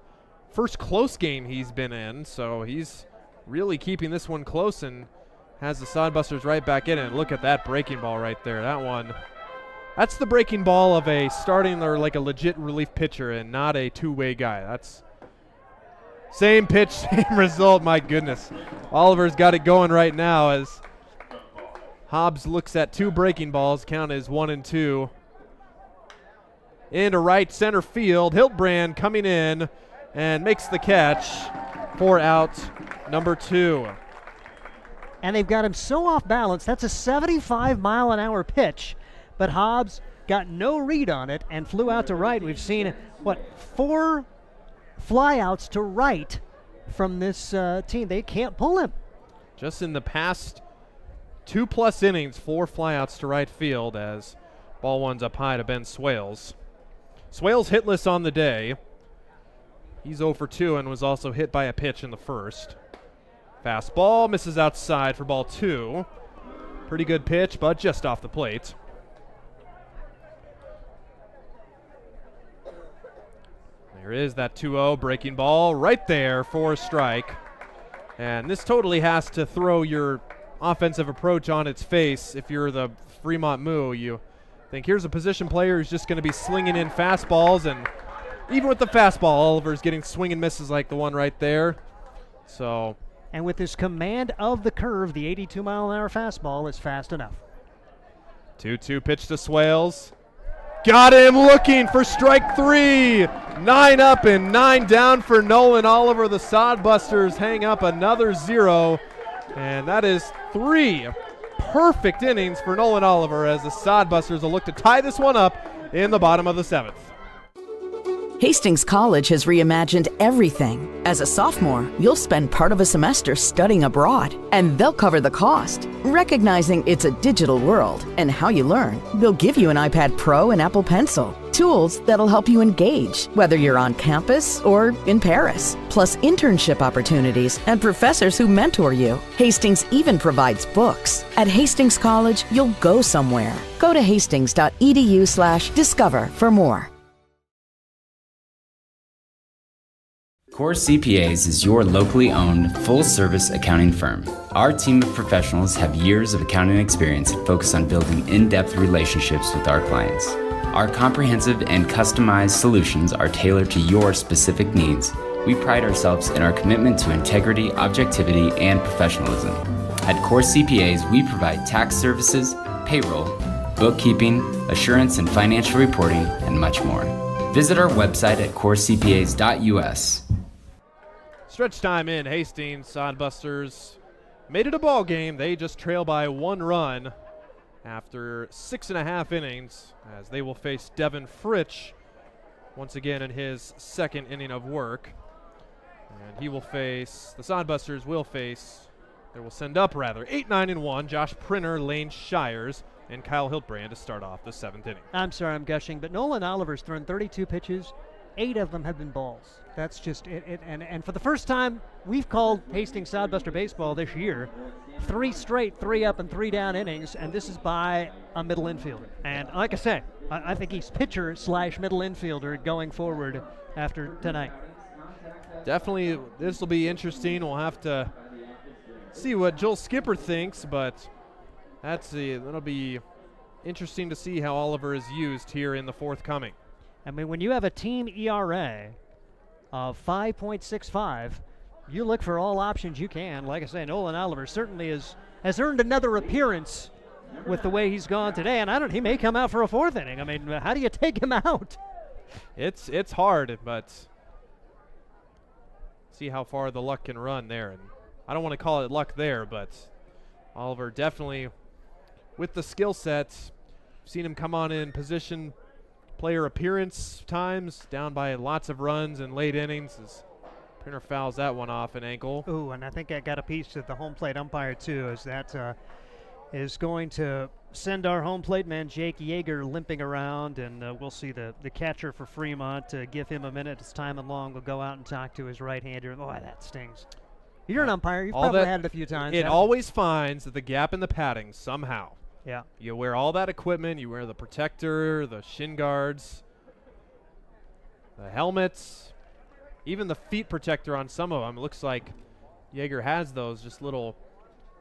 first close game he's been in, so he's really keeping this one close and has the Sodbusters right back in it. Look at that breaking ball right there. That one. That's the breaking ball of a starting or like a legit relief pitcher and not a two-way guy. That's same pitch, same result. My goodness. Oliver's got it going right now as Hobbs looks at 2 breaking balls. Count is 1 and 2. Into right center field. Hiltbrand coming in and makes the catch for out number 2. And they've got him so off balance. That's a 75-mile-an-hour pitch. But Hobbs got no read on it and flew out to right. We've seen, 4 flyouts to right from this team. They can't pull him. Just in the past 2+ innings, 4 flyouts to right field as ball one's up high to Ben Swales. Swales hitless on the day. He's 0 for 2 and was also hit by a pitch in the first. Fastball misses outside for ball 2. Pretty good pitch, but just off the plate. There is that 2-0 breaking ball right there for a strike. And this totally has to throw your offensive approach on its face. If you're the Fremont Moo, you think here's a position player who's just going to be slinging in fastballs, and even with the fastball, Oliver's getting swing and misses like the one right there. So, and with his command of the curve, the 82-mile-an-hour fastball is fast enough. 2-2 pitch to Swales. Got him looking for strike 3. 9 up and 9 down for Nolan Oliver. The Sodbusters hang up another 0. And that is 3 perfect innings for Nolan Oliver as the Sodbusters will look to tie this one up in the bottom of the 7th. Hastings College has reimagined everything. As a sophomore, you'll spend part of a semester studying abroad, and they'll cover the cost. Recognizing it's a digital world and how you learn, they'll give you an iPad Pro and Apple Pencil, tools that'll help you engage, whether you're on campus or in Paris, plus internship opportunities and professors who mentor you. Hastings even provides books. At Hastings College, you'll go somewhere. Go to hastings.edu/discover for more. Core CPAs is your locally owned, full-service accounting firm. Our team of professionals have years of accounting experience and focus on building in-depth relationships with our clients. Our comprehensive and customized solutions are tailored to your specific needs. We pride ourselves in our commitment to integrity, objectivity, and professionalism. At Core CPAs, we provide tax services, payroll, bookkeeping, assurance and financial reporting, and much more. Visit our website at corecpas.us. Stretch time in Hastings. Sodbusters made it a ball game. They just trail by 1 run after 6.5 innings as they will face Devin Fritsch once again in his 2nd inning of work. And he will face, the Sodbusters will face, they will send up rather, 8, 9, and 1, Josh Prinner, Lane Shires, and Kyle Hiltbrand to start off the 7th inning. I'm sorry I'm gushing, but Nolan Oliver's thrown 32 pitches. 8 of them have been balls. That's just it. And for the first time, we've called Hastings Sodbuster baseball this year 3 straight 3 up and 3 down innings, and this is by a middle infielder. And like I say, I think he's pitcher/middle infielder going forward after tonight. Definitely, this will be interesting. We'll have to see what Joel Skipper thinks, but that'll be interesting to see how Oliver is used here in the forthcoming. I mean, when you have a team ERA of 5.65, you look for all options you can. Like I say, Nolan Oliver certainly has earned another appearance with the way he's gone today, and he may come out for a fourth inning. I mean, how do you take him out? It's hard, but see how far the luck can run there. And I don't want to call it luck there, but Oliver definitely with the skill set. Seen him come on in position player appearance times, down by lots of runs in late innings. As Printer fouls that one off an ankle. Ooh, and I think I got a piece of the home plate umpire too, as that is going to send our home plate man Jake Yeager limping around, and we'll see the catcher for Fremont give him a minute. It's time and long. We'll go out and talk to his right-hander. Boy, that stings. You're an umpire. You've probably had it a few times. It always finds the gap in the padding somehow. Yeah. You wear all that equipment. You wear the protector, the shin guards, the helmets, even the feet protector on some of them. It looks like Yeager has those, just little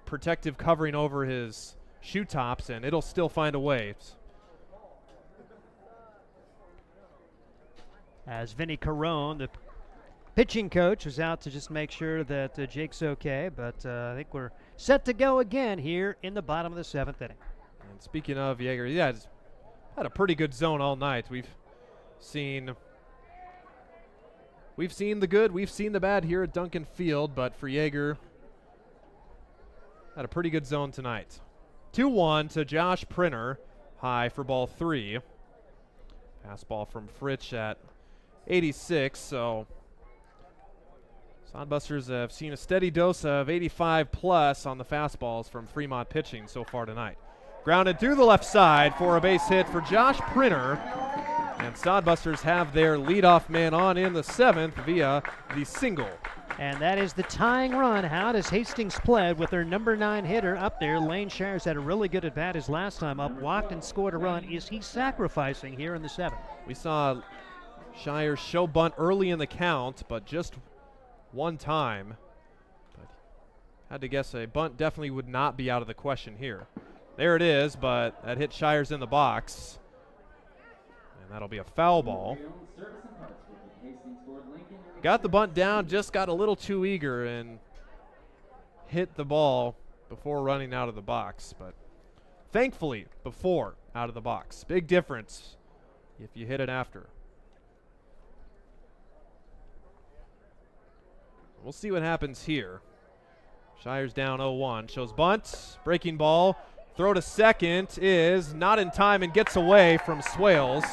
protective covering over his shoe tops, and it'll still find a way. As Vinny Carone, the pitching coach, is out to just make sure that Jake's okay, but I think we're set to go again here in the bottom of the 7th inning. And speaking of Yeager, he has had a pretty good zone all night. We've seen the good, we've seen the bad here at Duncan Field, but for Yeager, had a pretty good zone tonight. 2-1 to Josh Printer, high for ball 3. Fastball from Fritsch at 86, so Sodbusters have seen a steady dose of 85 plus on the fastballs from Fremont pitching so far tonight. Grounded through the left side for a base hit for Josh Printer. And Sodbusters have their leadoff man on in the 7th via the single. And that is the tying run. How does Hastings play with their number 9 hitter up there? Lane Shires had a really good at bat his last time up, walked and scored a run. Is he sacrificing here in the 7th? We saw Shires show bunt early in the count, but just one time. But had to guess a bunt definitely would not be out of the question here. There it is, but that hit Shires in the box. And that'll be a foul ball. Got the bunt down, just got a little too eager and hit the ball before running out of the box. But thankfully, before out of the box. Big difference if you hit it after. We'll see what happens here. Shires down 0-1. Shows bunt. Breaking ball. Throw to second is not in time and gets away from Swales.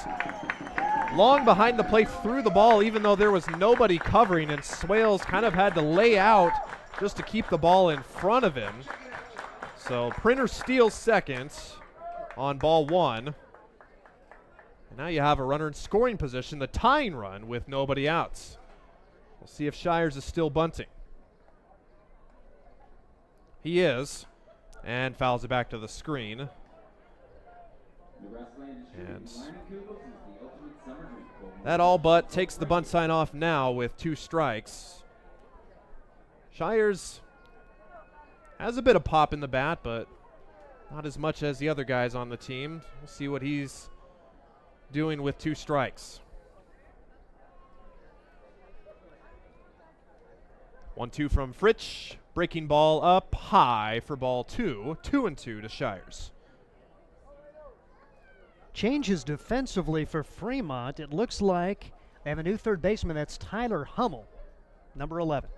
Long behind the plate, threw the ball even though there was nobody covering, and Swales kind of had to lay out just to keep the ball in front of him. So Printer steals second on ball 1. And now you have a runner in scoring position, the tying run with nobody outs. We'll see if Shires is still bunting. He is, and fouls it back to the screen. And that all but takes the bunt sign off now with 2 strikes. Shires has a bit of pop in the bat, but not as much as the other guys on the team. We'll see what he's doing with 2 strikes. 1-2 from Fritsch. Breaking ball up high for ball 2. 2-2 to Shires. Changes defensively for Fremont. It looks like they have a new third baseman. That's Tyler Hummel, number 11.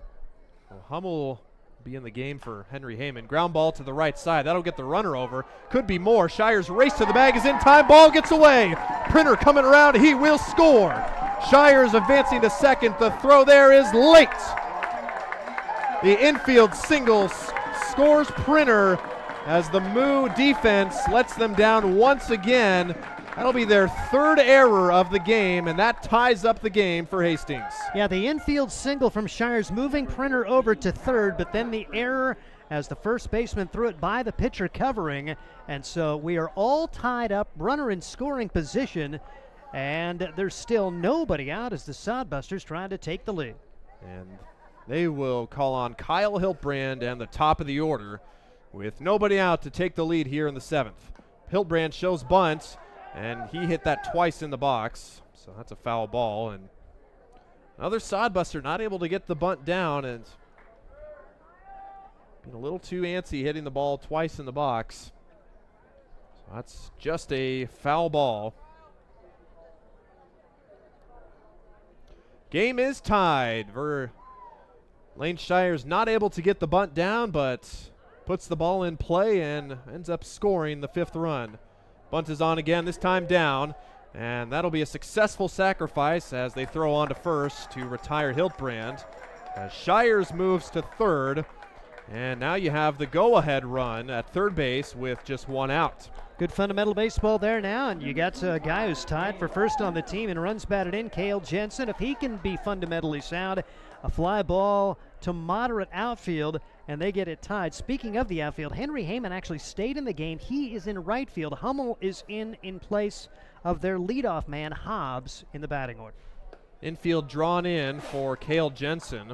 Well, Hummel will be in the game for Henry Heyman. Ground ball to the right side. That'll get the runner over. Could be more. Shires race to the bag is in time. Ball gets away. Printer coming around. He will score. Shires advancing to second. The throw there is late. The infield single scores Printer as the Moo defense lets them down once again. That'll be their 3rd error of the game, and that ties up the game for Hastings. Yeah, the infield single from Shires moving Printer over to 3rd, but then the error as the first baseman threw it by the pitcher covering. And so we are all tied up, runner in scoring position, and there's still nobody out as the Sodbusters trying to take the lead. And they will call on Kyle Hiltbrand and the top of the order with nobody out to take the lead here in the 7th. Hiltbrand shows bunt, and he hit that twice in the box, so that's a foul ball. And another Sodbuster not able to get the bunt down and being a little too antsy hitting the ball twice in the box. That's just a foul ball. Game is tied. Lane Shire's not able to get the bunt down, but puts the ball in play and ends up scoring the 5th run. Bunt is on again, this time down, and that'll be a successful sacrifice as they throw on to first to retire Hildbrand. As Shires moves to third, and now you have the go-ahead run at third base with just 1 out. Good fundamental baseball there now, and you got a guy who's tied for first on the team and runs batted in, Cale Jensen. If he can be fundamentally sound, a fly ball to moderate outfield, and they get it tied. Speaking of the outfield, Henry Heyman actually stayed in the game. He is in right field. Hummel is in place of their leadoff man, Hobbs, in the batting order. Infield drawn in for Cale Jensen.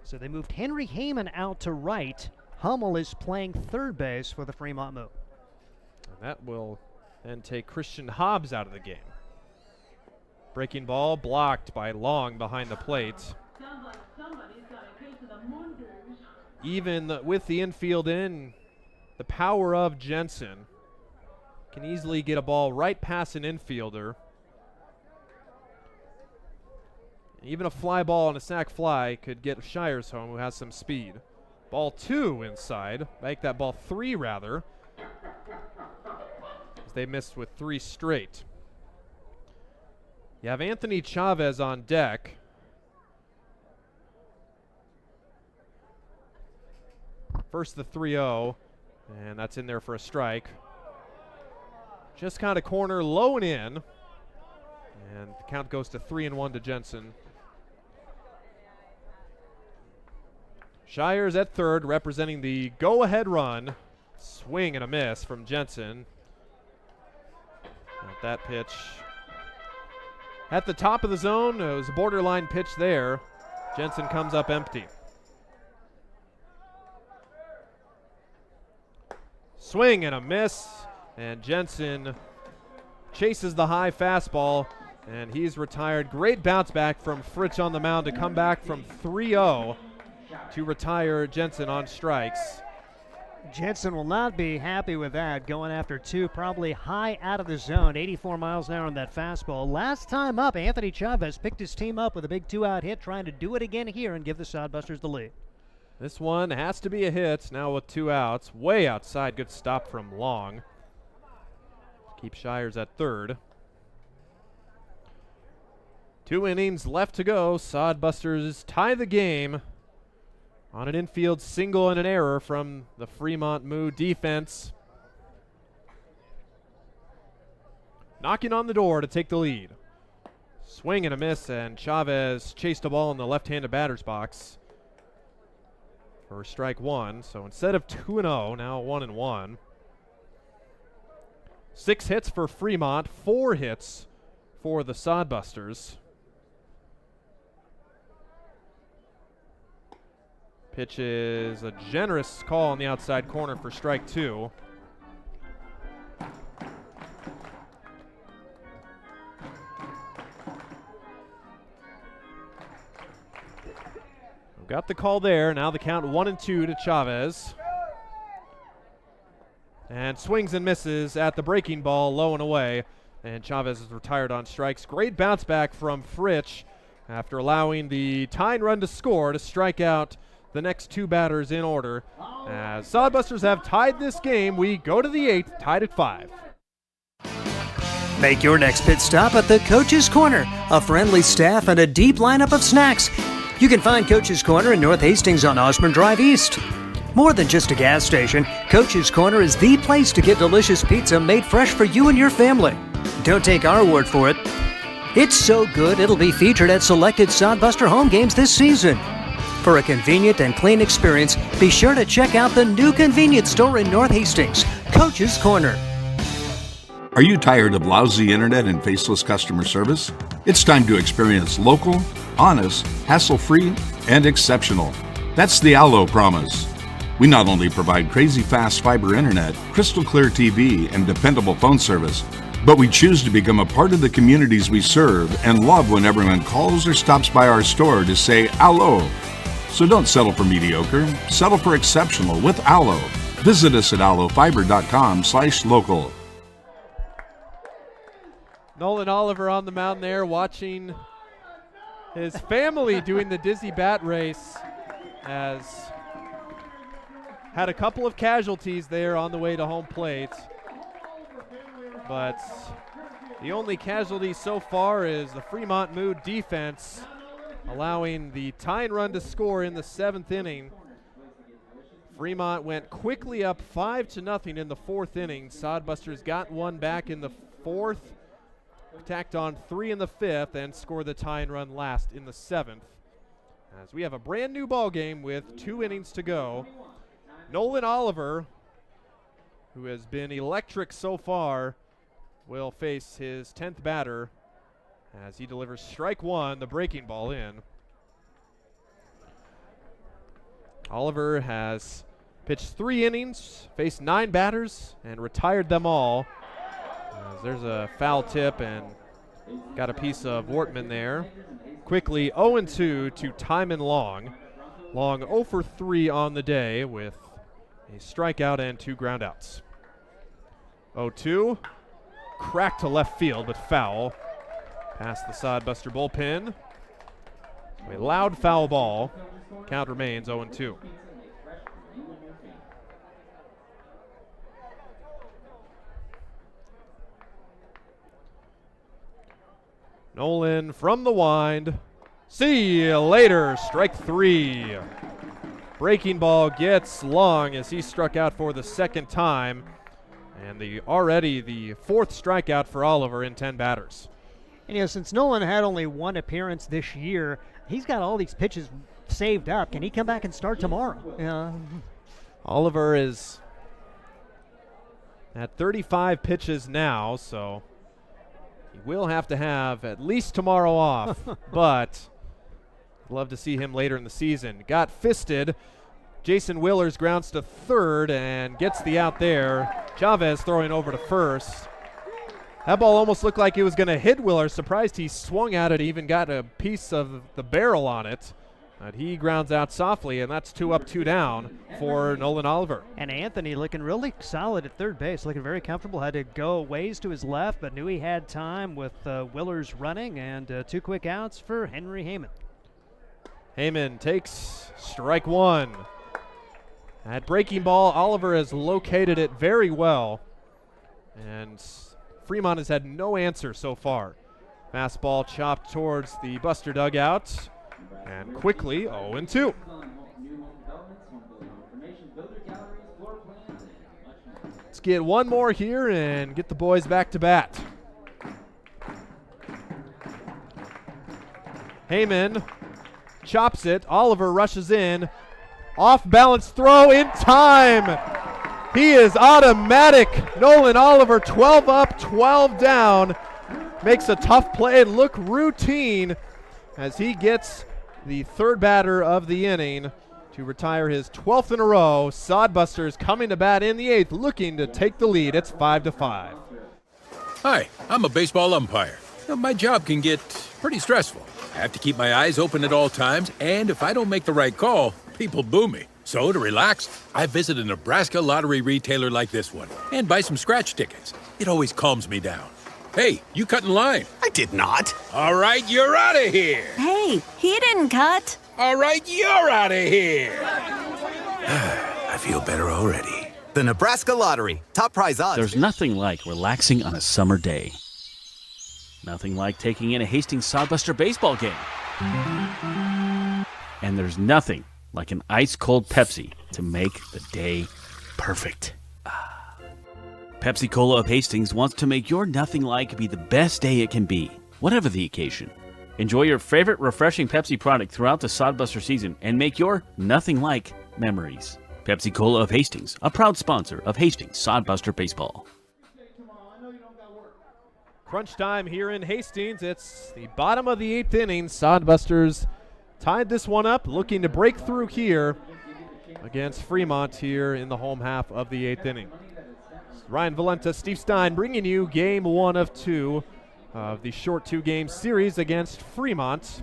So they moved Henry Heyman out to right. Hummel is playing third base for the Fremont Moo. And that will then take Christian Hobbs out of the game. Breaking ball blocked by Long behind the plate. Even with the infield in, the power of Jensen can easily get a ball right past an infielder. Even a fly ball and a sac fly could get Shires home, who has some speed. Ball 2 inside. Make that ball 3 rather, as they missed with 3 straight. You have Anthony Chavez on deck. First the 3-0, and that's in there for a strike. Just kind of corner low and in, and the count goes to 3-1 to Jensen. Shires at third, representing the go-ahead run. Swing and a miss from Jensen. At that pitch at the top of the zone, it was a borderline pitch there. Jensen comes up empty. Swing and a miss, and Jensen chases the high fastball, and he's retired. Great bounce back from Fritsch on the mound to come back from 3-0 to retire Jensen on strikes. Jensen will not be happy with that, going after 2, probably high out of the zone, 84 miles an hour on that fastball. Last time up, Anthony Chavez picked his team up with a big 2-out hit, trying to do it again here and give the Sodbusters the lead. This one has to be a hit, now with 2 outs. Way outside, good stop from Long. Keep Shires at third. 2 innings left to go. Sodbusters tie the game on an infield single and an error from the Fremont Moo defense. Knocking on the door to take the lead. Swing and a miss, and Chavez chased a ball in the left-handed batter's box for strike 1. So instead of 2-0, now 1-1. 6 hits for Fremont, 4 hits for the Sodbusters. Pitch is a generous call on the outside corner for strike 2. Got the call there. Now the count 1-2 to Chavez. And swings and misses at the breaking ball, low and away. And Chavez is retired on strikes. Great bounce back from Fritsch after allowing the tying run to score to strike out the next 2 batters in order. As Sodbusters have tied this game, we go to the 8th, tied at 5. Make your next pit stop at the Coach's Corner, a friendly staff and a deep lineup of snacks. You can find Coach's Corner in North Hastings on Osborne Drive East. More than just a gas station, Coach's Corner is the place to get delicious pizza made fresh for you and your family. Don't take our word for it. It's so good it'll be featured at selected Sodbuster home games this season. For a convenient and clean experience, be sure to check out the new convenience store in North Hastings, Coach's Corner. Are you tired of lousy internet and faceless customer service? It's time to experience local, honest, hassle-free, and exceptional. That's the Allo promise. We not only provide crazy fast fiber internet, crystal clear TV, and dependable phone service, but we choose to become a part of the communities we serve and love when everyone calls or stops by our store to say Allo. So don't settle for mediocre, settle for exceptional with Allo. Visit us at alofiber.com/local. Nolan Oliver on the mound there watching his family doing the dizzy bat race, has had a couple of casualties there on the way to home plate. But the only casualty so far is the Fremont Moo defense, allowing the tying run to score in the 7th inning. Fremont went quickly up 5-0 in the 4th inning. Sodbusters got one back in the 4th, tacked on 3 in the 5th, and scored the tying run last in the 7th. As we have a brand new ball game with 2 innings to go. Nolan Oliver, who has been electric so far, will face his 10th batter as he delivers strike 1, the breaking ball in. Oliver has pitched 3 innings, faced 9 batters, and retired them all. As there's a foul tip and got a piece of Wortman there. Quickly 0-2 to Timon Long. Long 0 for 3 on the day with a strikeout and 2 groundouts. 0-2, cracked to left field, but foul. Past the Sodbuster bullpen. A loud foul ball. Count remains 0-2. Nolan from the wind. See you later. Strike 3. Breaking ball gets Long as he struck out for the 2nd time. And already the 4th strikeout for Oliver in 10 batters. And since Nolan had only 1 appearance this year, he's got all these pitches saved up. Can he come back and start tomorrow? Oliver is at 35 pitches now, so he will have to have at least tomorrow off, but love to see him later in the season. Got fisted. Jason Willers grounds to 3rd and gets the out there. Chavez throwing over to 1st. That ball almost looked like it was going to hit Willers. Surprised he swung at it, even got a piece of the barrel on it. But he grounds out softly, and that's 2 up, 2 down for Nolan Oliver. And Anthony looking really solid at 3rd base, looking very comfortable. Had to go ways to his left, but knew he had time with Willers running, and 2 quick outs for Henry Heyman. Heyman takes strike 1. At breaking ball, Oliver has located it very well, and Fremont has had no answer so far. Fastball chopped towards the Buster dugout. And quickly 0-2. Let's get one more here and get the boys back to bat. Heyman chops it. Oliver rushes in. Off balance throw in time. He is automatic. Nolan Oliver 12 up, 12 down. Makes a tough play and look routine as he gets the 3rd batter of the inning to retire his 12th in a row. Sodbusters coming to bat in the 8th, looking to take the lead. It's 5-5. Hi, I'm a baseball umpire. My job can get pretty stressful. I have to keep my eyes open at all times, and if I don't make the right call, people boo me. So to relax, I visit a Nebraska lottery retailer like this one and buy some scratch tickets. It always calms me down. Hey, you cut in line. I did not. All right, you're out of here. Hey, he didn't cut. All right, you're out of here. I feel better already. The Nebraska Lottery. Top prize odds. There's nothing like relaxing on a summer day. Nothing like taking in a Hastings Sodbuster baseball game. And there's nothing like an ice-cold Pepsi to make the day perfect. Pepsi Cola of Hastings wants to make your nothing like be the best day it can be, whatever the occasion. Enjoy your favorite refreshing Pepsi product throughout the Sodbuster season and make your nothing like memories. Pepsi Cola of Hastings, a proud sponsor of Hastings Sodbuster Baseball. Crunch time here in Hastings. It's the bottom of the 8th inning. Sodbusters tied this one up, looking to break through here against Fremont here in the home half of the 8th inning. Ryan Valenta, Steve Stein bringing you game 1 of 2 of the short 2-game series against Fremont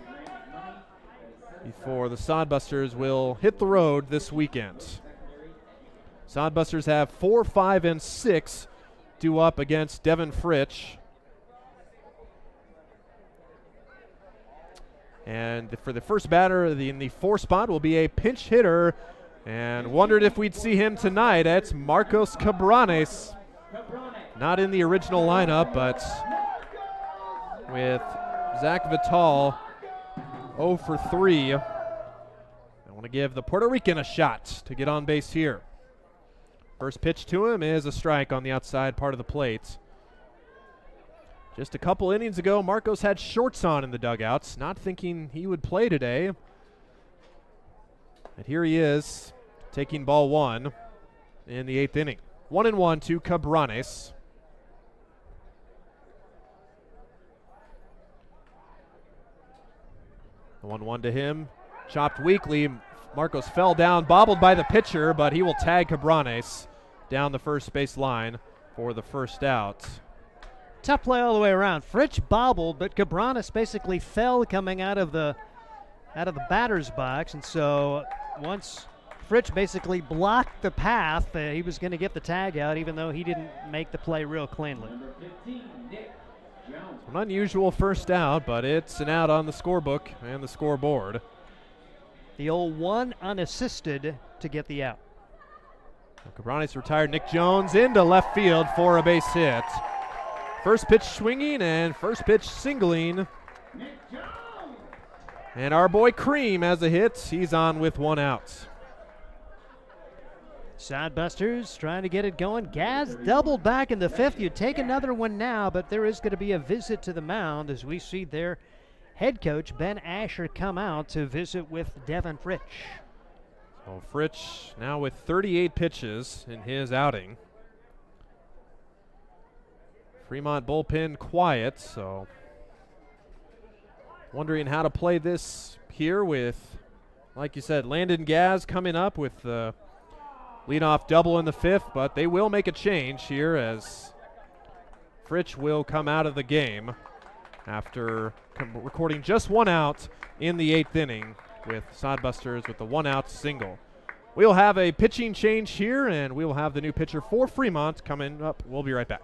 before the Sodbusters will hit the road this weekend. Sodbusters have 4, 5, and 6 due up against Devin Fritsch. And for the first batter in the 4 spot will be a pinch hitter. And wondered if we'd see him tonight. It's Marcos Cabranes. Not in the original lineup, but with Zach Vital 0 for 3. I want to give the Puerto Rican a shot to get on base here. First pitch to him is a strike on the outside part of the plate. Just a couple innings ago, Marcos had shorts on in the dugouts, not thinking he would play today. And here he is, taking ball 1 in the 8th inning. 1-1 to Cabranes. The 1-1 to him, chopped weakly. Marcos fell down, bobbled by the pitcher, but he will tag Cabranes down the first base line for the first out. Tough play all the way around. Fritsch bobbled, but Cabranes basically fell coming out of the batter's box, and so once Fritsch basically blocked the path, he was going to get the tag out, even though he didn't make the play real cleanly. An unusual first out, but it's an out on the scorebook and the scoreboard. The old 1 unassisted to get the out. Cabranes retired. Nick Jones into left field for a base hit. First pitch swinging and first pitch singling. And our boy Cream has a hit. He's on with 1 out. Sodbusters trying to get it going. Gaz doubled back in the 5th. You'd take another one now, but there is going to be a visit to the mound as we see their head coach, Ben Asher, come out to visit with Devin Fritsch. So Fritsch now with 38 pitches in his outing. Fremont bullpen quiet, so wondering how to play this here with, like you said, Landon Gaz coming up with the leadoff double in the 5th, but they will make a change here as Fritsch will come out of the game after recording just 1 out in the 8th inning with Sodbusters with the 1-out single. We'll have a pitching change here, and we will have the new pitcher for Fremont coming up. We'll be right back.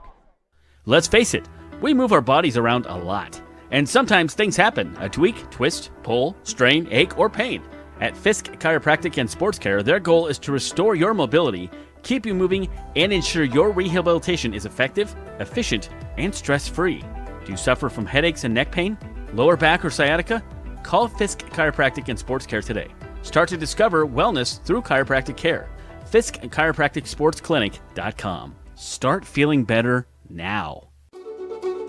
Let's face it, we move our bodies around a lot. And sometimes things happen, a tweak, twist, pull, strain, ache, or pain. At Fisk Chiropractic and Sports Care, their goal is to restore your mobility, keep you moving, and ensure your rehabilitation is effective, efficient, and stress-free. Do you suffer from headaches and neck pain, lower back or sciatica? Call Fisk Chiropractic and Sports Care today. Start to discover wellness through chiropractic care. Fisk Chiropractic Sports Clinic.com. Start feeling better now.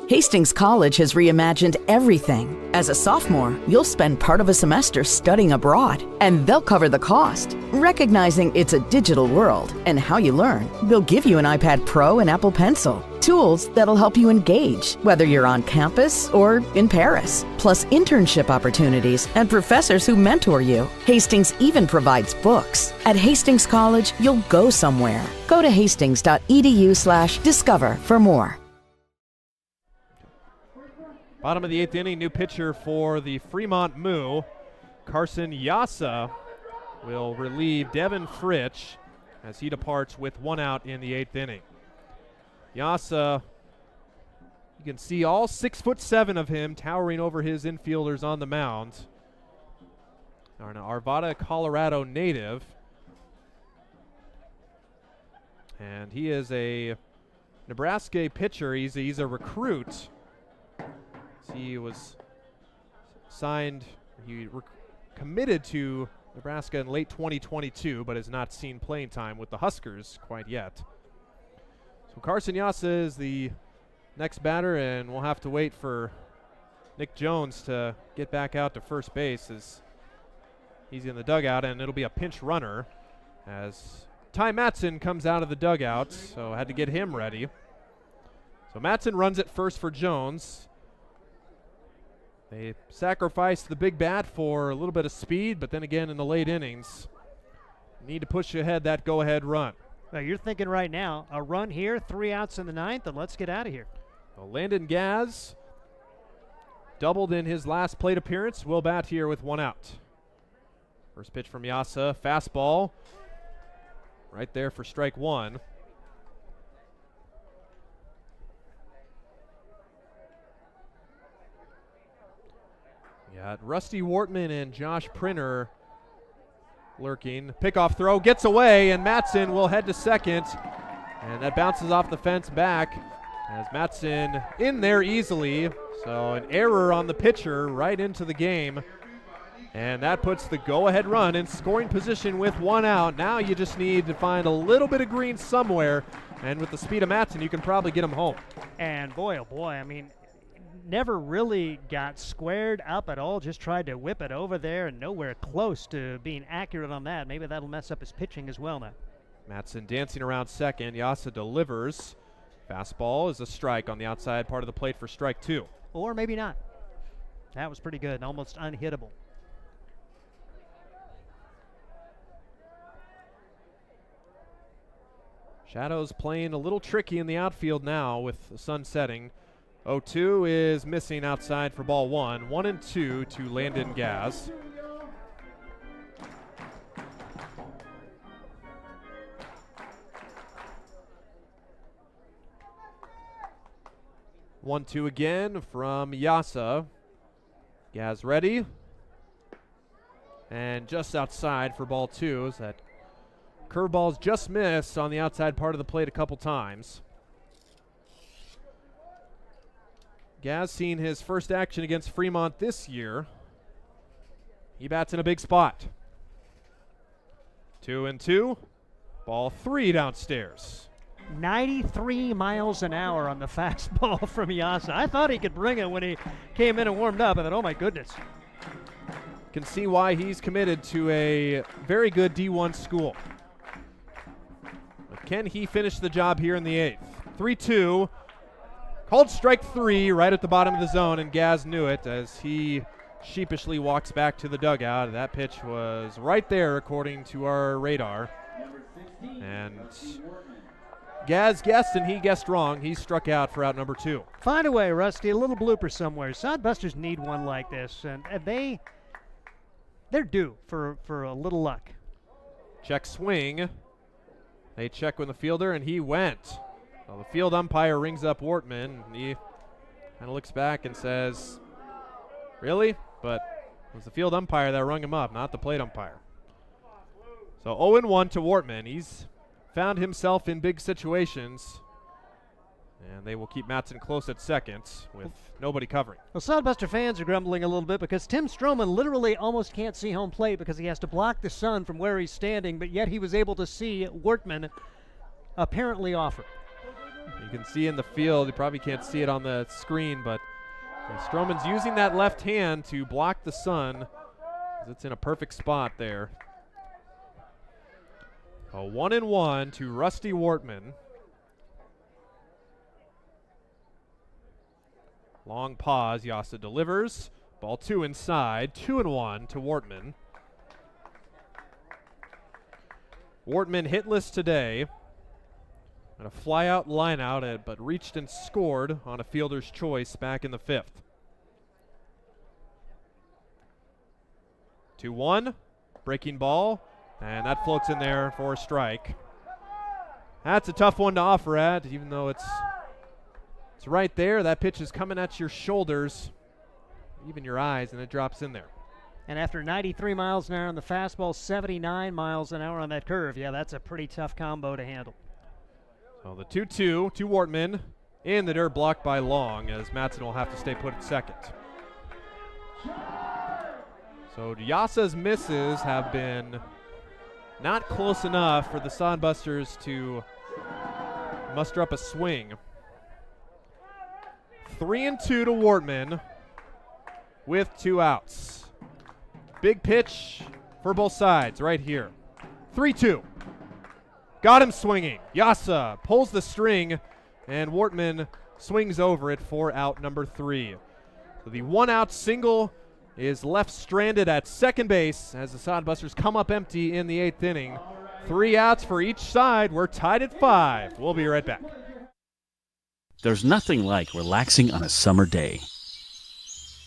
Hastings College has reimagined everything. As a sophomore, you'll spend part of a semester studying abroad, and they'll cover the cost. Recognizing it's a digital world and how you learn, they'll give you an iPad Pro and Apple Pencil, tools that'll help you engage, whether you're on campus or in Paris, plus internship opportunities and professors who mentor you. Hastings even provides books. At Hastings College, you'll go somewhere. Go to hastings.edu/discover for more. Bottom of the 8th inning, new pitcher for the Fremont Moo. Carson Yasa will relieve Devin Fritsch as he departs with 1 out in the 8th inning. Yasa, you can see all 6'7" of him towering over his infielders on the mound. An Arvada, Colorado native. And he is a Nebraska pitcher. He's a recruit. He was signed, committed to Nebraska in late 2022, but has not seen playing time with the Huskers quite yet. So Carson Yasa is the next batter, and we'll have to wait for Nick Jones to get back out to first base as he's in the dugout, and it'll be a pinch runner as Ty Matson comes out of the dugout, so I had to get him ready. So Matson runs it first for Jones. They sacrificed the big bat for a little bit of speed, but then again in the late innings, need to push ahead that go-ahead run. Well, you're thinking right now, a run here, 3 outs in the 9th, and let's get out of here. Well, Landon Gaz doubled in his last plate appearance. Will bat here with 1 out. First pitch from Yasa, fastball. right there for strike one. Got Rusty Wortman and Josh Printer lurking. Pickoff throw gets away, and Matson will head to second. And that bounces off the fence back as Matson in there easily. So an error on the pitcher right into the game. And that puts the go-ahead run in scoring position with one out. Now you just need to find a little bit of green somewhere. And with the speed of Matson, you can probably get him home. And boy, oh boy, I mean, never really got squared up at all. Just tried to whip it over there and nowhere close to being accurate on that. Maybe that'll mess up his pitching as well now. Matson dancing around second. Yasa delivers. Fastball is a strike on the outside part of the plate for strike two. Or maybe not. That was pretty good, almost unhittable. Shadows playing a little tricky in the outfield now with the sun setting. 0-2 is missing outside for ball one. 1-2 to Landon Gaz. One-two again from Yasa. Gaz ready. And just outside for ball two is that curveballs just missed on the outside part of the plate a couple times. Gaz seen his first action against Fremont this year. He bats in a big spot. 2-2. Ball three downstairs. 93 miles an hour on the fastball from Yasa. I thought he could bring it when he came in and warmed up. I thought, oh my goodness. Can see why he's committed to a very good D1 school. But can he finish the job here in the eighth? 3-2. Called strike three right at the bottom of the zone, and Gaz knew it as he sheepishly walks back to the dugout. That pitch was right there according to our radar. And Gaz guessed, and he guessed wrong. He struck out for out number two. Find a way, Rusty. A little blooper somewhere. Sodbusters need one like this, and they're due for a little luck. Check swing. They check with the fielder, and he went. Well, the field umpire rings up Wortman. He kind of looks back and says, really? But it was the field umpire that rung him up, not the plate umpire. So 0-1 to Wortman. He's found himself in big situations. And they will keep Matson close at second with nobody covering. Well, Sodbuster fans are grumbling a little bit because Tim Stroman literally almost can't see home plate because he has to block the sun from where he's standing, but yet he was able to see Wortman apparently offer. You can see in the field, you probably can't see it on the screen, but Stroman's using that left hand to block the sun. It's in a perfect spot there. A 1-1 to Rusty Wortman. Long pause, Yasa delivers. Ball two inside, 2-1 to Wortman. Wortman hitless today. And a fly-out line-out, but reached and scored on a fielder's choice back in the fifth. 2-1, breaking ball, and that floats in there for a strike. That's a tough one to offer at, even though it's right there. That pitch is coming at your shoulders, even your eyes, and it drops in there. And after 93 miles an hour on the fastball, 79 miles an hour on that curve, yeah, that's a pretty tough combo to handle. So the 2-2 to Wortman in the dirt, blocked by Long, as Matson will have to stay put at second. So Yasa's misses have been not close enough for the Sodbusters to muster up a swing. 3-2 to Wortman with two outs. Big pitch for both sides right here. 3-2. Got him swinging. Yasa pulls the string, and Wortman swings over it for out number three. So the one-out single is left stranded at second base as the Sodbusters come up empty in the eighth inning. 3 outs for each side. We're tied at 5. We'll be right back. There's nothing like relaxing on a summer day.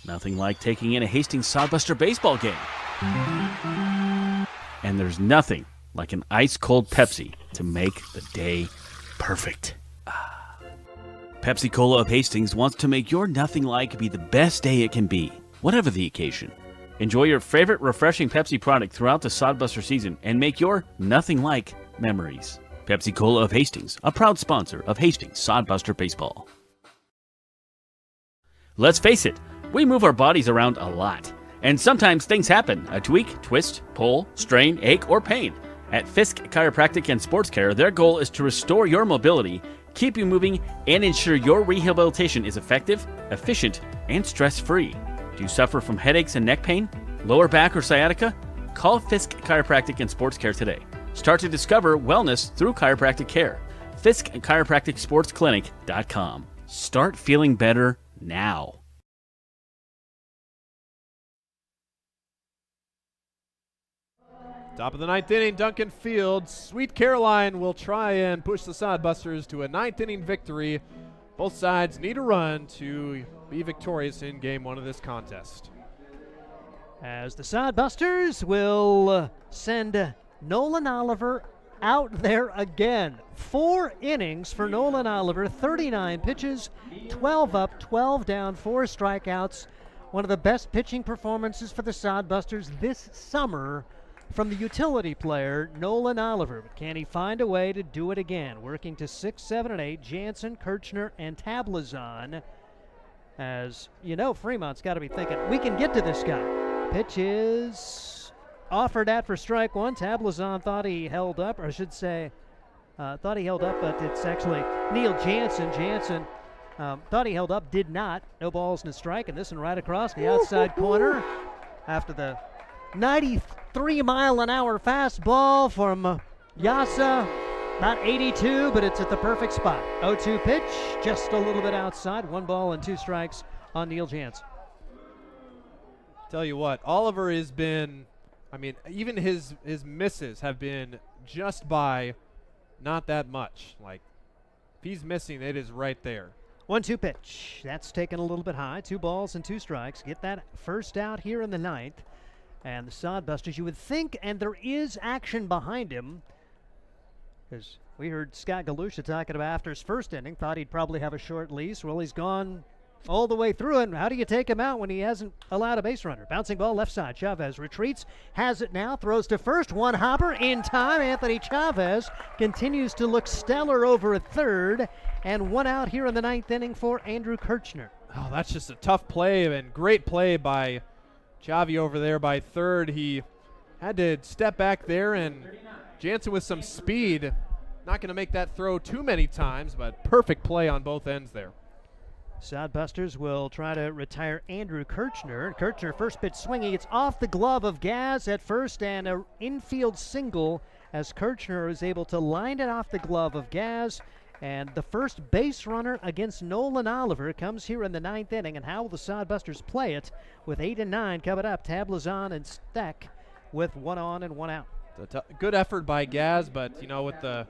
Nothing like taking in a Hastings Sodbuster baseball game. And there's nothing like an ice-cold Pepsi to make the day perfect. Pepsi Cola of Hastings wants to make your nothing like be the best day it can be, whatever the occasion. Enjoy your favorite refreshing Pepsi product throughout the Sodbuster season and make your nothing like memories. Pepsi Cola of Hastings, a proud sponsor of Hastings Sodbuster Baseball. Let's face it, we move our bodies around a lot. And sometimes things happen, a tweak, twist, pull, strain, ache, or pain. At Fisk Chiropractic and Sports Care, their goal is to restore your mobility, keep you moving, and ensure your rehabilitation is effective, efficient, and stress-free. Do you suffer from headaches and neck pain, lower back or sciatica? Call Fisk Chiropractic and Sports Care today. Start to discover wellness through chiropractic care. Fisk Chiropractic Sports Clinic.com. Start feeling better now. Top of the ninth inning, Duncan Field. Sweet Caroline will try and push the Sodbusters to a ninth inning victory. Both sides need a run to be victorious in game one of this contest. As the Sodbusters will send Nolan Oliver out there again. 4 innings for Nolan Oliver, 39 pitches, 12 up, 12 down, 4 strikeouts. One of the best pitching performances for the Sodbusters this summer from the utility player, Nolan Oliver. But can he find a way to do it again? Working to 6, 7, and 8, Jansen, Kirchner, and Tablazon. As you know, Fremont's got to be thinking, we can get to this guy. Pitch is offered at for strike one. Tablazon thought he held up, or I should say, thought he held up, but it's actually Neil Jansen. Jansen thought he held up, did not. No balls and a strike, and this one right across the outside corner after the 93-mile-an-hour fastball from Yasa. Not 82, but it's at the perfect spot. 0-2 pitch, just a little bit outside. 1 ball and 2 strikes on Neil Jansen. Tell you what, Oliver has been, I mean, even his misses have been just by not that much. Like, if he's missing, it is right there. 1-2 pitch. That's taken a little bit high. 2 balls and 2 strikes. Get that first out here in the ninth. And the Sodbusters, you would think, and there is action behind him, because we heard Scott Galusha talking about after his first inning, thought he'd probably have a short lease. Well, he's gone all the way through it. How do you take him out when he hasn't allowed a base runner? Bouncing ball left side. Chavez retreats, has it now, throws to first. 1 hopper in time. Anthony Chavez continues to look stellar over at third. And 1 out here in the ninth inning for Andrew Kirchner. Oh, that's just a tough play and great play by Chavi over there by third. He had to step back there, and Jansen with some speed. Not going to make that throw too many times, but perfect play on both ends there. Sodbusters will try to retire Andrew Kirchner. Kirchner, first pitch swinging. It's off the glove of Gaz at first, and an infield single as Kirchner is able to line it off the glove of Gaz. And the first base runner against Nolan Oliver comes here in the ninth inning. And how will the Sodbusters play it with 8 and 9 coming up? Tablazon and Steck with 1 on and 1 out. Good effort by Gaz, but, you know, with the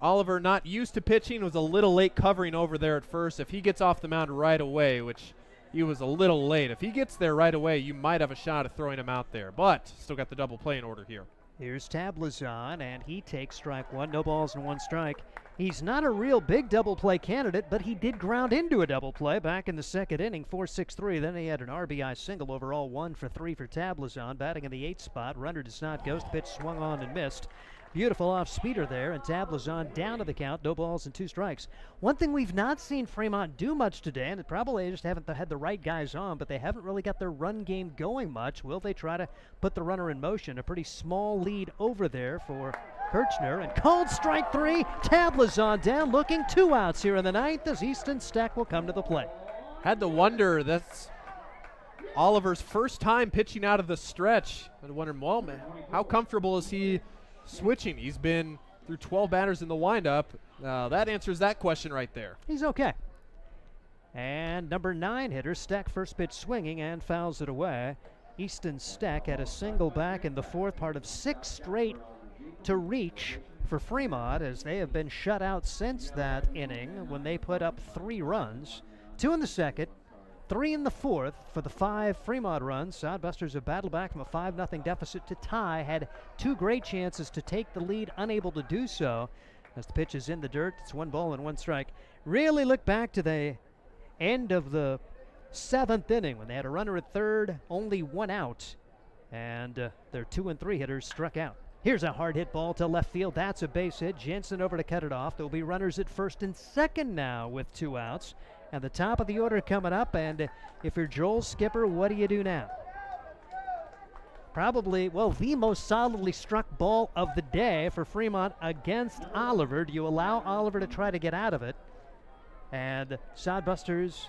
Oliver not used to pitching, was a little late covering over there at first. If he gets off the mound right away, which he was a little late, if he gets there right away, you might have a shot at throwing him out there. But still got the double play in order here. Here's Tablazon, and he takes strike 1. No balls and 1 strike. He's not a real big double play candidate, but he did ground into a double play back in the second inning, 4-6-3. Then he had an RBI single overall, 1 for 3 for Tablazon, batting in the 8th spot. Runner does not ghost. Pitch swung on and missed. Beautiful off-speeder there, and Tablazon down to the count, no balls and 2 strikes. One thing we've not seen Fremont do much today, and it probably they just haven't had the right guys on, but they haven't really got their run game going much. Will they try to put the runner in motion? A pretty small lead over there for Kirchner, and called strike 3. Tablazon down, looking 2 outs here in the ninth as Easton Steck will come to the plate. Had to wonder, that's Oliver's first time pitching out of the stretch. I wondered, well, man, how comfortable is he switching? He's been through 12 batters in the windup. That answers that question right there. He's okay. And number 9 hitter, Steck, first pitch swinging and fouls it away. Easton Steck had a single back in the 4th, part of 6 straight to reach for Fremont, as they have been shut out since that inning when they put up 3 runs. 2 in the second, 3 in the fourth for the 5 Fremont runs. Sodbusters have battled back from a 5-0 deficit to tie. Had 2 great chances to take the lead, unable to do so. As the pitch is in the dirt, it's 1 ball and 1 strike. Really look back to the end of the 7th inning when they had a runner at third, only 1 out, and their 2 and 3 hitters struck out. Here's a hard hit ball to left field. That's a base hit. Jensen over to cut it off. There'll be runners at first and second now with 2 outs. And the top of the order coming up. And if you're Joel Skipper, what do you do now? Probably, well, the most solidly struck ball of the day for Fremont against Oliver. Do you allow Oliver to try to get out of it? And Sodbusters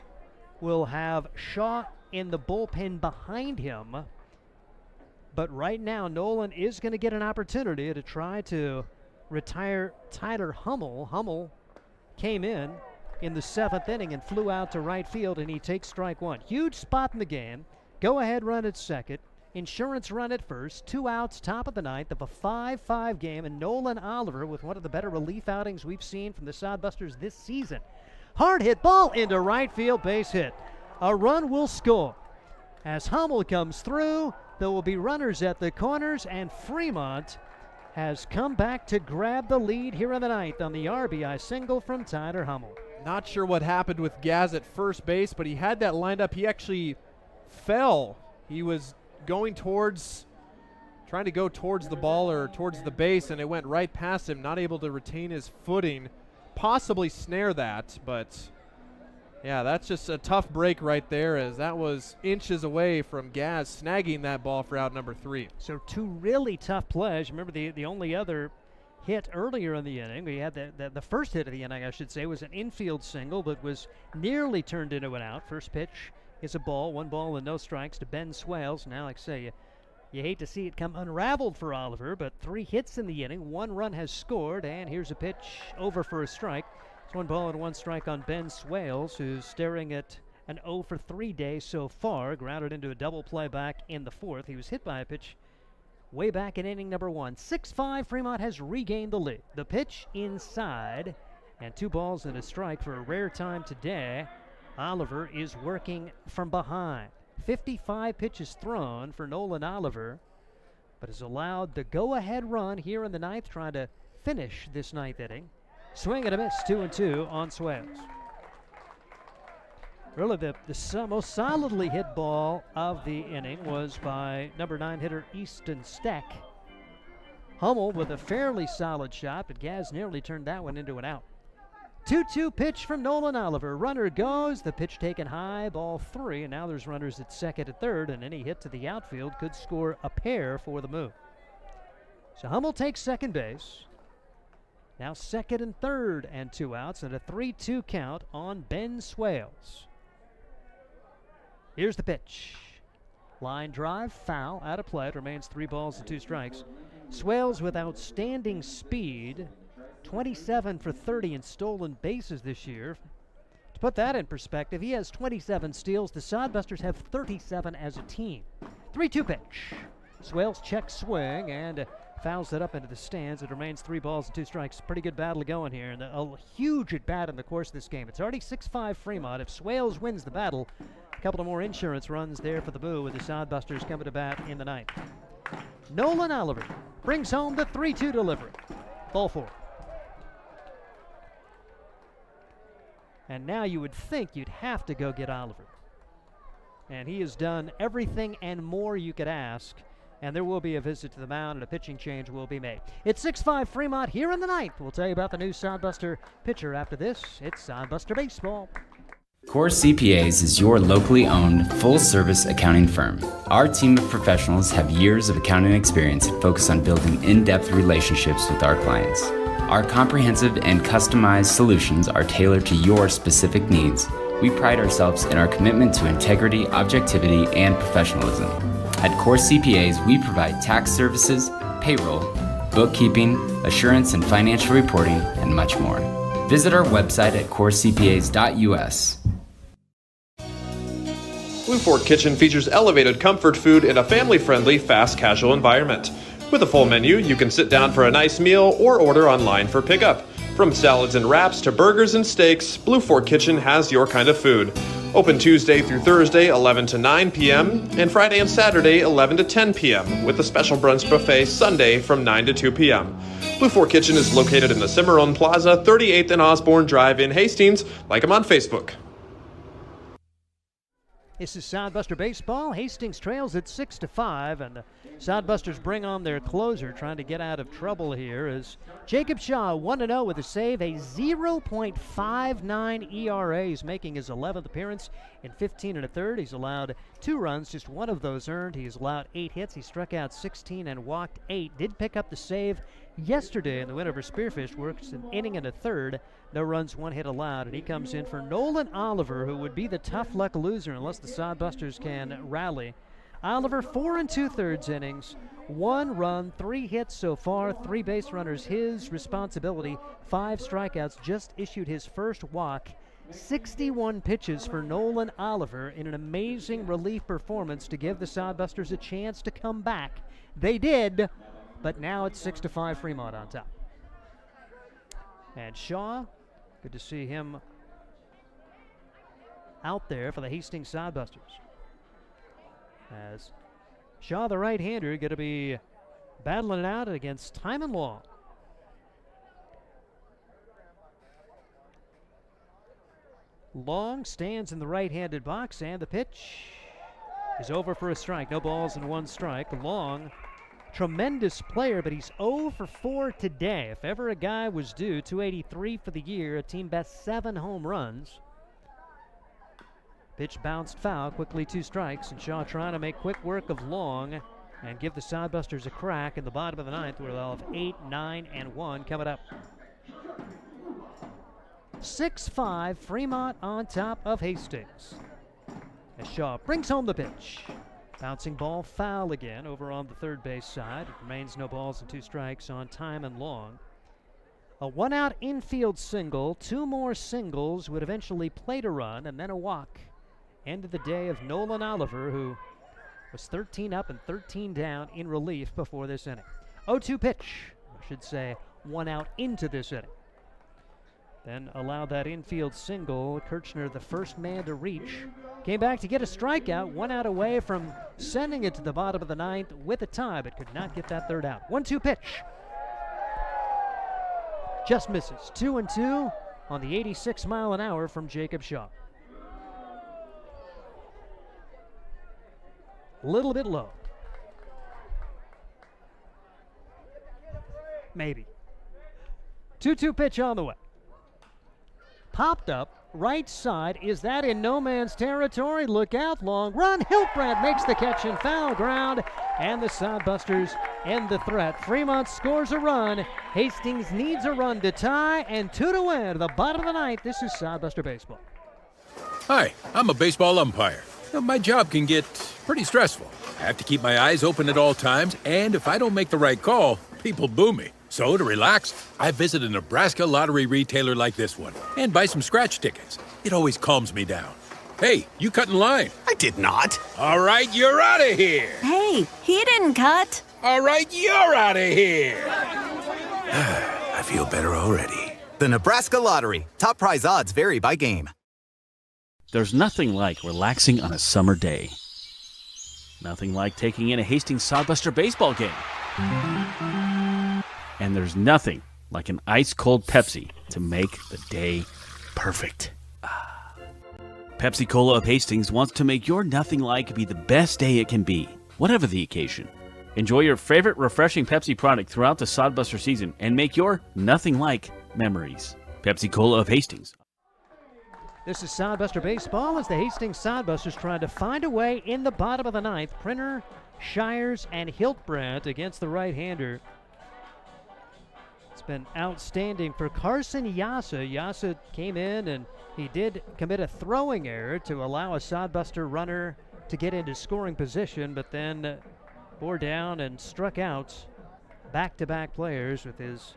will have Shaw in the bullpen behind him. But right now, Nolan is going to get an opportunity to try to retire Tyler Hummel. Hummel came in the 7th inning and flew out to right field, and he takes strike 1. Huge spot in the game. Go-ahead run at second. Insurance run at first. 2 outs, top of the 9th of a 5-5 game, and Nolan Oliver with one of the better relief outings we've seen from the Sodbusters this season. Hard hit ball into right field, base hit. A run will score. As Hummel comes through, there will be runners at the corners, and Fremont has come back to grab the lead here in the 9th on the RBI single from Tyler Hummel. Not sure what happened with Gaz at first base, but he had that lined up. He actually fell. He was trying to go towards the ball or towards the base, and it went right past him, not able to retain his footing, possibly snare that, but yeah, that's just a tough break right there, as that was inches away from Gaz snagging that ball for out number 3. So 2 really tough plays. Remember the only other hit earlier in the inning, we had the first hit of the inning, I should say, was an infield single that was nearly turned into an out. First pitch is a ball, 1 ball and no strikes to Ben Swales. Now, like I say, you hate to see it come unraveled for Oliver, but 3 hits in the inning, 1 run has scored, and here's a pitch over for a strike. It's 1 ball and 1 strike on Ben Swales, who's staring at an 0 for 3 day so far. Grounded into a double play back in the 4th. He was hit by a pitch way back in inning number 1. 6-5, Fremont has regained the lead. The pitch inside, and 2 balls and a strike for a rare time today. Oliver is working from behind. 55 pitches thrown for Nolan Oliver, but has allowed the go-ahead run here in the 9th, trying to finish this 9th inning. Swing and a miss, 2-2 on Swales. Really, the most solidly hit ball of the inning was by number 9 hitter Easton Steck. Hummel with a fairly solid shot, but Gaz nearly turned that one into an out. 2-2 pitch from Nolan Oliver. Runner goes, the pitch taken high, ball 3, and now there's runners at second and third, and any hit to the outfield could score a pair for the Moo. So Hummel takes second base. Now second and third and 2 outs, and a 3-2 count on Ben Swales. Here's the pitch. Line drive, foul, out of play. It remains 3 balls and 2 strikes. Swales with outstanding speed. 27 for 30 in stolen bases this year. To put that in perspective, he has 27 steals. The Sodbusters have 37 as a team. 3-2 pitch. Swales checks swing and fouls it up into the stands. It remains 3 balls and 2 strikes. Pretty good battle going here, and a huge at bat in the course of this game. It's already 6-5 Fremont. If Swales wins the battle, a couple of more insurance runs there for the Moo, with the Sodbusters coming to bat in the 9th. Nolan Oliver brings home the 3-2 delivery. Ball 4. And now you would think you'd have to go get Oliver. And he has done everything and more you could ask. And there will be a visit to the mound, and a pitching change will be made. It's 6-5 Fremont here in the 9th. We'll tell you about the new Sodbuster pitcher after this. It's Sodbuster Baseball. Core CPAs is your locally owned, full-service accounting firm. Our team of professionals have years of accounting experience and focus on building in-depth relationships with our clients. Our comprehensive and customized solutions are tailored to your specific needs. We pride ourselves in our commitment to integrity, objectivity, and professionalism. At Core CPAs, we provide tax services, payroll, bookkeeping, assurance and financial reporting, and much more. Visit our website at corecpas.us. Blue Fork Kitchen features elevated comfort food in a family-friendly, fast casual environment. With a full menu, you can sit down for a nice meal or order online for pickup. From salads and wraps to burgers and steaks, Blue Fork Kitchen has your kind of food. Open Tuesday through Thursday, 11 to 9 p.m., and Friday and Saturday, 11 to 10 p.m., with a special brunch buffet Sunday from 9 to 2 p.m. Blue Fork Kitchen is located in the Cimarron Plaza, 38th and Osborne Drive in Hastings. Like them on Facebook. This is Sodbuster Baseball. Hastings trails at 6-5, and the Sodbusters bring on their closer, trying to get out of trouble here, as Jacob Shaw 1-0 with a save, a 0.59 ERA. He's making his 11th appearance in 15 1/3. He's allowed 2 runs, just one of those earned. He's allowed 8 hits. He struck out 16 and walked 8. Did pick up the save yesterday in the win over Spearfish. Works an inning and a third. No runs, 1 hit allowed, and he comes in for Nolan Oliver, who would be the tough luck loser unless the Sodbusters can rally. Oliver, 4 2/3 innings, 1 run, 3 hits so far, 3 base runners his responsibility, 5 strikeouts, just issued his first walk. 61 pitches for Nolan Oliver in an amazing relief performance to give the Sodbusters a chance to come back. They did, but now it's 6-5 Fremont on top. And Shaw, good to see him out there for the Hastings Sodbusters. As Shaw, the right-hander, going to be battling it out against Timon Long. Long stands in the right-handed box, and the pitch is over for a strike. No balls and 1 strike. Long, tremendous player, but he's 0 for 4 today. If ever a guy was due, 283 for the year, a team best 7 home runs. Pitch bounced foul, quickly 2 strikes, and Shaw trying to make quick work of Long and give the Sodbusters a crack in the bottom of the 9th, where they'll have 8, 9, and 1 coming up. 6-5 Fremont on top of Hastings. As Shaw brings home the pitch. Bouncing ball foul again over on the third base side. It remains no balls and 2 strikes on Timon Long. A 1-out infield single, 2 more singles would eventually plate a run, and then a walk. End of the day of Nolan Oliver, who was 13 up and 13 down in relief before this inning. 0-2 pitch, I should say, 1 out into this inning. Then allowed that infield single. Kirchner, the first man to reach. Came back to get a strikeout, 1 out away from sending it to the bottom of the 9th with a tie, but could not get that 3rd out. 1-2 pitch. Just misses. 2-2 on the 86 mile an hour from Jacob Shaw. Little bit low. Maybe. 2-2 pitch on the way. Popped up, right side. Is that in no man's territory? Look out, Long run. Hiltbrand makes the catch in foul ground, and the Sodbusters end the threat. Fremont scores a run. Hastings needs a run to tie, and 2 to win. The bottom of the 9th. This is Sodbuster Baseball. Hi, I'm a baseball umpire. My job can get pretty stressful. I have to keep my eyes open at all times, and if I don't make the right call, people boo me. So to relax, I visit a Nebraska lottery retailer like this one and buy some scratch tickets. It always calms me down. Hey, you cut in line. I did not. All right, you're out of here. Hey, he didn't cut. All right, you're out of here. I feel better already. The Nebraska Lottery. Top prize odds vary by game. There's nothing like relaxing on a summer day. Nothing like taking in a Hastings Sodbuster baseball game. And there's nothing like an ice-cold Pepsi to make the day perfect. Pepsi Cola of Hastings wants to make your nothing like be the best day it can be, whatever the occasion. Enjoy your favorite refreshing Pepsi product throughout the Sodbuster season and make your nothing like memories. Pepsi Cola of Hastings. This is Sodbuster Baseball as the Hastings Sodbusters trying to find a way in the bottom of the 9th. Printer, Shires, and Hiltbrand against the right-hander. It's been outstanding for Carson Yasa. Yasa came in and he did commit a throwing error to allow a Sodbuster runner to get into scoring position, but then bore down and struck out back-to-back players with his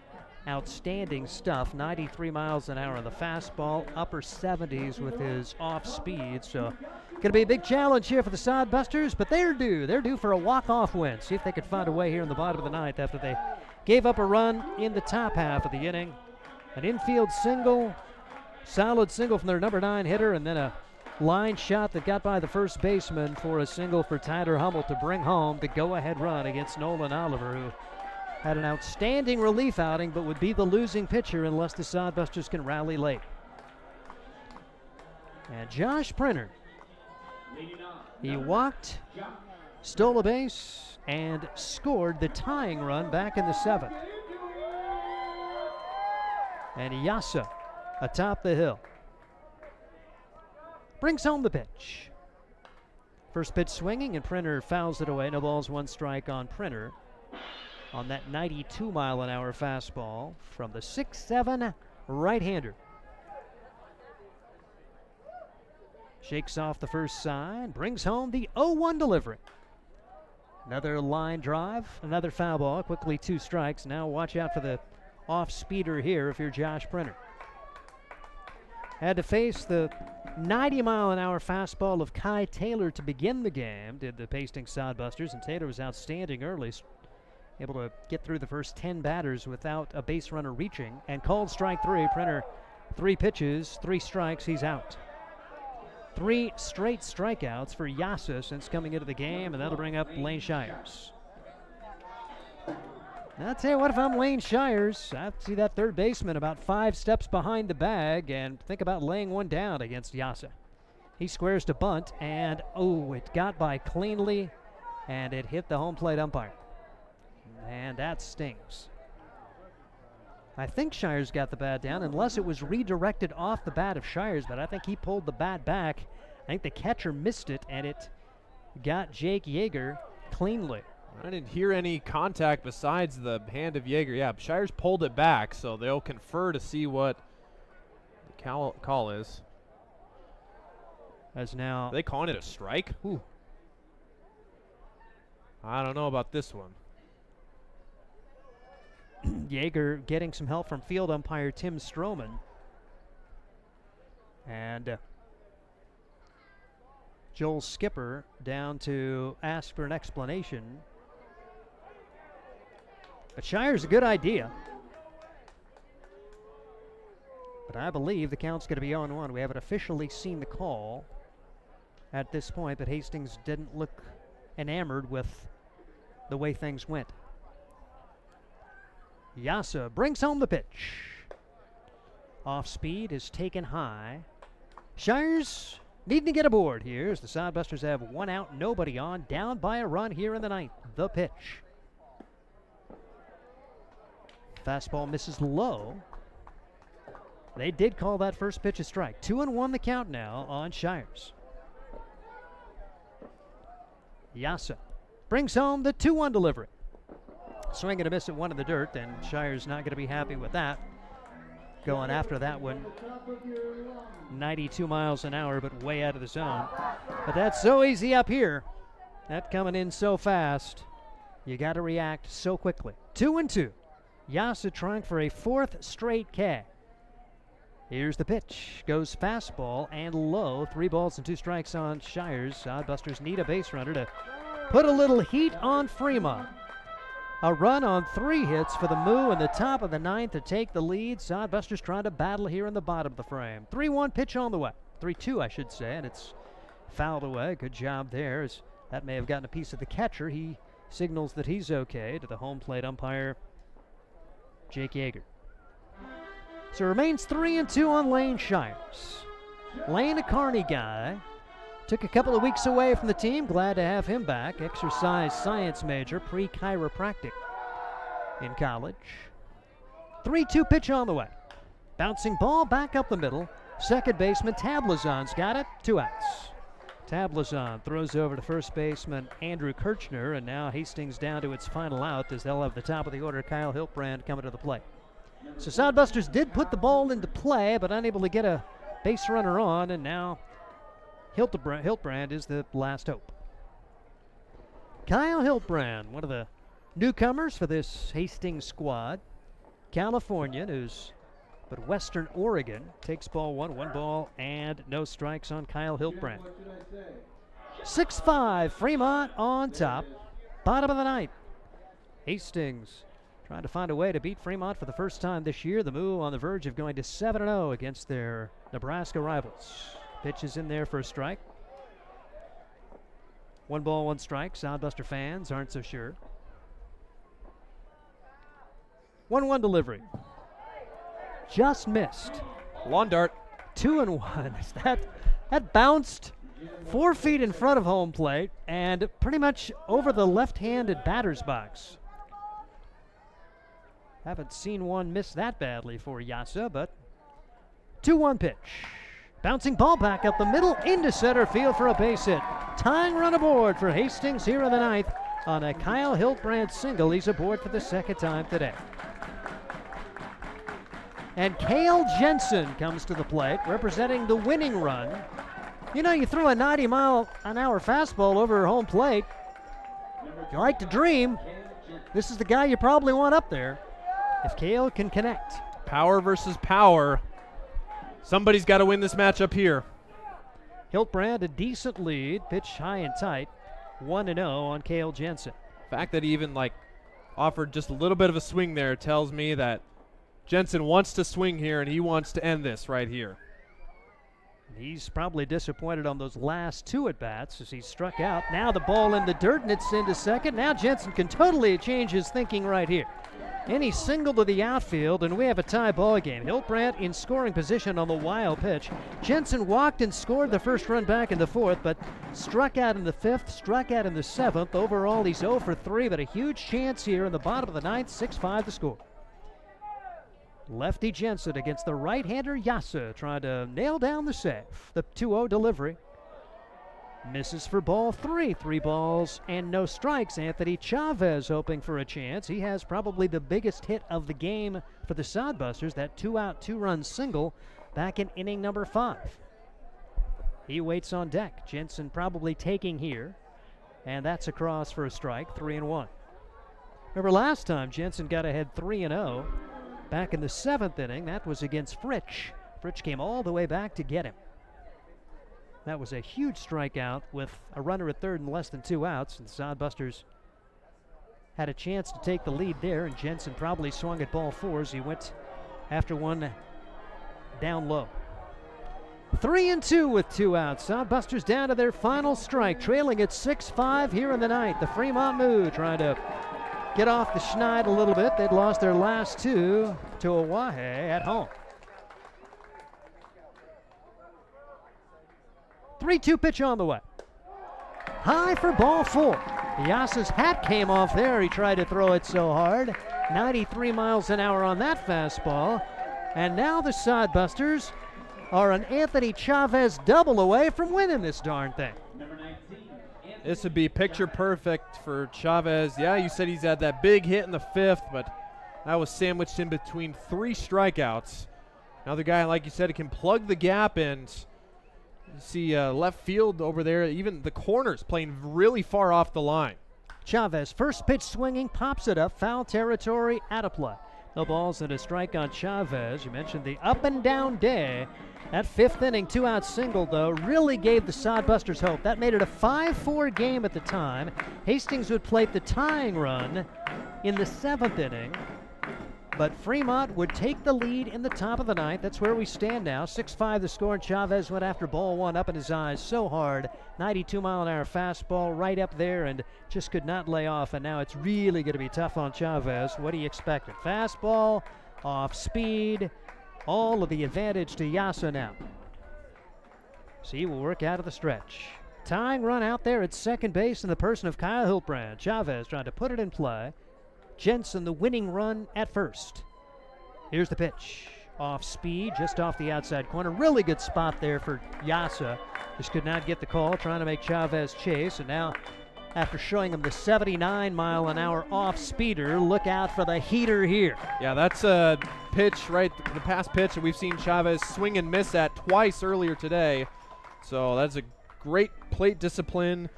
outstanding stuff. 93 miles an hour on the fastball, upper 70s with his off speed. So going to be a big challenge here for the Sodbusters, but they're due. They're due for a walk-off win. See if they could find a way here in the bottom of the 9th after they gave up a run in the top half of the inning. An infield single, solid single from their number 9 hitter, and then a line shot that got by the first baseman for a single for Tyler Hummel to bring home the go-ahead run against Nolan Oliver, who had an outstanding relief outing but would be the losing pitcher unless the Sodbusters can rally late. And Josh Printer, he walked, stole a base, and scored the tying run back in the 7th. And Yasa atop the hill brings home the pitch. First pitch swinging, and Printer fouls it away. No balls, 1 strike on Printer on that 92-mile-an-hour fastball from the 6'7" right-hander. Shakes off the first side, brings home the 0-1 delivery. Another line drive, another foul ball, quickly 2 strikes. Now watch out for the off-speeder here if you're Josh Printer. Had to face the 90-mile-an-hour fastball of Kai Taylor to begin the game, did the Hastings Sodbusters, and Taylor was outstanding early, able to get through the first 10 batters without a base runner reaching, and called strike 3. Printer, 3 pitches, 3 strikes, he's out. 3 straight strikeouts for Yasa since coming into the game, and that'll bring up Lane Shires. I'll tell you what, if I'm Lane Shires, I see that third baseman about 5 steps behind the bag and think about laying one down against Yasa. He squares to bunt, and it got by cleanly, and it hit the home plate umpire. And that stings. I think Shires got the bat down, unless it was redirected off the bat of Shires, but I think he pulled the bat back. I think the catcher missed it, and it got Jake Yeager cleanly. I didn't hear any contact besides the hand of Yeager. Yeah, Shires pulled it back, so they'll confer to see what the call is. As now... Are they calling it a strike? Ooh. I don't know about this one. Yeager getting some help from field umpire Tim Stroman. And Joel Skipper down to ask for an explanation. But Shire's a good idea. But I believe the count's going to be 0-1. We haven't officially seen the call at this point, but Hastings didn't look enamored with the way things went. Yasa brings home the pitch. Off speed is taken high. Shires needing to get aboard here as the Sodbusters have 1 out, nobody on, down by a run here in the 9th. The pitch. Fastball misses low. They did call that first pitch a strike. 2-1 the count now on Shires. Yasa brings home the 2-1 delivery. Swing and a miss at 1 in the dirt, and Shire's not going to be happy with that. Going after that one. 92 miles an hour, but way out of the zone. But that's so easy up here. That coming in so fast. You got to react so quickly. 2-2. Yasa trying for a 4th straight K. Here's the pitch. Goes fastball and low. 3 balls and 2 strikes on Shires. Sodbusters need a base runner to put a little heat on Fremont. A run on 3 hits for the Moo in the top of the 9th to take the lead. Sodbusters trying to battle here in the bottom of the frame. 3-1 pitch on the way. 3-2, I should say, and it's fouled away. Good job there, as that may have gotten a piece of the catcher. He signals that he's okay to the home plate umpire, Jake Yeager. So it remains 3-2 on Lane Shires. Lane, a Kearney guy. Took a couple of weeks away from the team. Glad to have him back. Exercise science major, pre-chiropractic in college. 3-2 pitch on the way. Bouncing ball back up the middle. Second baseman Tablazon's got it. 2 outs. Tablazon throws over to first baseman Andrew Kirchner, and now Hastings down to its final out as they'll have the top of the order, Kyle Hiltbrand, coming to the plate. So Sodbusters did put the ball into play, but unable to get a base runner on, and now Hiltbrand is the last hope. Kyle Hiltbrand, one of the newcomers for this Hastings squad. Californian, but Western Oregon takes ball 1 ball and no strikes on Kyle Hiltbrand. 6-5, Fremont on top. Bottom of the 9th. Hastings trying to find a way to beat Fremont for the first time this year. The Moo on the verge of going to 7-0 against their Nebraska rivals. Pitch is in there for a strike. 1 ball, 1 strike. Sodbuster fans aren't so sure. 1-1 delivery. Just missed. Lawn dart. 2-1. That bounced 4 feet in front of home plate and pretty much over the left-handed batter's box. Haven't seen one miss that badly for Yasa, but 2-1 pitch. Bouncing ball back up the middle into center field for a base hit. Tying run aboard for Hastings here in the 9th on a Kyle Hiltbrand single. He's aboard for the 2nd time today. And Cale Jensen comes to the plate, representing the winning run. You know, you throw a 90-mile-an-hour fastball over home plate. You like to dream. This is the guy you probably want up there if Cale can connect. Power versus power. Somebody's got to win this matchup here. Hiltbrand, a decent lead, pitch high and tight, 1-0 on Cale Jensen. The fact that he even offered just a little bit of a swing there tells me that Jensen wants to swing here and he wants to end this right here. He's probably disappointed on those last 2 at-bats as he struck out. Now the ball in the dirt and it's into second. Now Jensen can totally change his thinking right here. And he singled to the outfield, and we have a tie ball game. Hiltbrand in scoring position on the wild pitch. Jensen walked and scored the first run back in the 4th, but struck out in the 5th, struck out in the 7th. Overall, he's 0 for 3, but a huge chance here in the bottom of the 9th, 6-5 the score. Lefty Jensen against the right-hander Yasa, trying to nail down the save. The 2-0 delivery. Misses for ball 3. 3 balls and no strikes. Anthony Chavez hoping for a chance. He has probably the biggest hit of the game for the Sodbusters, that 2-out, 2-run single back in inning number 5. He waits on deck. Jensen probably taking here, and that's across for a strike, 3-1. Remember last time Jensen got ahead 3-0 back in the 7th inning. That was against Fritsch. Fritsch came all the way back to get him. That was a huge strikeout with a runner at 3rd and less than 2 outs, and the Sodbusters had a chance to take the lead there, and Jensen probably swung at ball 4 as he went after one down low. 3-2 with 2 outs. Sodbusters down to their final strike, trailing at 6-5 here in the 9th. The Fremont Moo trying to get off the schneid a little bit. They'd lost their last 2 to Oahe at home. 3-2 pitch on the way. High for ball 4. Yasa's hat came off there. He tried to throw it so hard. 93 miles an hour on that fastball. And now the Sodbusters are an Anthony Chavez double away from winning this darn thing. This would be picture perfect for Chavez. Yeah, you said he's had that big hit in the 5th, but that was sandwiched in between 3 strikeouts. Another guy, like you said, he can plug the gap, and you see left field over there, even the corners playing really far off the line. Chavez, first pitch swinging, pops it up, foul territory, out of play. No balls and a strike on Chavez. You mentioned the up and down day. That 5th inning 2-out single, though, really gave the Sodbusters hope. That made it a 5-4 game at the time. Hastings would plate the tying run in the 7th inning. But Fremont would take the lead in the top of the 9th. That's where we stand now. 6-5 the score, and Chavez went after ball 1 up in his eyes so hard. 92-mile-an-hour fastball right up there and just could not lay off. And now it's really going to be tough on Chavez. What do you expect? Fastball, off speed, all of the advantage to Yasa now. So he will work out of the stretch. Tying run out there at second base in the person of Kyle Hiltbrand. Chavez trying to put it in play. Jensen the winning run at first. Here's the pitch. Off speed, just off the outside corner. Really good spot there for Yasa. Just could not get the call, trying to make Chavez chase. And now, after showing him the 79-mile-an-hour off-speeder, look out for the heater here. Yeah, that's a pitch, right, the pass pitch that we've seen Chavez swing and miss at twice earlier today. So that's a great plate discipline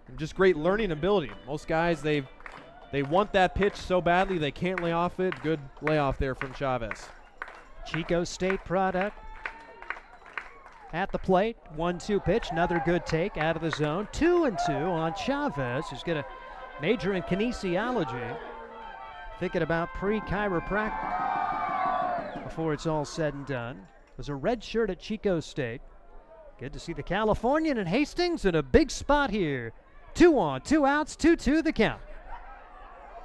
and just great learning ability. Most guys, they want that pitch so badly they can't lay off it. Good layoff there from Chavez. Chico State product at the plate. 1-2 pitch. Another good take out of the zone. 2-2 on Chavez, who's got a major in kinesiology. Thinking about pre-chiropractic before it's all said and done. Was a red shirt at Chico State. Good to see the Californian and Hastings in a big spot here. 2 on, 2 outs, 2-2 the count.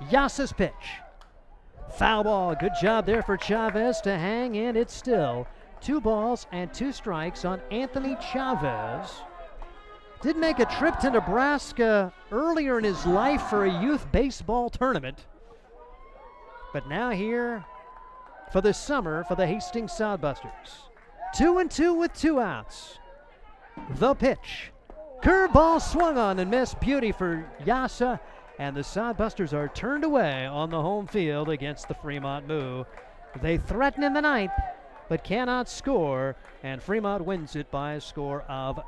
Yasa's pitch. Foul ball. Good job there for Chavez to hang in. It's still 2 balls and 2 strikes on Anthony Chavez. Did make a trip to Nebraska earlier in his life for a youth baseball tournament. But now here for the summer for the Hastings Sodbusters. 2-2 with 2 outs. The pitch. Curveball swung on and missed. Beauty for Yasa. And the Sodbusters are turned away on the home field against the Fremont Moo. They threaten in the 9th, but cannot score. And Fremont wins it by a score of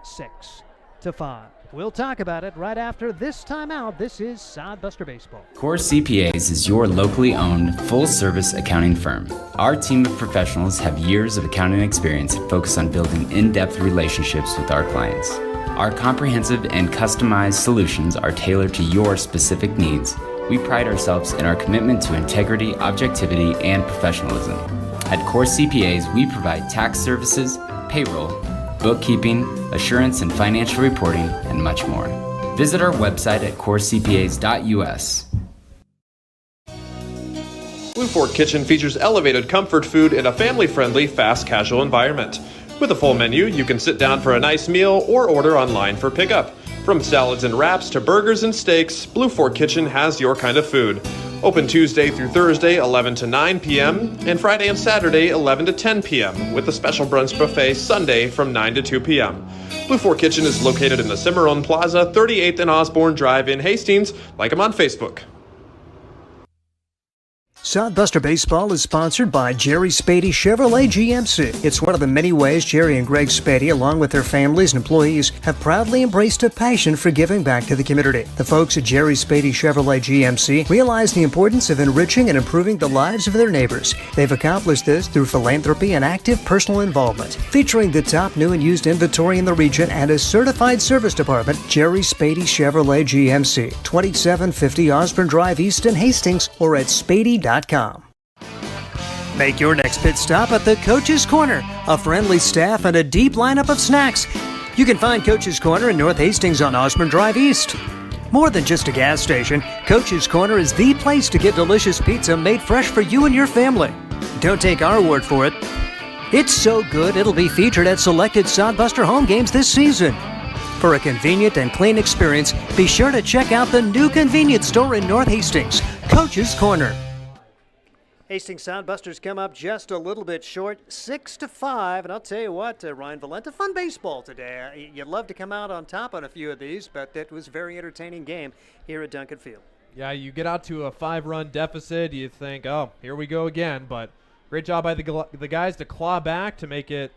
6-5. We'll talk about it right after this timeout. This is Sodbuster Baseball. Core CPAs is your locally owned, full-service accounting firm. Our team of professionals have years of accounting experience and focus on building in-depth relationships with our clients. Our comprehensive and customized solutions are tailored to your specific needs. We pride ourselves in our commitment to integrity, objectivity, and professionalism. At Core CPAs, we provide tax services, payroll, bookkeeping, assurance and financial reporting, and much more. Visit our website at corecpas.us. Blue Fork Kitchen features elevated comfort food in a family-friendly, fast casual environment. With a full menu, you can sit down for a nice meal or order online for pickup. From salads and wraps to burgers and steaks, Blue Fork Kitchen has your kind of food. Open Tuesday through Thursday, 11 to 9 p.m., and Friday and Saturday, 11 to 10 p.m., with a special brunch buffet Sunday from 9 to 2 p.m. Blue Fork Kitchen is located in the Cimarron Plaza, 38th and Osborne Drive in Hastings. Like them on Facebook. Sodbuster Baseball is sponsored by Jerry Spady Chevrolet GMC. It's one of the many ways Jerry and Greg Spady, along with their families and employees, have proudly embraced a passion for giving back to the community. The folks at Jerry Spady Chevrolet GMC realize the importance of enriching and improving the lives of their neighbors. They've accomplished this through philanthropy and active personal involvement. Featuring the top new and used inventory in the region and a certified service department, Jerry Spady Chevrolet GMC, 2750 Osborne Drive East in Hastings, or at spady.com. Make your next pit stop at the Coach's Corner, a friendly staff and a deep lineup of snacks. You can find Coach's Corner in North Hastings on Osborne Drive East. More than just a gas station, Coach's Corner is the place to get delicious pizza made fresh for you and your family. Don't take our word for it. It's so good it'll be featured at selected Sodbuster home games this season. For a convenient and clean experience, be sure to check out the new convenience store in North Hastings, Coach's Corner. Hastings Sodbusters come up just a little bit short, 6-5. And I'll tell you what, Ryan Valenta, fun baseball today. You'd love to come out on top on a few of these, but it was a very entertaining game here at Duncan Field. Yeah, you get out to a 5-run deficit, you think, oh, here we go again. But great job by the guys to claw back to make it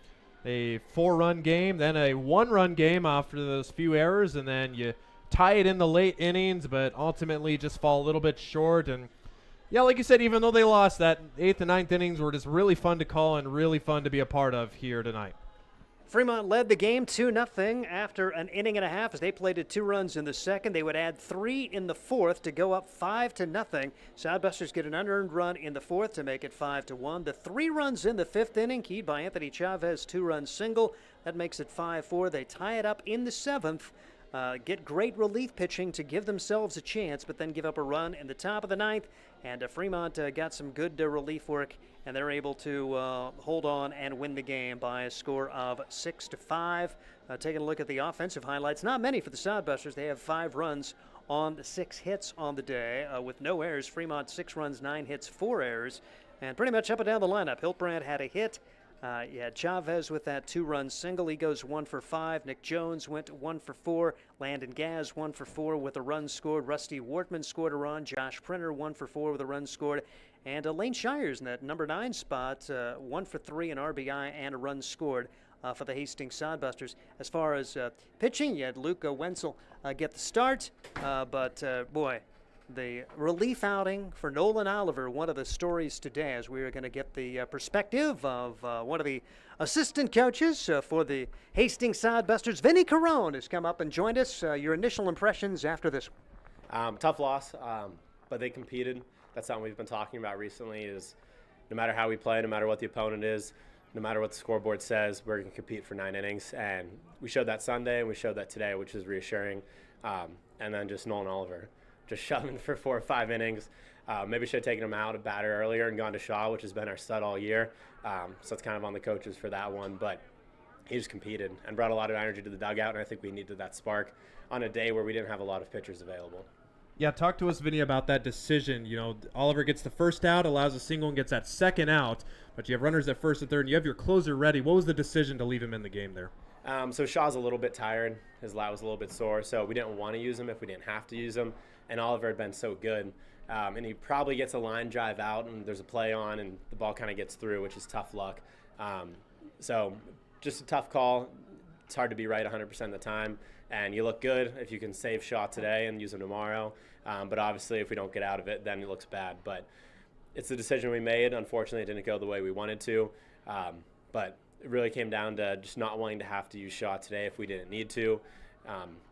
a 4-run game, then a 1-run game after those few errors, and then you tie it in the late innings, but ultimately just fall a little bit short. And yeah, like you said, even though they lost, that 8th and 9th innings were just really fun to call and really fun to be a part of here tonight. Fremont led the game 2-0 after an inning and a half as they played 2 runs in the second. They would add 3 in the fourth to go up 5-0. Sodbusters get an unearned run in the fourth to make it 5-1. The 3 runs in the 5th inning, keyed by Anthony Chavez, 2-run single. That makes it 5-4. They tie it up in the 7th. Get great relief pitching to give themselves a chance, but then give up a run in the top of the 9th. And Fremont got some good relief work, and they're able to hold on and win the game by a score of 6-5. Taking a look at the offensive highlights, not many for the Sodbusters. They have 5 runs on the 6 hits on the day with no errors. Fremont 6 runs, 9 hits, 4 errors, and pretty much up and down the lineup. Hiltbrand had a hit. You had Chavez with that 2-run single. He goes 1 for 5. Nick Jones went 1 for 4. Landon Gaz 1 for 4 with a run scored. Rusty Wortman scored a run. Josh Printer 1 for 4 with a run scored. And Lane Shires in that number 9 spot, 1 for 3, an RBI and a run scored for the Hastings Sodbusters. As far as pitching, you had Luke Wenzel get the start, but boy, the relief outing for Nolan Oliver, one of the stories today, as we are going to get the perspective of one of the assistant coaches for the Hastings Sodbusters. Vinny Carone has come up and joined us. Your initial impressions after this one? Tough loss, but they competed. That's something we've been talking about recently is no matter how we play, no matter what the opponent is, no matter what the scoreboard says, we're going to compete for 9 innings. And we showed that Sunday, and we showed that today, which is reassuring. And then just Nolan Oliver, just shoving for 4 or 5 innings. Maybe should have taken him out a batter earlier and gone to Shaw, which has been our stud all year. So it's kind of on the coaches for that one. But he just competed and brought a lot of energy to the dugout, and I think we needed that spark on a day where we didn't have a lot of pitchers available. Yeah, talk to us, Vinny, about that decision. You know, Oliver gets the first out, allows a single, and gets that second out, but you have runners at first and third, and you have your closer ready. What was the decision to leave him in the game there? So Shaw's a little bit tired. His lat was a little bit sore, so we didn't want to use him if we didn't have to use him, and Oliver had been so good. And he probably gets a line drive out, and there's a play on, and the ball kind of gets through, which is tough luck. So just a tough call. It's hard to be right 100% of the time, and you look good if you can save Shaw today and use him tomorrow. But obviously, if we don't get out of it, then it looks bad. But it's the decision we made. Unfortunately, it didn't go the way we wanted to. But it really came down to just not wanting to have to use Shaw today if we didn't need to.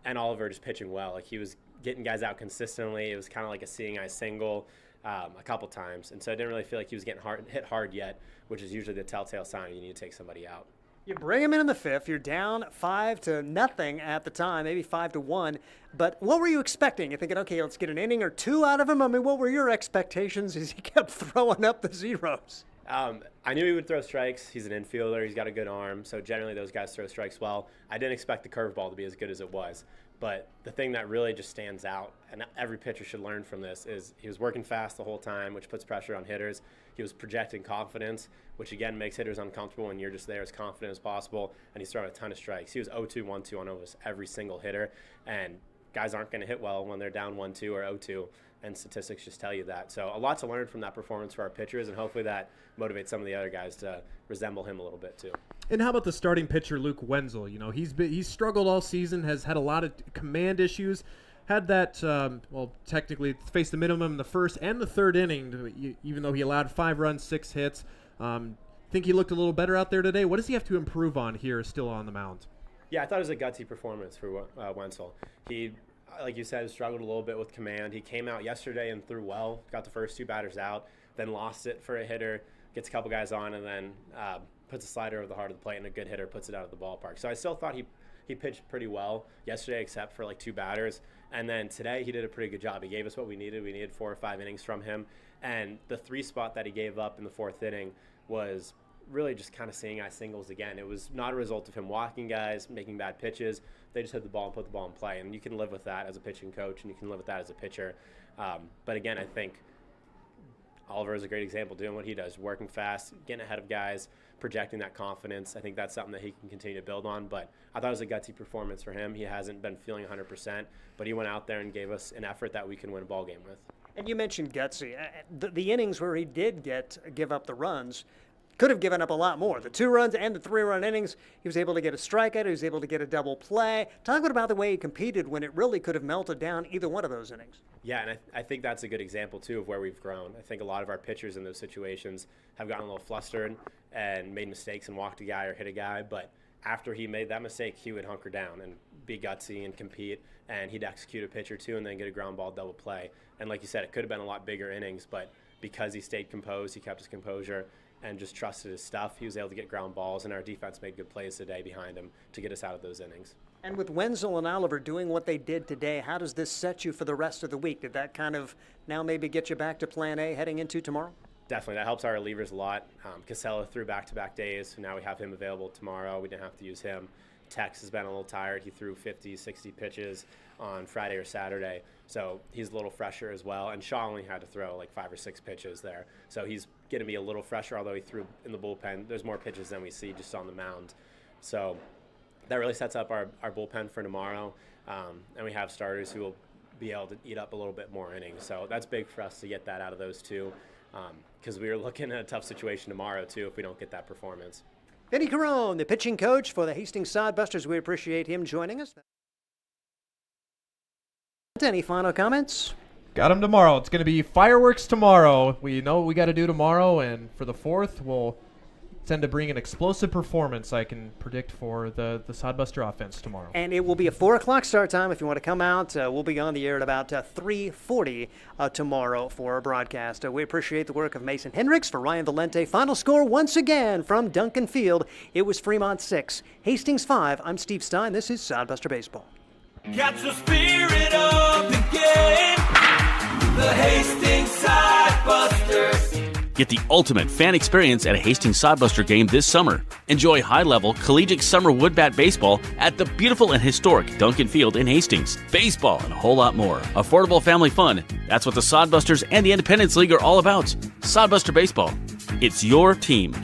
And Oliver just pitching well. Like, he was getting guys out consistently. It was kind of like a seeing eye single a couple times. And so I didn't really feel like he was getting hit hard yet, which is usually the telltale sign you need to take somebody out. You bring him in the 5th. You're down 5-0 at the time, maybe 5-1. But what were you expecting? You're thinking, okay, let's get an inning or 2 out of him. I mean, what were your expectations as he kept throwing up the zeros? I knew he would throw strikes. He's an infielder. He's got a good arm. So generally those guys throw strikes well. I didn't expect the curveball to be as good as it was. But the thing that really just stands out, and every pitcher should learn from this, is he was working fast the whole time, which puts pressure on hitters. He was projecting confidence, which again makes hitters uncomfortable when you're just there as confident as possible. And he's throwing a ton of strikes. He was 0-2, 1-2 on almost every single hitter. And guys aren't going to hit well when they're down 1-2 or 0-2. And statistics just tell you that. So a lot to learn from that performance for our pitchers, and hopefully that motivates some of the other guys to resemble him a little bit too. And how about the starting pitcher, Luke Wenzel? You know, he's struggled all season, has had a lot of command issues, had that, technically faced the minimum in the first and the third inning, even though he allowed 5 runs, 6 hits. Think he looked a little better out there today? What does he have to improve on here still on the mound? Yeah, I thought it was a gutsy performance for Wenzel. He, like you said, struggled a little bit with command. He came out yesterday and threw well, got the first 2 batters out, then lost it for a hitter, gets a couple guys on, and then puts a slider over the heart of the plate, and a good hitter puts it out of the ballpark. So I still thought he pitched pretty well yesterday, except for like 2 batters. And then today he did a pretty good job. He gave us what we needed. We needed 4 or 5 innings from him. And the 3 spot that he gave up in the 4th inning was really just kind of seeing eye singles again. It was not a result of him walking guys, making bad pitches. They just hit the ball and put the ball in play. And you can live with that as a pitching coach, and you can live with that as a pitcher. But again, I think Oliver is a great example doing what he does, working fast, getting ahead of guys, projecting that confidence. I think that's something that he can continue to build on. But I thought it was a gutsy performance for him. He hasn't been feeling 100%, but he went out there and gave us an effort that we can win a ball game with. And you mentioned gutsy. The innings where he did give up the runs, could have given up a lot more. The 2 runs and the 3-run innings, he was able to get a strikeout, he was able to get a double play. Talk about the way he competed when it really could have melted down either one of those innings. Yeah, and I think that's a good example, too, of where we've grown. I think a lot of our pitchers in those situations have gotten a little flustered and made mistakes and walked a guy or hit a guy, but after he made that mistake, he would hunker down and be gutsy and compete, and he'd execute a pitch or 2 and then get a ground ball double play. And like you said, it could have been a lot bigger innings, but because he stayed composed, he kept his composure, and just trusted his stuff, he was able to get ground balls, and our defense made good plays today behind him to get us out of those innings. And with Wenzel and Oliver doing what they did today, how does this set you for the rest of the week? Did that kind of now maybe get you back to plan A heading into tomorrow? Definitely. That helps our relievers a lot. Casella threw back-to-back days, so now we have him available tomorrow. We didn't have to use him. Tex has been a little tired. He threw 50, 60 pitches on Friday or Saturday, so he's a little fresher as well. And Shaw only had to throw like 5 or 6 pitches there, so he's going to be a little fresher, although he threw in the bullpen. There's more pitches than we see just on the mound. So that really sets up our bullpen for tomorrow, and we have starters who will be able to eat up a little bit more innings. So that's big for us to get that out of those 2, because we are looking at a tough situation tomorrow, too, if we don't get that performance. Vinny Carone, the pitching coach for the Hastings Sodbusters. We appreciate him joining us. Any final comments? Got him tomorrow. It's going to be fireworks tomorrow. We know what we got to do tomorrow, and for the 4th, we'll tend to bring an explosive performance, I can predict, for the Sodbuster offense tomorrow. And it will be a 4 o'clock start time if you want to come out. We'll be on the air at about 3:40 tomorrow for our broadcast. We appreciate the work of Mason Hendricks. For Ryan Valente, final score once again from Duncan Field. It was Fremont 6, Hastings 5. I'm Steve Stein. This is Sodbuster Baseball. Catch the spirit of the game. The Hastings Sodbusters. Get the ultimate fan experience at a Hastings Sodbuster game this summer. Enjoy high-level collegiate summer wood bat baseball at the beautiful and historic Duncan Field in Hastings. Baseball and a whole lot more. Affordable family fun. That's what the Sodbusters and the Independence League are all about. Sodbuster Baseball. It's your team.